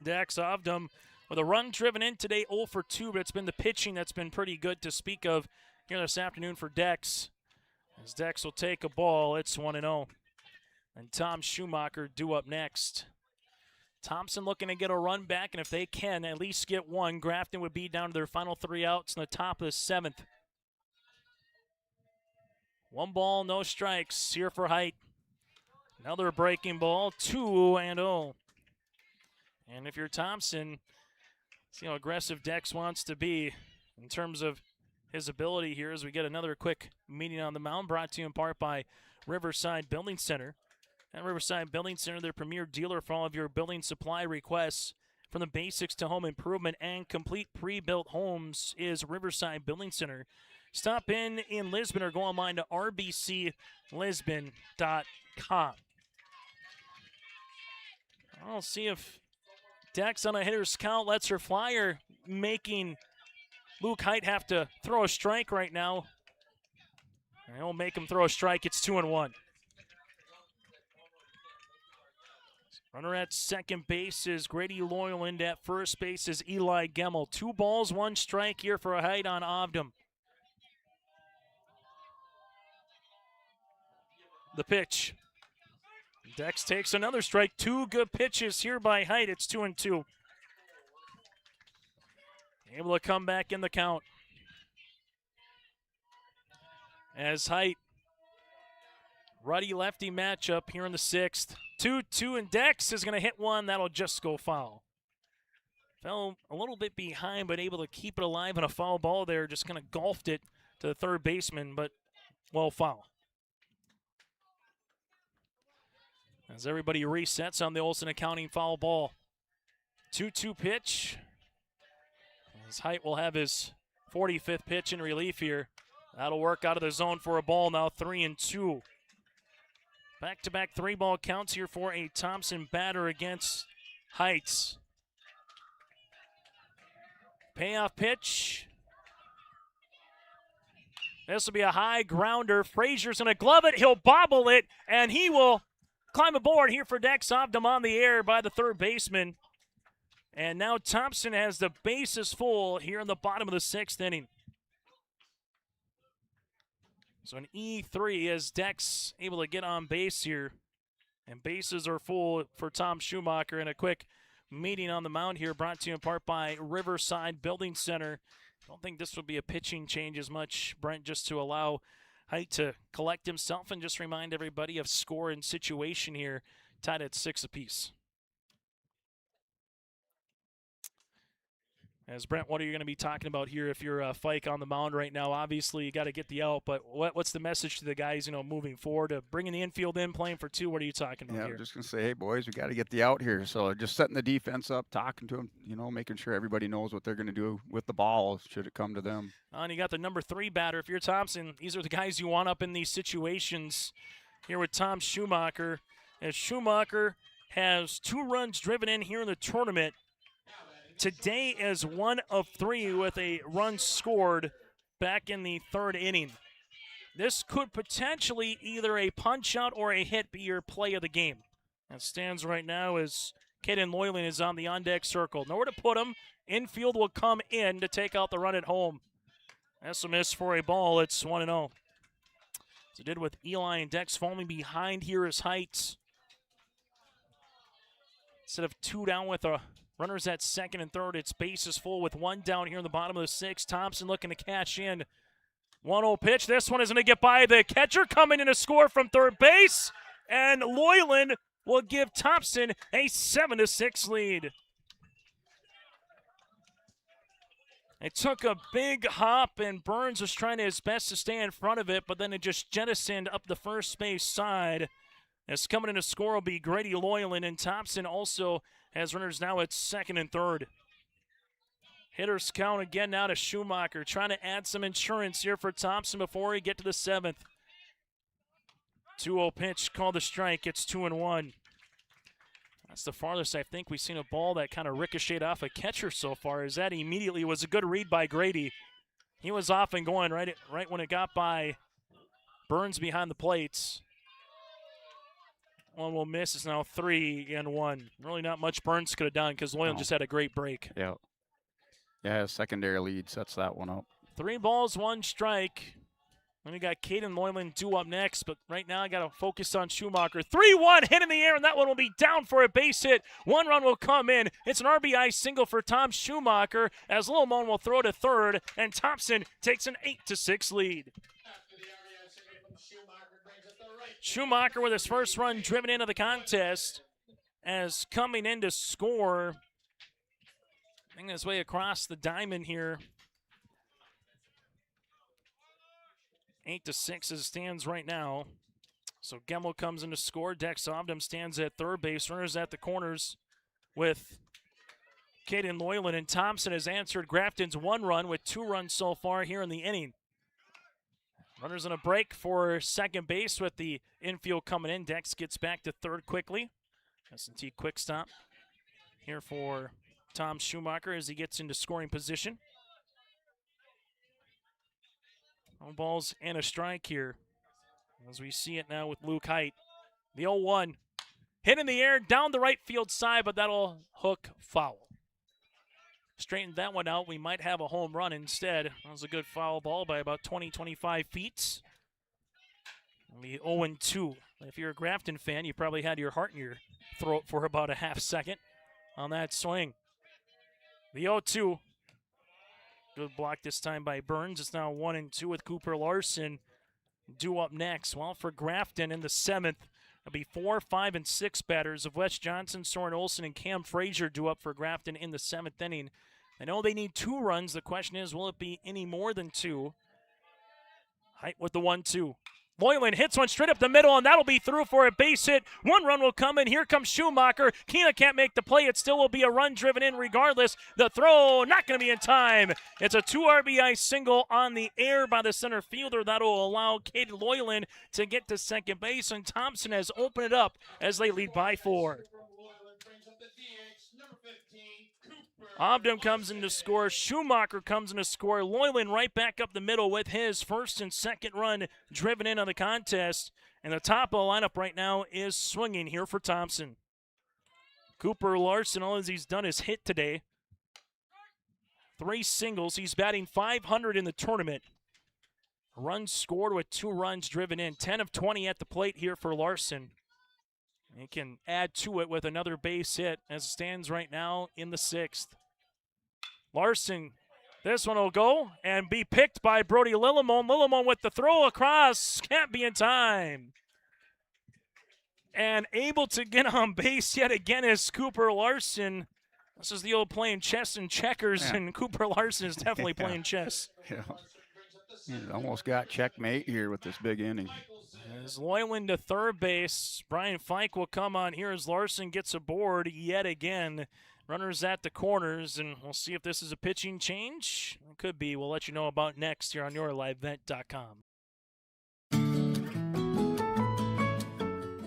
Dex Obdam with a run driven in today, 0 for 2, but it's been the pitching that's been pretty good to speak of here this afternoon for Dex. As Dex will take a ball, it's 1-0. And Tom Schumacher due up next. Thompson looking to get a run back, and if they can at least get 1, Grafton would be down to their final 3 outs in the top of the 7th. 1 ball, no strikes here for Height. Another breaking ball, 2-0. And if you're Thompson, see how aggressive Dex wants to be in terms of his ability here as we get another quick meeting on the mound, brought to you in part by Riverside Building Center. At Riverside Building Center, their premier dealer for all of your building supply requests. From the basics to home improvement and complete pre-built homes is Riverside Building Center. Stop in Lisbon or go online to rbclisbon.com. I'll see if Dex on a hitter's count lets her fly, or making Luke Height have to throw a strike right now. And he'll make him throw a strike. It's 2-1. Runner at second base is Grady Loyland. At first base is Eli Gemmel. 2 balls, 1 strike here for a Height on Obdam. The pitch. Dex takes another strike. 2 good pitches here by Height. It's 2-2. Able to come back in the count. As Height, righty-lefty matchup here in the 6th. 2-2, and Dex is going to hit one. That'll just go foul. Fell a little bit behind, but able to keep it alive, and a foul ball there. Just kind of golfed it to the third baseman, but well, foul. As everybody resets on the Olsen Accounting foul ball. 2-2 pitch. As Height will have his 45th pitch in relief here. That'll work out of the zone for a ball now, 3-2. Back-to-back 3-ball counts here for a Thompson batter against Heights. Payoff pitch. This will be a high grounder. Frazier's going to glove it. He'll bobble it, and he will climb aboard here for Dex Obdam on the air by the third baseman. And now Thompson has the bases full here in the bottom of the 6th inning. So an E3 as Dex able to get on base here. And bases are full for Tom Schumacher. And a quick meeting on the mound here brought to you in part by Riverside Building Center. I don't think this would be a pitching change as much, Brent, just to allow Height to collect himself and just remind everybody of score and situation here, tied at 6 apiece. As Brent, what are you going to be talking about here if you're Fike on the mound right now? Obviously, you got to get the out, but what's the message to the guys, moving forward, bringing the infield in, playing for 2? What are you talking about here? Yeah, I'm just going to say, hey, boys, we got to get the out here. So just setting the defense up, talking to them, making sure everybody knows what they're going to do with the ball should it come to them. And you got the number 3 batter. If you're Thompson, these are the guys you want up in these situations here with Tom Schumacher. As Schumacher has 2 runs driven in here in the tournament. Today is 1 of 3 with a run scored back in the 3rd inning. This could potentially either a punch out or a hit be your play of the game. As stands right now as Caden Loyland is on the on-deck circle. Nowhere to put him. Infield will come in to take out the run at home. That's a miss for a ball. It's 1-0. As it did with Eli and Dex falling behind here is Heights. Instead of 2 down with a runners at 2nd and 3rd, it's bases full with 1 down here in the bottom of the 6th. Thompson looking to cash in. 1-0 pitch. This one is going to get by the catcher, coming in to score from 3rd base. And Loyland will give Thompson a 7-6 lead. It took a big hop, and Burns was trying his best to stay in front of it, but then it just jettisoned up the first base side. As coming in to score will be Grady Loyland, and Thompson also has runners now at 2nd and 3rd. Hitters count again now to Schumacher, trying to add some insurance here for Thompson before he get to the 7th. 2-0 pitch, called the strike. It's 2-1. That's the farthest I think we've seen a ball that kind of ricocheted off a catcher so far. As that immediately was a good read by Grady. He was off and going right when it got by Burns behind the plates. One will miss. It's now 3-1. Really not much Burns could have done because Loyland just had a great break. Yeah. Yeah, secondary lead sets that one up. 3 balls, 1 strike. Then we got Caden Loyland due up next, but right now I got to focus on Schumacher. 3-1, hit in the air, and that one will be down for a base hit. 1 run will come in. It's an RBI single for Tom Schumacher as Lil Moan will throw to 3rd, and Thompson takes an 8-6 lead. Schumacher with his first run driven into the contest as coming in to score. Making his way across the diamond here. 8-6 as it stands right now. So Gemmel comes in to score. Dex Obdam stands at 3rd base. Runners at the corners with Caden Loyland, and Thompson has answered Grafton's 1 run with 2 runs so far here in the inning. Runners on a break for 2nd base with the infield coming in. Dex gets back to 3rd quickly. S&T quick stop here for Tom Schumacher as he gets into scoring position. No balls and a strike here as we see it now with Luke Height. The 0-1. Hit in the air down the right field side, but that'll hook foul. Straightened that one out. We might have a home run instead. That was a good foul ball by about 20-25 feet. It'll be 0-2. If you're a Grafton fan, you probably had your heart in your throat for about a half second on that swing. The 0-2. Good block this time by Burns. It's now 1-2 with Cooper Larson due up next. Well, for Grafton in the 7th, it'll be 4, 5, and 6 batters of Wes Johnson, Soren Olsen, and Cam Frazier due up for Grafton in the 7th inning. I know they need 2 runs. The question is, will it be any more than 2? Height with the 1-2. Loyland hits one straight up the middle, and that'll be through for a base hit. 1 run will come in. Here comes Schumacher. Keena can't make the play. It still will be a run driven in regardless. The throw not going to be in time. It's a 2 RBI single on the air by the center fielder. That'll allow Caden Loyland to get to 2nd base, and Thompson has opened it up as they lead by 4. Obdam comes in to score. Schumacher comes in to score. Loyland right back up the middle with his 1st and 2nd run driven in on the contest. And the top of the lineup right now is swinging here for Thompson. Cooper Larson, all he's done is hit today. 3 singles. He's batting .500 in the tournament. Runs scored with 2 runs driven in. 10 of 20 at the plate here for Larson. He can add to it with another base hit as it stands right now in the 6th. Larson, this one will go and be picked by Brody Lillimon. Lillimon with the throw across, can't be in time. And able to get on base yet again is Cooper Larson. This is the old playing chess and checkers, and Cooper Larson is definitely playing chess. Yeah. He almost got checkmate here with this big inning. As Loyland to third base, Brian Fike will come on here as Larson gets aboard yet again. Runners at the corners, and we'll see if this is a pitching change. It could be. We'll let you know about next here on yourlivevent.com.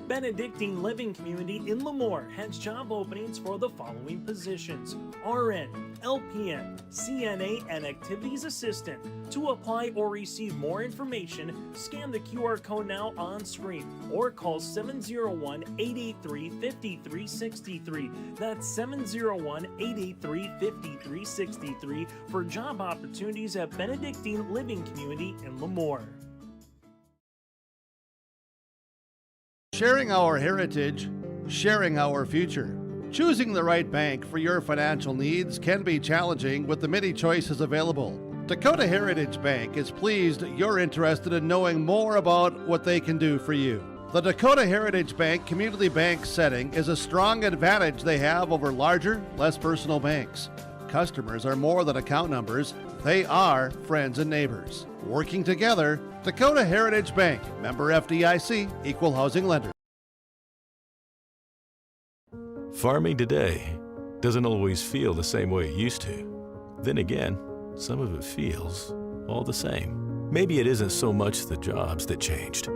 Benedictine Living Community in Lemoore has job openings for the following positions: RN, LPN, CNA, and Activities Assistant. To apply or receive more information, scan the QR code now on screen or call 701-883-5363. That's 701-883-5363 for job opportunities at Benedictine Living Community in Lemoore. Sharing our heritage, sharing our future. Choosing the right bank for your financial needs can be challenging with the many choices available. Dakota Heritage Bank is pleased you're interested in knowing more about what they can do for you. The Dakota Heritage Bank community bank setting is a strong advantage they have over larger, less personal banks. Customers are more than account numbers, they are friends and neighbors. Working together, Dakota Heritage Bank, member FDIC, equal housing lender. Farming today doesn't always feel the same way it used to. Then again, some of it feels all the same. Maybe it isn't so much the jobs that changed,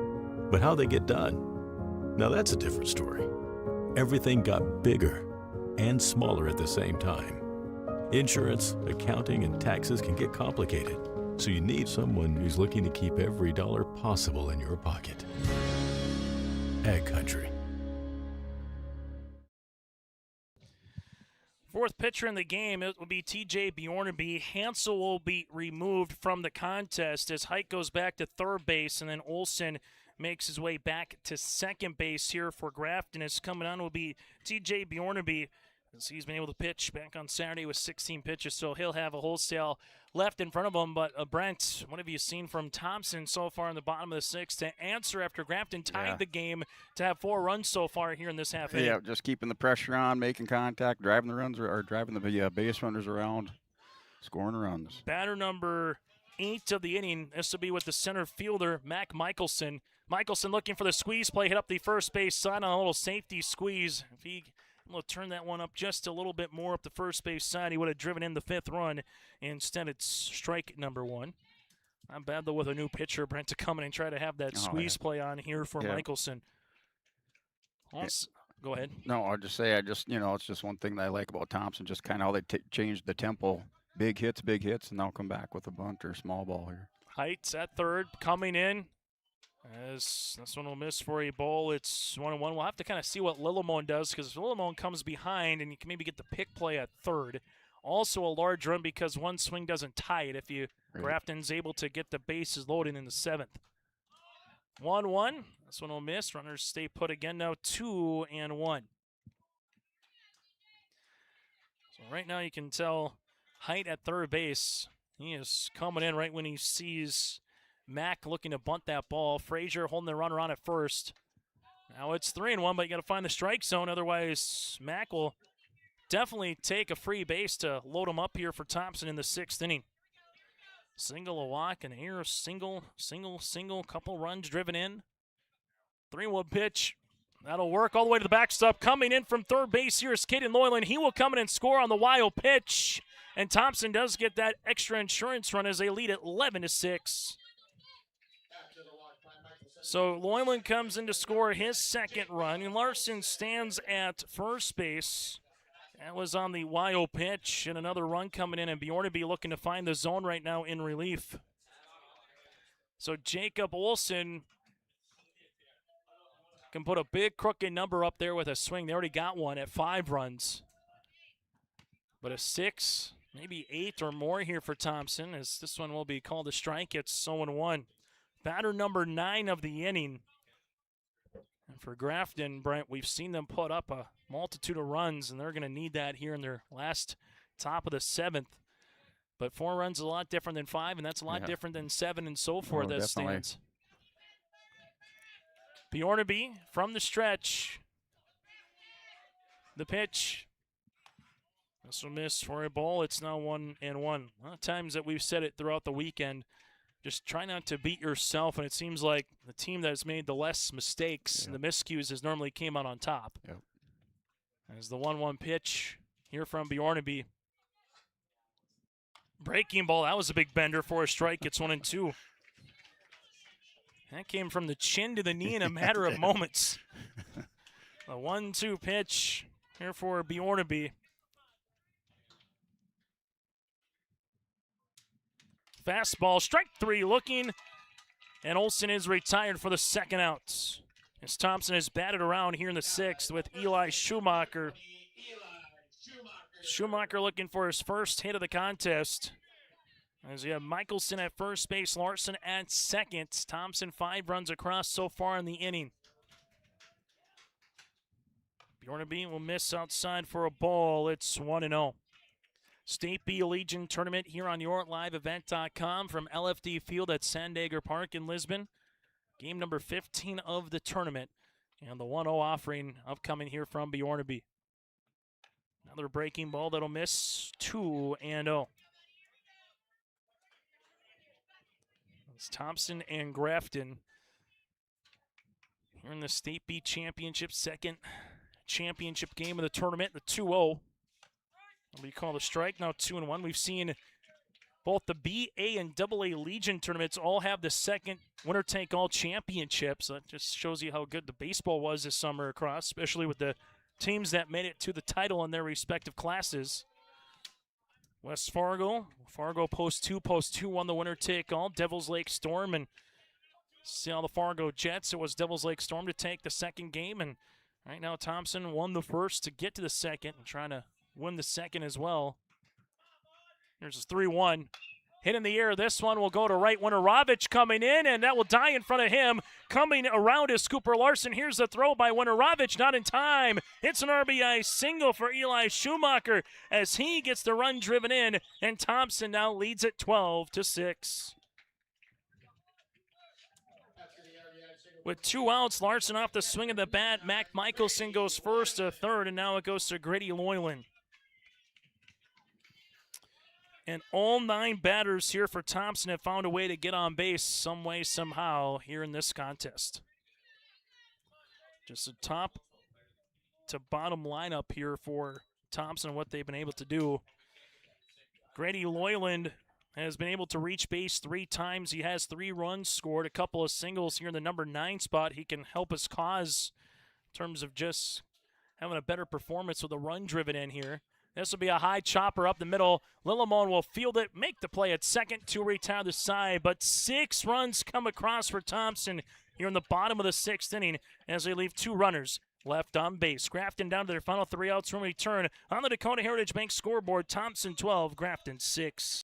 but how they get done. Now that's a different story. Everything got bigger and smaller at the same time. Insurance, accounting, and taxes can get complicated, so you need someone who's looking to keep every dollar possible in your pocket. Ag Country. Fourth pitcher in the game, it will be TJ Bjornaby. Hansel will be removed from the contest as Hike goes back to third base, and then Olson makes his way back to second base here for Grafton. As coming on will be TJ Bjornaby, as he's been able to pitch back on Saturday with 16 pitches, so he'll have a wholesale left in front of him. But Brent, what have you seen from Thompson so far in the bottom of the 6th to answer after Grafton tied the game to have 4 runs so far here in this half inning? Yeah, just keeping the pressure on, making contact, driving the runs or driving the base runners around, scoring runs. Batter number 8 of the inning. This will be with the center fielder, Mac Michelson. Michelson looking for the squeeze play, hit up the first base side on a little safety squeeze. If he will turn that one up just a little bit more up the first base side, he would have driven in the 5th run. Instead, it's strike number 1. Not bad, though, with a new pitcher, Brent, to come in and try to have that squeeze play on here for Michelson. Also, go ahead. No, I'll just say, it's just one thing that I like about Thompson, just kind of how they changed the tempo. Big hits, and now come back with a bunt or small ball here. Heights at third, coming in. As this one will miss for a ball, it's 1-1. We'll have to kind of see what Lillimon does, because Lillimon comes behind and you can maybe get the pick play at third. Also a large run because one swing doesn't tie it if you Grafton's able to get the bases loaded in the 7th. 1-1. This one will miss. Runners stay put again now, 2-1. So right now you can tell Height at third base. He is coming in right when he sees Mack looking to bunt that ball. Frazier holding the runner on at first. Now it's 3-1, but you got to find the strike zone. Otherwise, Mack will definitely take a free base to load him up here for Thompson in the 6th inning. Single, a walk, and here, single, couple runs driven in. 3-1 pitch. That'll work all the way to the backstop. Coming in from third base here is Caden Loyland. He will come in and score on the wild pitch. And Thompson does get that extra insurance run as they lead at 11-6. So Loyland comes in to score his 2nd run, and Larson stands at first base. That was on the wild pitch, and another run coming in, and Bjornaby looking to find the zone right now in relief. So Jacob Olson can put a big crooked number up there with a swing. They already got one at 5 runs. But a 6, maybe 8 or more here for Thompson, as this one will be called a strike. It's 0-1. Batter number 9 of the inning. And for Grafton, Brent, we've seen them put up a multitude of runs, and they're going to need that here in their last top of the 7th. But 4 runs is a lot different than 5, and that's a lot different than 7 and so forth as stands. Bjornaby from the stretch. The pitch. This will miss for a ball. It's now 1-1. A lot of times that we've said it throughout the weekend, just try not to beat yourself, and it seems like the team that has made the less mistakes and the miscues has normally came out on top. Yep. As the 1-1 pitch here from Bjornaby. Breaking ball, that was a big bender for a strike. It's 1-2. That came from the chin to the knee in a matter of moments. The 1-2 pitch here for Bjornaby. Fastball, strike 3 looking, and Olsen is retired for the second out. As Thompson is batted around here in the 6th with Eli Schumacher. Schumacher looking for his first hit of the contest. As you have Michelson at first base, Larson at second. Thompson 5 runs across so far in the inning. Bjornaby will miss outside for a ball. It's 1-0. State B Legion Tournament here on YourLiveEvent.com from LFD Field at Sandager Park in Lisbon. Game number 15 of the tournament. And the 1-0 offering upcoming here from Bjornaby. Another breaking ball that'll miss. 2-0. It's Thompson and Grafton here in the State B Championship, second championship game of the tournament, the 2-0. We call a strike, now 2-1. We've seen both the B, A, and AA Legion tournaments all have the second winner-take-all championships. That just shows you how good the baseball was this summer across, especially with the teams that made it to the title in their respective classes. West Fargo post 2 won the winner-take-all. Devils Lake Storm and Seattle the Fargo Jets. It was Devils Lake Storm to take the second game, and right now Thompson won the first to get to the second and trying to win the second as well. Here's his 3-1. Hit in the air. This one will go to right. Winorovich coming in, and that will die in front of him. Coming around is Cooper Larson. Here's the throw by Winorovich. Not in time. It's an RBI single for Eli Schumacher as he gets the run driven in, and Thompson now leads it 12-6. With 2 outs, Larson off the swing of the bat. Mac Michelson goes first to third, and now it goes to Grady Loyland. And all 9 batters here for Thompson have found a way to get on base some way, somehow here in this contest. Just a top to bottom lineup here for Thompson, what they've been able to do. Grady Loyland has been able to reach base 3 times. He has 3 runs scored, a couple of singles here in the number 9 spot. He can help his cause in terms of just having a better performance with a run driven in here. This will be a high chopper up the middle. Lillimon will field it, make the play at second to retire the side. But 6 runs come across for Thompson here in the bottom of the 6th inning as they leave 2 runners left on base. Grafton down to their final 3 outs from return. On the Dakota Heritage Bank scoreboard, Thompson 12, Grafton 6.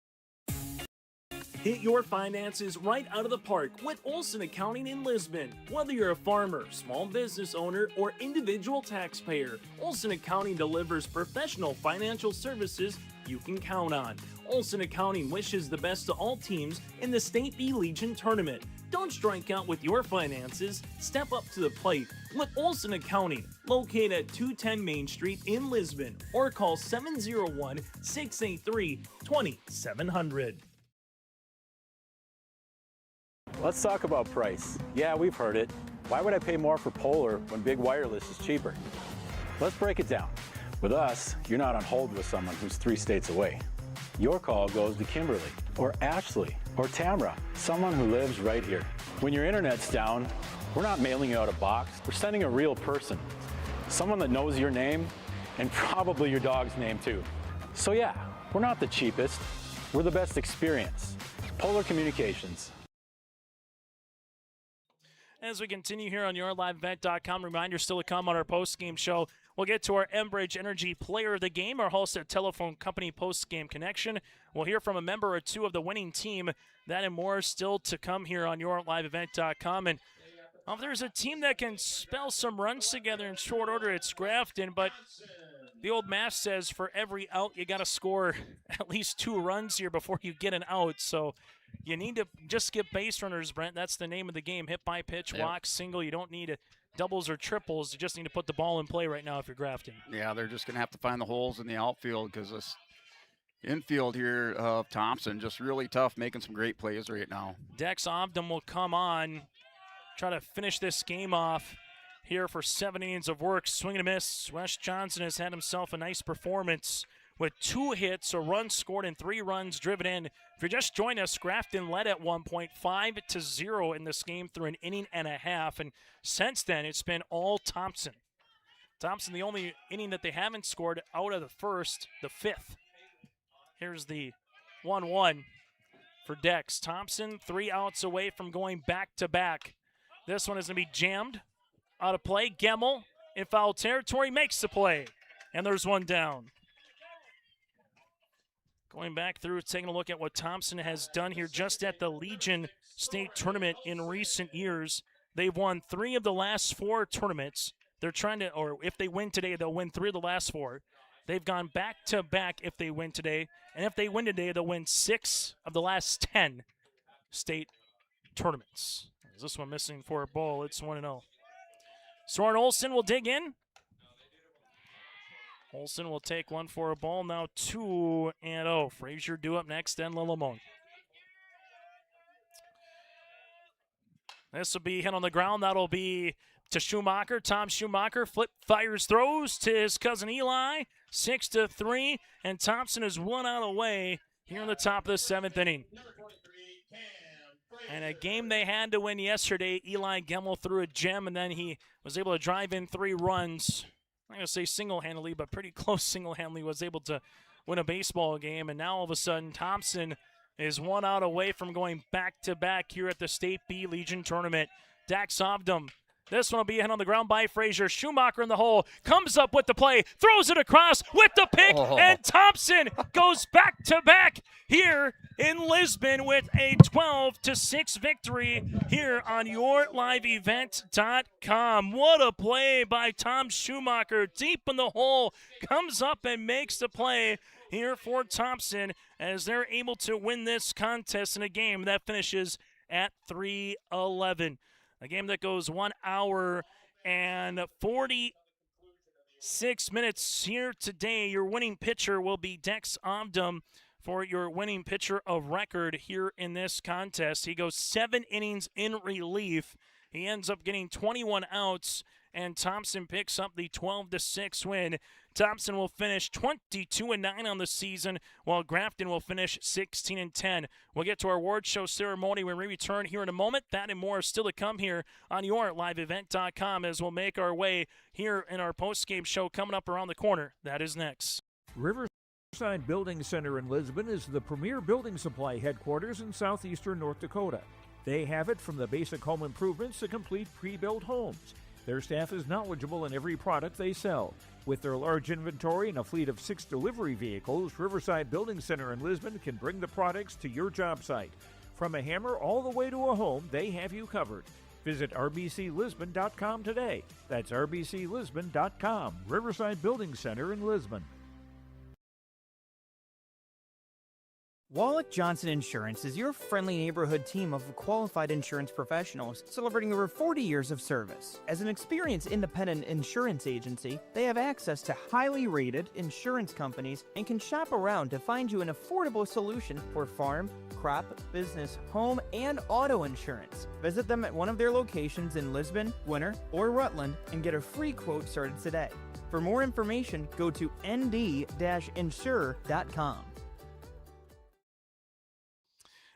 Hit your finances right out of the park with Olsen Accounting in Lisbon. Whether you're a farmer, small business owner, or individual taxpayer, Olsen Accounting delivers professional financial services you can count on. Olsen Accounting wishes the best to all teams in the State B Legion Tournament. Don't strike out with your finances. Step up to the plate with Olsen Accounting, located at 210 Main Street in Lisbon, or call 701-683-2700. Let's talk about price. Yeah, we've heard it. Why would I pay more for Polar when Big Wireless is cheaper? Let's break it down. With us, you're not on hold with someone who's 3 states away. Your call goes to Kimberly, or Ashley, or Tamara, someone who lives right here. When your internet's down, we're not mailing you out a box. We're sending a real person, someone that knows your name and probably your dog's name too. So yeah, we're not the cheapest. We're the best experience. Polar Communications. As we continue here on YourLiveEvent.com, reminder still to come on our post-game show. We'll get to our Enbridge Energy Player of the Game, our Halstead Telephone Company post-game connection. We'll hear from a member or two of the winning team. That and more still to come here on YourLiveEvent.com. And if there's a team that can spell some runs together in short order, it's Grafton. But the old math says for every out, you got to score at least 2 runs here before you get an out. So you need to just get base runners, Brent. That's the name of the game. Hit by pitch, walk, single. You don't need doubles or triples. You just need to put the ball in play right now if you're Grafton. Yeah, they're just going to have to find the holes in the outfield because this infield here of Thompson just really tough, making some great plays right now. Dex Obdam will come on, try to finish this game off here for 7 innings of work. Swing and a miss. Wes Johnson has had himself a nice performance with 2 hits, a run scored, and 3 runs driven in. If you're just joining us, Grafton led at 5-0 in this game through an inning and a half, and since then it's been all Thompson. Thompson, the only inning that they haven't scored out of the first, the 5th. Here's the 1-1 for Dex. Thompson 3 outs away from going back-to-back. This one is going to be jammed out of play. Gemmel in foul territory makes the play, and there's 1 down. Going back through, taking a look at what Thompson has done here just at the Legion State Tournament in recent years. They've won 3 of the last 4 tournaments. They're trying to, or if they win today, they'll win 3 of the last 4. They've gone back-to-back if they win today. And if they win today, they'll win 6 of the last 10 state tournaments. Is this one missing for a ball? It's 1-0. Soren Olsen will dig in. Olsen will take 1 for a ball. Now 2-0. Frazier due up next, then Lilimon. This will be hit on the ground. That'll be to Schumacher. Tom Schumacher flip, fires, throws to his cousin Eli. 6-3, and Thompson is 1 out away here in the top of the 7th inning. And a game they had to win yesterday. Eli Gemmel threw a gem, and then he was able to drive in 3 runs. I'm not going to say single-handedly, but pretty close single-handedly, was able to win a baseball game. And now all of a sudden, Thompson is 1 out away from going back-to-back here at the State B Legion Tournament. Dax Obdam. This one will be hit on the ground by Frazier. Schumacher in the hole. Comes up with the play. Throws it across with the pick. And Thompson goes back-to-back here in Lisbon with a 12-6 victory here on YourLiveEvent.com. What a play by Tom Schumacher. Deep in the hole. Comes up and makes the play here for Thompson as they're able to win this contest in a game that finishes at 3-11. A game that goes 1 hour and 46 minutes here today. Your winning pitcher will be Dex Obdam for your winning pitcher of record here in this contest. He goes 7 innings in relief. He ends up getting 21 outs, and Thompson picks up the 12-6 win. Thompson will finish 22-9 on the season, while Grafton will finish 16-10. We'll get to our award show ceremony when we return here in a moment. That and more is still to come here on YourLiveEvent.com as we'll make our way here in our post-game show coming up around the corner. That is next. Riverside Building Center in Lisbon is the premier building supply headquarters in southeastern North Dakota. They have it from the basic home improvements to complete pre-built homes. Their staff is knowledgeable in every product they sell. With their large inventory and a fleet of 6 delivery vehicles, Riverside Building Center in Lisbon can bring the products to your job site. From a hammer all the way to a home, they have you covered. Visit rbclisbon.com today. That's rbclisbon.com. Riverside Building Center in Lisbon. Wallach Johnson Insurance is your friendly neighborhood team of qualified insurance professionals celebrating over 40 years of service. As an experienced independent insurance agency, they have access to highly rated insurance companies and can shop around to find you an affordable solution for farm, crop, business, home, and auto insurance. Visit them at one of their locations in Lisbon, Winter, or Rutland and get a free quote started today. For more information, go to nd-insure.com.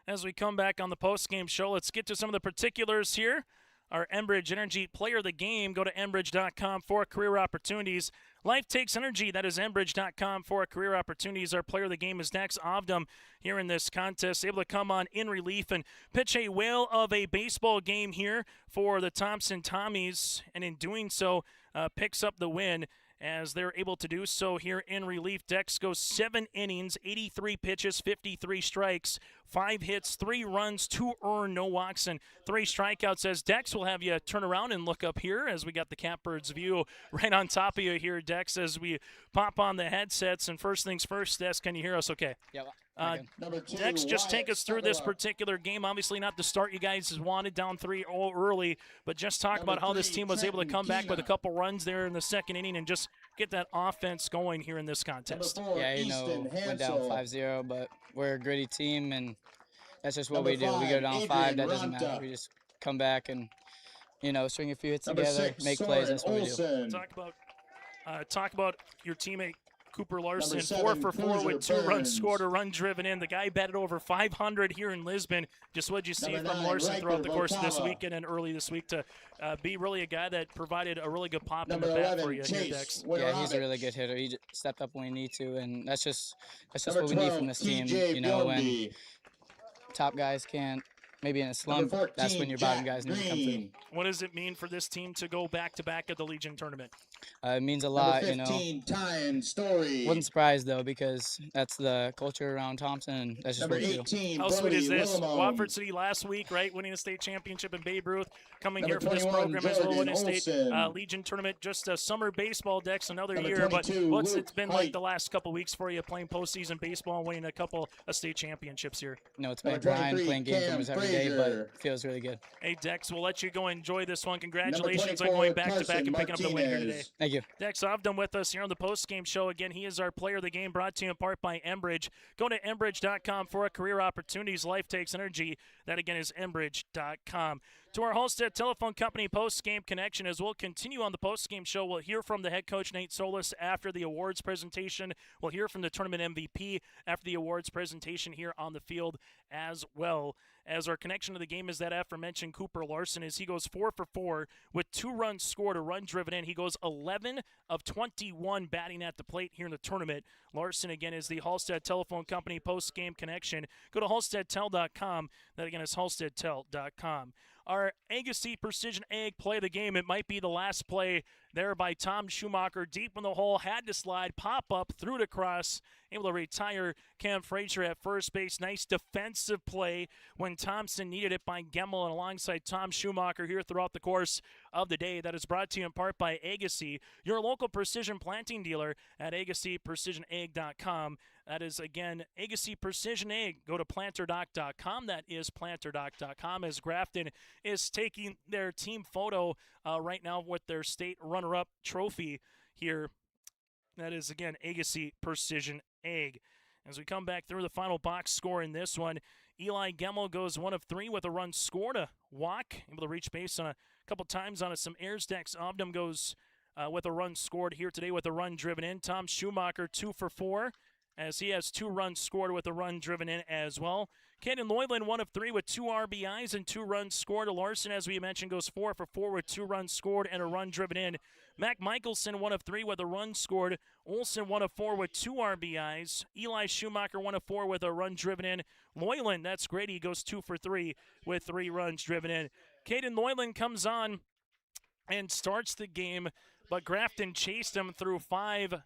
As we come back on the post-game show, let's get to some of the particulars here our Enbridge Energy Player of the Game. Go to Enbridge.com for career opportunities. Life takes energy. That is Enbridge.com for career opportunities. Our Player of the Game is Dax Ovdam here in this contest, able to come on in relief and pitch a whale of a baseball game here for the Thompson Tommies, and in doing so, picks up the win as they're able to do so here in relief. Dex goes 7 innings, 83 pitches, 53 strikes, 5 hits, 3 runs, 2 earned, no walks, and 3 strikeouts. As Dex will have you turn around and look up here as we got the Catbirds view right on top of you here, Dex, as we pop on the headsets. And first things first, Dex, can you hear us okay? Yeah. Dex, just take us through this particular game. Obviously not the start you guys wanted, down 3-0 early, but just talk about how this team was able to come back with a couple runs there in the second inning and just get that offense going here in this contest. Yeah, went down 5-0, but we're a gritty team, and that's just what we do. We go down 5, that doesn't matter. We just come back and, swing a few hits together, make plays. That's what we do. Talk about your teammate Cooper Larson, 4 for 4 with 2 runs scored, a run driven in. The guy batted over 500 here in Lisbon. Just what you see from Larson throughout the course of this weekend and early this week to be really a guy that provided a really good pop in the bat for you here, Dex. Yeah, he's a really good hitter. He just stepped up when we need to, and that's just what we need from this team. When top guys can't, maybe in a slump, that's when your bottom guys need to come through. What does it mean for this team to go back-to-back at the Legion tournament? It means a lot, Wasn't surprised, though, because that's the culture around Thompson, and that's just what we do. How sweet is this? Watford City last week, right, winning the state championship in Babe Ruth, coming here for this program as well, winning state Legion tournament, just a summer baseball, Dex, another year, but what's it's been like the last couple weeks for you, playing postseason baseball and winning a couple of state championships here? It's been a grind, playing games almost every day, but it feels really good. Hey, Dex, we'll let you go enjoy this one. Congratulations on going back-to-back and picking up the win here today. Thank you. Dex Ovdam with us here on the post-game show. Again, he is our Player of the Game, brought to you in part by Enbridge. Go to Enbridge.com for career opportunities. Life takes energy. That, again, is Enbridge.com. To our Halstead Telephone Company post-game connection, as we'll continue on the post-game show, we'll hear from the head coach, Nate Solis, after the awards presentation. We'll hear from the tournament MVP after the awards presentation here on the field as well. As our connection to the game is that aforementioned Cooper Larson, as he goes 4 for 4 with 2 runs scored, a run driven in. He goes 11 of 21 batting at the plate here in the tournament. Larson, again, is the Halstead Telephone Company post-game connection. Go to halsteadtel.com. That, again, is halsteadtel.com. Our Agassi Precision Egg play of the game. It might be the last play there by Tom Schumacher. Deep in the hole, had to slide, pop up, threw it across, able to retire Cam Frazier at first base. Nice defensive play when Thompson needed it by Gemmel, and alongside Tom Schumacher here throughout the course of the day. That is brought to you in part by Agassi, your local precision planting dealer at AgassiPrecisionEgg.com. That is, again, Agassi Precision Egg. Go to planterdoc.com. That is planterdoc.com, as Grafton is taking their team photo right now with their state runner-up trophy here. That is, again, Agassi Precision Egg. As we come back through the final box score in this one, Eli Gemmel goes 1 of 3 with a run scored, a walk, able to reach base on a couple times on some airs. Dex Ovdam goes with a run scored here today with a run driven in. Tom Schumacher 2 for 4. As he has 2 runs scored with a run driven in as well. Caden Loyland 1 of 3 with 2 RBIs and 2 runs scored. Larson, as we mentioned, goes 4 for 4 with 2 runs scored and a run driven in. Mac Michelson 1 of 3 with a run scored. Olson 1 of 4 with 2 RBIs. Eli Schumacher 1 of 4 with a run driven in. Loyland, that's great. He goes 2 for 3 with 3 runs driven in. Caden Loyland comes on and starts the game, but Grafton chased him through 5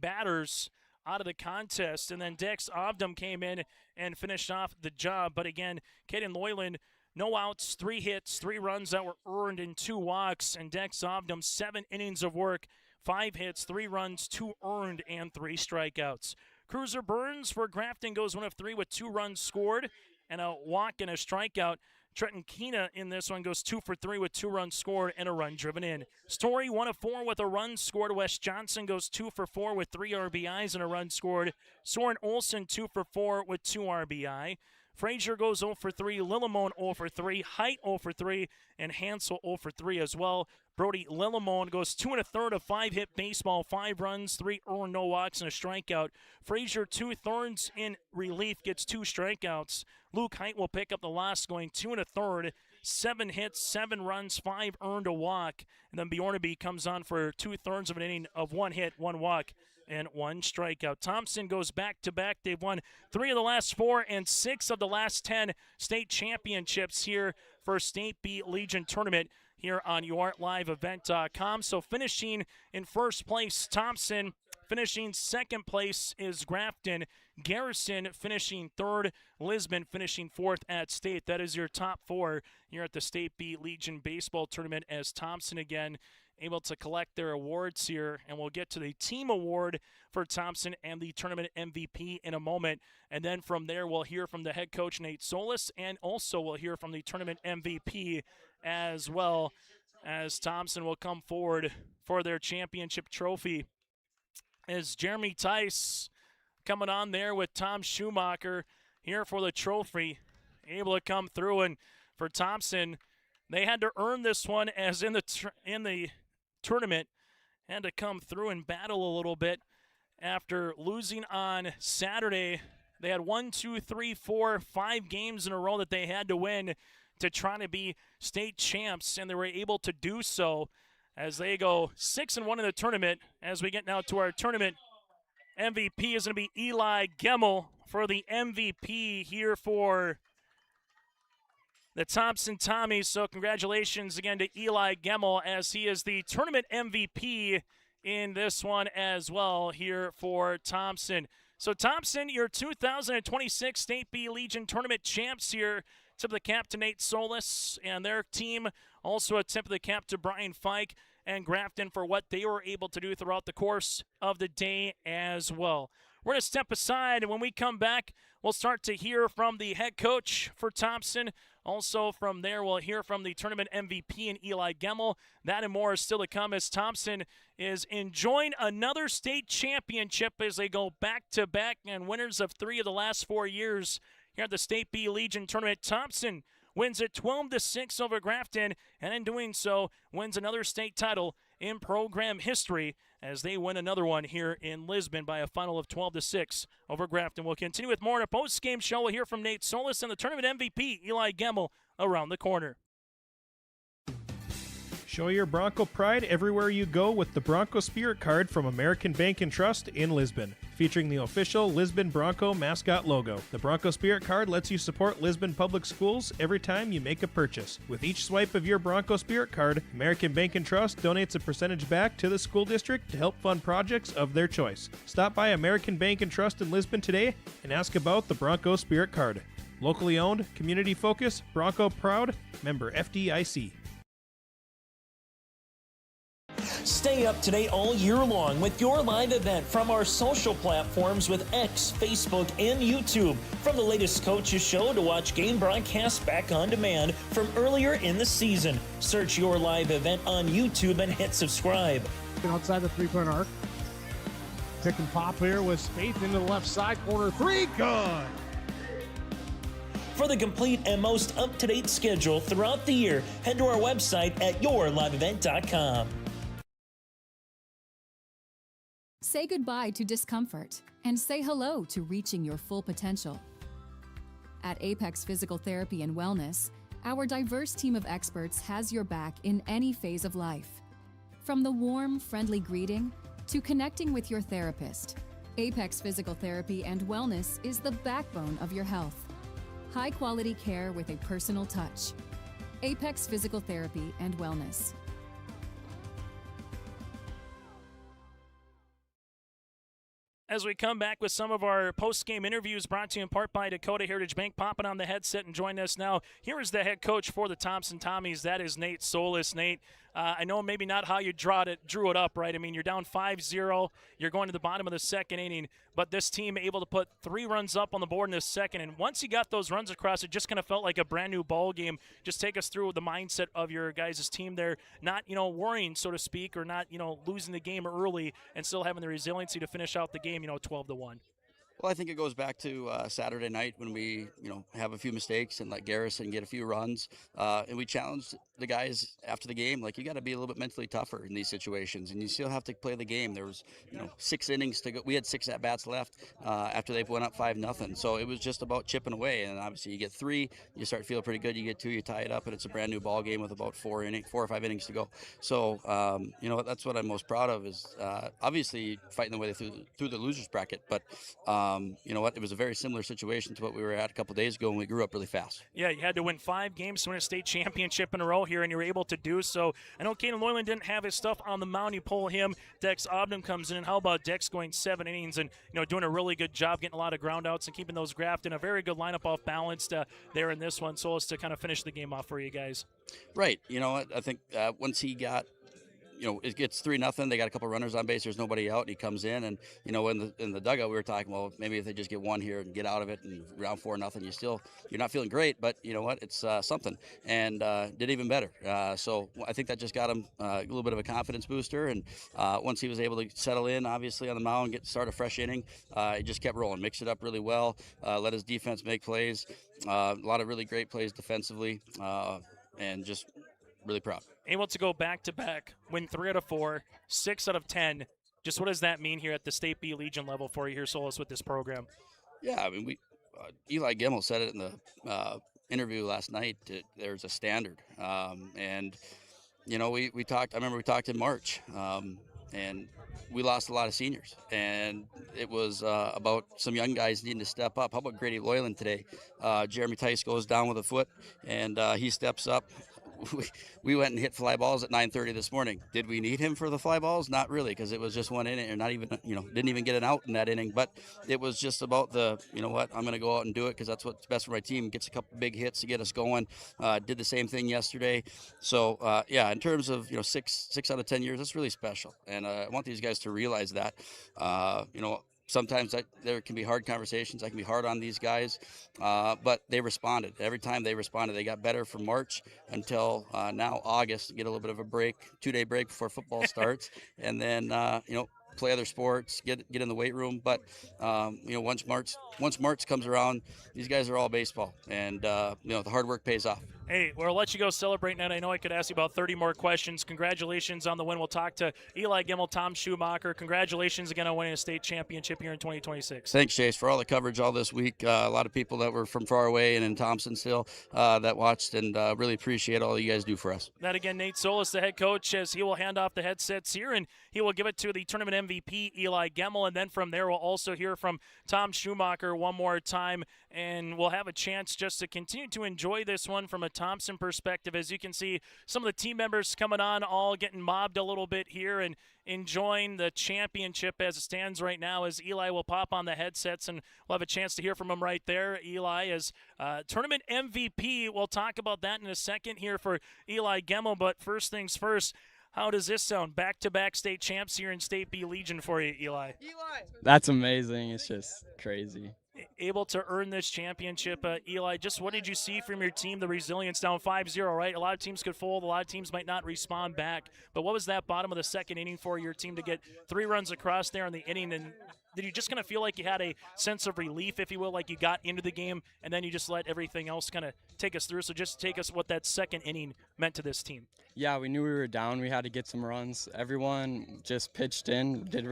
batters out of the contest, and then Dex Ovdam came in and finished off the job. But again, Caden Loyland, no outs, 3 hits, 3 runs that were earned, and 2 walks, and Dex Ovdam 7 innings of work, 5 hits, 3 runs, 2 earned, and 3 strikeouts. Cruiser Burns for Grafton goes 1 of 3 with 2 runs scored and a walk and a strikeout. Trenton Keena in this one goes 2 for 3 with 2 runs scored and a run driven in. Story 1 of 4 with a run scored. Wes Johnson goes 2 for 4 with 3 RBIs and a run scored. Soren Olson 2 for 4 with 2 RBI. Frazier goes 0 for 3. Lillimon 0 for 3. Height 0 for 3. And Hansel 0 for 3 as well. Brody Lillimon goes 2 1/3 of 5-hit baseball, 5 runs, 3 earned, no walks, and a strikeout. Frazier 2/3 in relief, gets 2 strikeouts. Luke Height will pick up the last, going 2 1/3, 7 hits, 7 runs, 5 earned, a walk. And then Bjornaby comes on for 2/3 of an inning of 1 hit, 1 walk, and 1 strikeout. Thompson goes back-to-back. They've won 3 of the last 4 and 6 of the last 10 state championships here for State B Legion Tournament here on YourLiveEvent.com. So finishing in first place, Thompson. Finishing second place is Grafton. Garrison finishing third. Lisbon finishing fourth at state. That is your top 4 here at the State B Legion Baseball Tournament, as Thompson again able to collect their awards here. And we'll get to the team award for Thompson and the tournament MVP in a moment. And then from there, we'll hear from the head coach, Nate Solis, and also we'll hear from the tournament MVP as well, as Thompson will come forward for their championship trophy. As Jeremy Tice coming on there with Tom Schumacher here for the trophy, able to come through. And for Thompson, they had to earn this one, as in the tournament, had to come through and battle a little bit after losing on Saturday. They had 1, 2, 3, 4, 5 games in a row that they had to win to try to be state champs, and they were able to do so as they go 6-1 in the tournament. As we get now to our tournament MVP, is going to be Eli Gemmel for the MVP here for the Thompson Tommies. So congratulations again to Eli Gemmel, as he is the tournament MVP in this one as well here for Thompson. So Thompson, your 2026 State B Legion Tournament champs here. Tip of the cap to Nate Solis and their team. Also a tip of the cap to Brian Fike and Grafton for what they were able to do throughout the course of the day as well. We're going to step aside, and when we come back, we'll start to hear from the head coach for Thompson. Also from there, we'll hear from the tournament MVP and Eli Gemmel. That and more is still to come, as Thompson is enjoying another state championship as they go back-to-back and winners of 3 of the last 4 years here at the State B Legion Tournament. Thompson wins it 12-6 over Grafton, and in doing so, wins another state title in program history as they win another one here in Lisbon by a final of 12-6 over Grafton. We'll continue with more in a post-game show. We'll hear from Nate Solis and the tournament MVP, Eli Gemmel, around the corner. Show your Bronco pride everywhere you go with the Bronco Spirit Card from American Bank and Trust in Lisbon, featuring the official Lisbon Bronco mascot logo. The Bronco Spirit Card lets you support Lisbon Public Schools every time you make a purchase. With each swipe of your Bronco Spirit Card, American Bank and Trust donates a percentage back to the school district to help fund projects of their choice. Stop by American Bank and Trust in Lisbon today and ask about the Bronco Spirit Card. Locally owned, community focused, Bronco proud, member FDIC. Stay up to date all year long with your live event from our social platforms with X, Facebook, and YouTube. From the latest coaches show to watch game broadcasts back on demand from earlier in the season. Search your live event on YouTube and hit subscribe. Outside the 3-point arc. Pick and pop here with Spaeth into the left side corner. 3, good. For the complete and most up-to-date schedule throughout the year, head to our website at YourLiveEvent.com. Say goodbye to discomfort and say hello to reaching your full potential. At Apex Physical Therapy and Wellness, our diverse team of experts has your back in any phase of life. From the warm, friendly greeting to connecting with your therapist, Apex Physical Therapy and Wellness is the backbone of your health. High-quality care with a personal touch. Apex Physical Therapy and Wellness. As we come back with some of our post-game interviews brought to you in part by Dakota Heritage Bank, popping on the headset and joining us now. Here is the head coach for the Thompson Tommies. That is Nate Solis. Nate, I know maybe not how you drew it up, right? I mean, you're down 5-0. You're going to the bottom of the second inning, but this team able to put 3 runs up on the board in the second. And once you got those runs across, it just kind of felt like a brand new ball game. Just take us through the mindset of your guys' team there, not, worrying, so to speak, or not, losing the game early and still having the resiliency to finish out the game, 12-1. Well, I think it goes back to Saturday night when we, have a few mistakes and let Garrison get a few runs, and we challenged the guys after the game. Like, you got to be a little bit mentally tougher in these situations, and you still have to play the game. There was, 6 innings to go. We had 6 at bats left after they went up 5-0. So it was just about chipping away, and obviously you get 3, you start feeling pretty good. You get 2, you tie it up, and it's a brand new ball game with about 4 or 5 innings to go. So that's what I'm most proud of is obviously fighting the way through the losers bracket, but. You know what? It was a very similar situation to what we were at a couple days ago, and we grew up really fast. Yeah, you had to win 5 games to win a state championship in a row here, and you were able to do so. I know Caden Loyland didn't have his stuff on the mound. You pull him. Dex Obdam comes in. How about Dex going 7 innings and doing a really good job, getting a lot of ground outs and keeping those Grafton a very good lineup off balanced there in this one, so as to kind of finish the game off for you guys. Right. I think once he got. It gets 3-0. They got a couple runners on base. There's nobody out. And he comes in, and in the dugout we were talking, well, maybe if they just get 1 here and get out of it, and round 4-0, you're not feeling great, but you know what? It's something, and did even better. So I think that just got him a little bit of a confidence booster, and once he was able to settle in, obviously on the mound, start a fresh inning, he just kept rolling, mixed it up really well, let his defense make plays, a lot of really great plays defensively, and just really proud. Able to go back-to-back, win 3 out of 4, 6 out of 10. Just what does that mean here at the State B Legion level for you here, Solis, with this program? Yeah, I mean, Eli Gemmel said it in the interview last night. There's a standard, and we talked. I remember we talked in March, and we lost a lot of seniors, and it was about some young guys needing to step up. How about Grady Loyland today? Jeremy Tice goes down with a foot, and he steps up. We went and hit fly balls at 9:30 this morning. Did we need him for the fly balls? Not really, because it was just 1 inning, or not even, didn't even get an out in that inning. But it was just about the, I'm going to go out and do it because that's what's best for my team. Gets a couple big hits to get us going. Did the same thing yesterday. So, in terms of, 6 out of 10 years, that's really special. And I want these guys to realize that, sometimes there can be hard conversations. I can be hard on these guys, but they responded. Every time they responded, they got better from March until now August. Get a little bit of a break, 2-day break before football starts, and then play other sports, get in the weight room. But once March comes around, these guys are all baseball, and the hard work pays off. Hey, we'll let you go celebrate now. I know I could ask you about 30 more questions. Congratulations on the win. We'll talk to Eli Gemmel, Tom Schumacher. Congratulations again on winning a state championship here in 2026. Thanks, Chase, for all the coverage all this week. A lot of people that were from far away and in Thompson still that watched, and really appreciate all you guys do for us. That again, Nate Solis, the head coach, as he will hand off the headsets here, and he will give it to the tournament MVP, Eli Gemmel, and then from there we'll also hear from Tom Schumacher one more time, and we'll have a chance just to continue to enjoy this one from a Thompson perspective. As you can see, some of the team members coming on, all getting mobbed a little bit here and enjoying the championship as it stands right now, as Eli will pop on the headsets, and we'll have a chance to hear from him right there. Eli is tournament MVP. We'll talk about that in a second here for Eli Gemmel, but first things first, how does this sound? Back-to-back state champs here in State B Legion for you, Eli. That's amazing. It's just crazy. Able to earn this championship. Eli, just what did you see from your team, the resilience down 5-0, right? A lot of teams could fold. A lot of teams might not respond back. But what was that bottom of the second inning for your team to get 3 runs across there in the inning? And did you just kind of feel like you had a sense of relief, if you will, like you got into the game and then you just let everything else kind of take us through? So just take us what that second inning meant to this team. Yeah, we knew we were down. We had to get some runs. Everyone just pitched in, did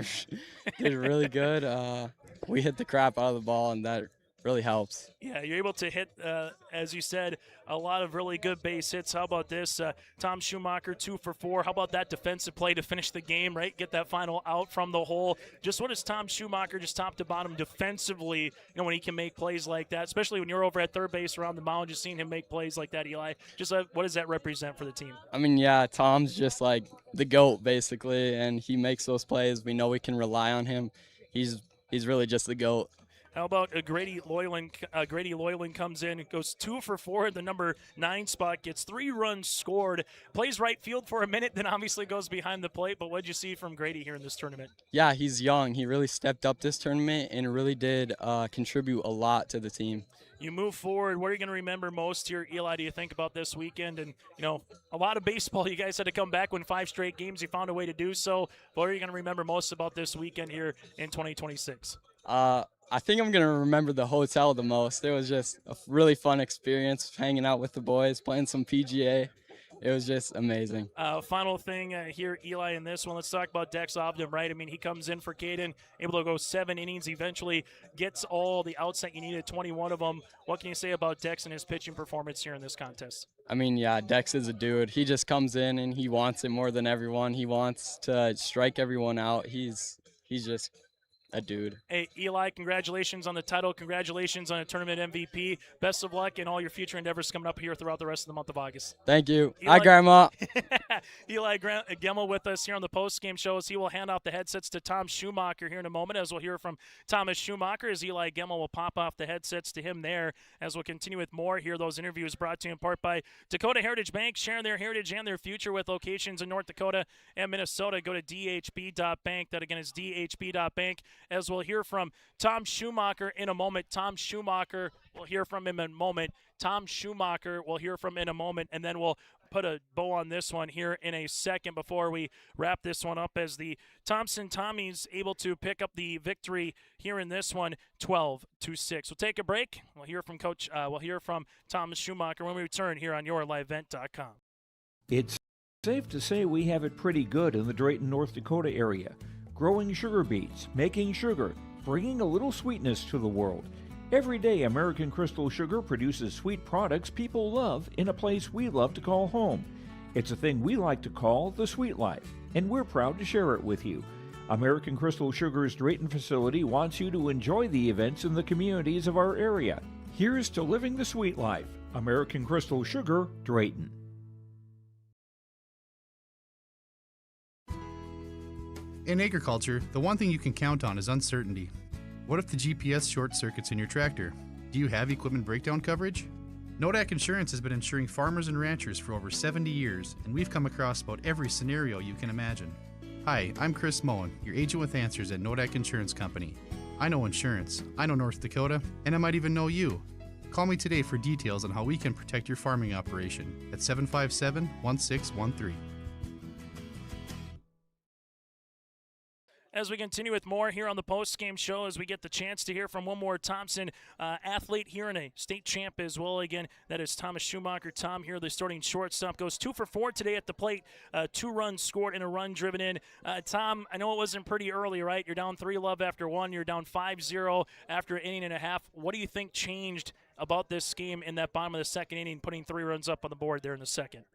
really good. We hit the crap out of the ball, and that really helps. Yeah, you're able to hit, as you said, a lot of really good base hits. How about this? Tom Schumacher, 2 for 4. How about that defensive play to finish the game, right? Get that final out from the hole. Just what is Tom Schumacher, just top to bottom defensively, when he can make plays like that, especially when you're over at third base around the mound, just seeing him make plays like that, Eli. Just what does that represent for the team? I mean, yeah, Tom's just like the GOAT, basically, and he makes those plays. We know we can rely on him. He's really just the GOAT. How about Grady Loyland? Grady Loyland comes in, goes 2 for 4 at the number 9 spot, gets 3 runs scored, plays right field for a minute, then obviously goes behind the plate. But what did you see from Grady here in this tournament? Yeah, he's young. He really stepped up this tournament and really did contribute a lot to the team. You move forward. What are you going to remember most here, Eli, do you think about this weekend? And, a lot of baseball. You guys had to come back, win 5 straight games. You found a way to do so. What are you going to remember most about this weekend here in 2026? I think I'm going to remember the hotel the most. It was just a really fun experience, hanging out with the boys, playing some PGA. It was just amazing. Final thing here, Eli, in this one. Let's talk about Dex Obdam, right? I mean, he comes in for Caden, able to go 7 innings, eventually gets all the outs that you needed, 21 of them. What can you say about Dex and his pitching performance here in this contest? I mean, yeah, Dex is a dude. He just comes in and he wants it more than everyone. He wants to strike everyone out. He's just a dude. Hey, Eli, congratulations on the title. Congratulations on a tournament MVP. Best of luck in all your future endeavors coming up here throughout the rest of the month of August. Thank you. Eli, Hi, Grandma. Eli Gemmel with us here on the post-game show as he will hand off the headsets to Tom Schumacher here in a moment, as we'll hear from Thomas Schumacher as Eli Gemmel will pop off the headsets to him there, as we'll continue with more here. Those interviews brought to you in part by Dakota Heritage Bank, sharing their heritage and their future with locations in North Dakota and Minnesota. Go to dhb.bank. That again is dhb.bank, as we'll hear from Tom Schumacher in a moment. Tom Schumacher, we'll hear from him in a moment. Tom Schumacher, we'll hear from in a moment, and then we'll put a bow on this one here in a second before we wrap this one up, as the Thompson Tommies able to pick up the victory here in this one, 12-6. We'll take a break. We'll hear from We'll hear from Thomas Schumacher when we return here on YourLiveEvent.com. It's safe to say we have it pretty good in the Drayton, North Dakota area. Growing sugar beets, making sugar, bringing a little sweetness to the world. Every day, American Crystal Sugar produces sweet products people love in a place we love to call home. It's a thing we like to call the sweet life, and we're proud to share it with you. American Crystal Sugar's Drayton facility wants you to enjoy the events in the communities of our area. Here's to living the sweet life. American Crystal Sugar, Drayton. In agriculture, the one thing you can count on is uncertainty. What if the GPS short circuits in your tractor? Do you have equipment breakdown coverage? Nodak Insurance has been insuring farmers and ranchers for over 70 years, and we've come across about every scenario you can imagine. Hi, I'm Chris Moen, your agent with answers at Nodak Insurance Company. I know insurance, I know North Dakota, and I might even know you. Call me today for details on how we can protect your farming operation at 757-1613. As we continue with more here on the post-game show, as we get the chance to hear from one more Thompson athlete here and a state champ as well. Again, that is Thomas Schumacher. Tom here, the starting shortstop, goes 2 for 4 today at the plate. 2 runs scored and a run driven in. Tom, I know it wasn't pretty early, right? You're down 3-love after 1. You're down 5-0 after an inning and a half. What do you think changed about this game in that bottom of the second inning, putting 3 runs up on the board there in the second?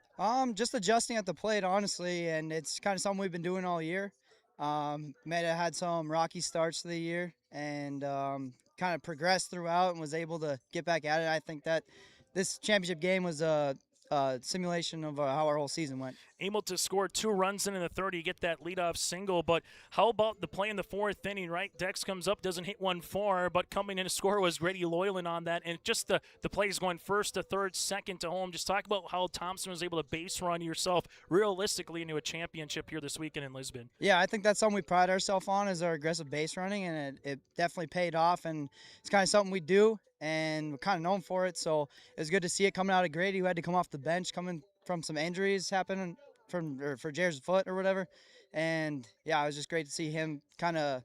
Just adjusting at the plate, honestly, and it's kind of something we've been doing all year. May have had some rocky starts to the year and kind of progressed throughout and was able to get back at it. I think that this championship game was a simulation of how our whole season went. Able to score 2 runs in the third, you get that leadoff single. But how about the play in the 4th inning, right? Dex comes up, doesn't hit one far, but coming in to score was Grady Loyland on that. And just the plays going first to third, second to home. Just talk about how Thompson was able to base run yourself realistically into a championship here this weekend in Lisbon. Yeah, I think that's something we pride ourselves on, is our aggressive base running, and it definitely paid off. And it's kind of something we do, and we're kind of known for it. So it was good to see it coming out of Grady, who had to come off the bench, coming from some injuries happening for Jared's foot or whatever. And yeah, it was just great to see him kind of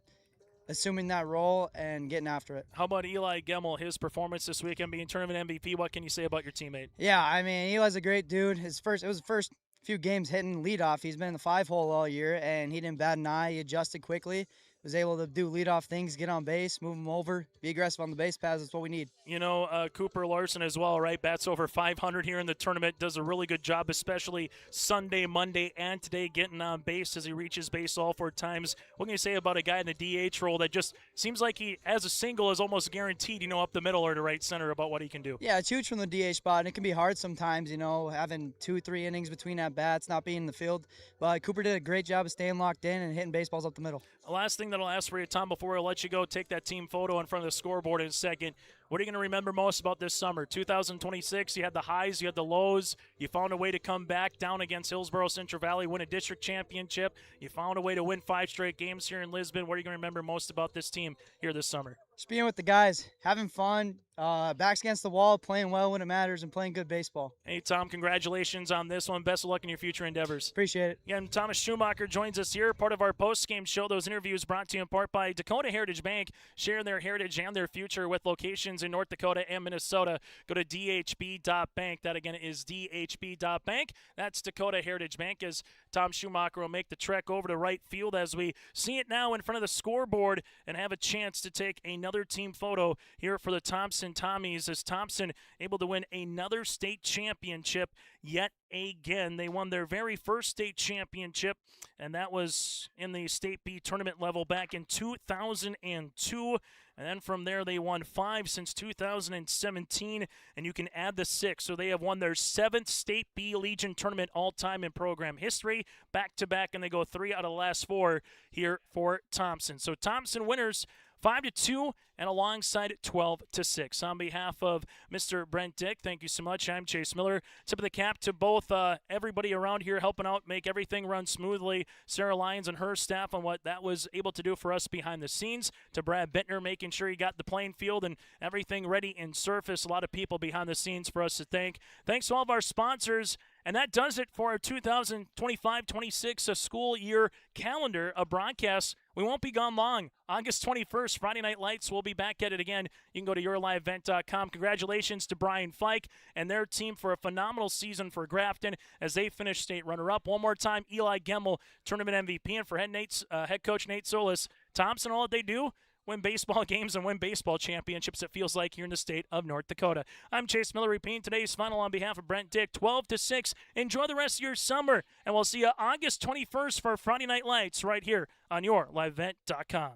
assuming that role and getting after it. How about Eli Gemmel, his performance this weekend being tournament MVP? What can you say about your teammate? Yeah, I mean, Eli's a great dude. It was the first few games hitting leadoff. He's been in the 5-hole all year, and he didn't bat an eye. He adjusted quickly, was able to do leadoff things, get on base, move him over, be aggressive on the base paths. That's what we need. You know, Cooper Larson as well, right? Bats over 500 here in the tournament. Does a really good job, especially Sunday, Monday, and today getting on base as he reaches base all 4 times. What can you say about a guy in the DH role that just seems like he, as a single, is almost guaranteed, up the middle or to right center about what he can do? Yeah, it's huge from the DH spot, and it can be hard sometimes, having 2-3 innings between at-bats, not being in the field. But Cooper did a great job of staying locked in and hitting baseballs up the middle. The last thing that I'll ask for you, Tom, before I let you go, take that team photo in front of the scoreboard in a second. What are you going to remember most about this summer? 2026, you had the highs, you had the lows. You found a way to come back down against Hillsborough Central Valley, win a district championship. You found a way to win 5 straight games here in Lisbon. What are you going to remember most about this team here this summer? Just being with the guys, having fun, backs against the wall, playing well when it matters, and playing good baseball. Hey, Tom, congratulations on this one. Best of luck in your future endeavors. Appreciate it. Again, Thomas Schumacher joins us here, part of our post-game show. Those interviews brought to you in part by Dakota Heritage Bank, sharing their heritage and their future with locations in North Dakota and Minnesota. Go to dhb.bank. That, again, is dhb.bank. That's Dakota Heritage Bank, as Tom Schumacher will make the trek over to right field as we see it now in front of the scoreboard and have a chance to take another team photo here for the Thompson Tommies, as Thompson able to win another state championship yet again. They won their very first state championship, and that was in the State B tournament level back in 2002. And then from there, they won 5 since 2017, and you can add the 6. So they have won their 7th State B Legion tournament all-time in program history, back-to-back, and they go 3 out of the last 4 here for Thompson. So Thompson winners 5-2 and alongside 12-6. On behalf of Mr. Brent Dick, thank you so much. I'm Chase Miller. Tip of the cap to both everybody around here helping out, make everything run smoothly. Sarah Lyons and her staff on what that was able to do for us behind the scenes. To Brad Bittner, making sure he got the playing field and everything ready in surface. A lot of people behind the scenes for us to thank. Thanks to all of our sponsors. And that does it for our 2025-26 school year calendar of broadcasts. We won't be gone long. August 21st, Friday Night Lights, we'll be back at it again. You can go to yourliveevent.com. Congratulations to Brian Fike and their team for a phenomenal season for Grafton as they finish state runner-up. One more time, Eli Gemmel, tournament MVP, and for head coach Nate Solis, Thompson, all that they do, win baseball games and win baseball championships, it feels like, here in the state of North Dakota. I'm Chase Miller, repeating today's final on behalf of Brent Dick, 12-6. Enjoy the rest of your summer, and we'll see you August 21st for Friday Night Lights right here on yourliveevent.com.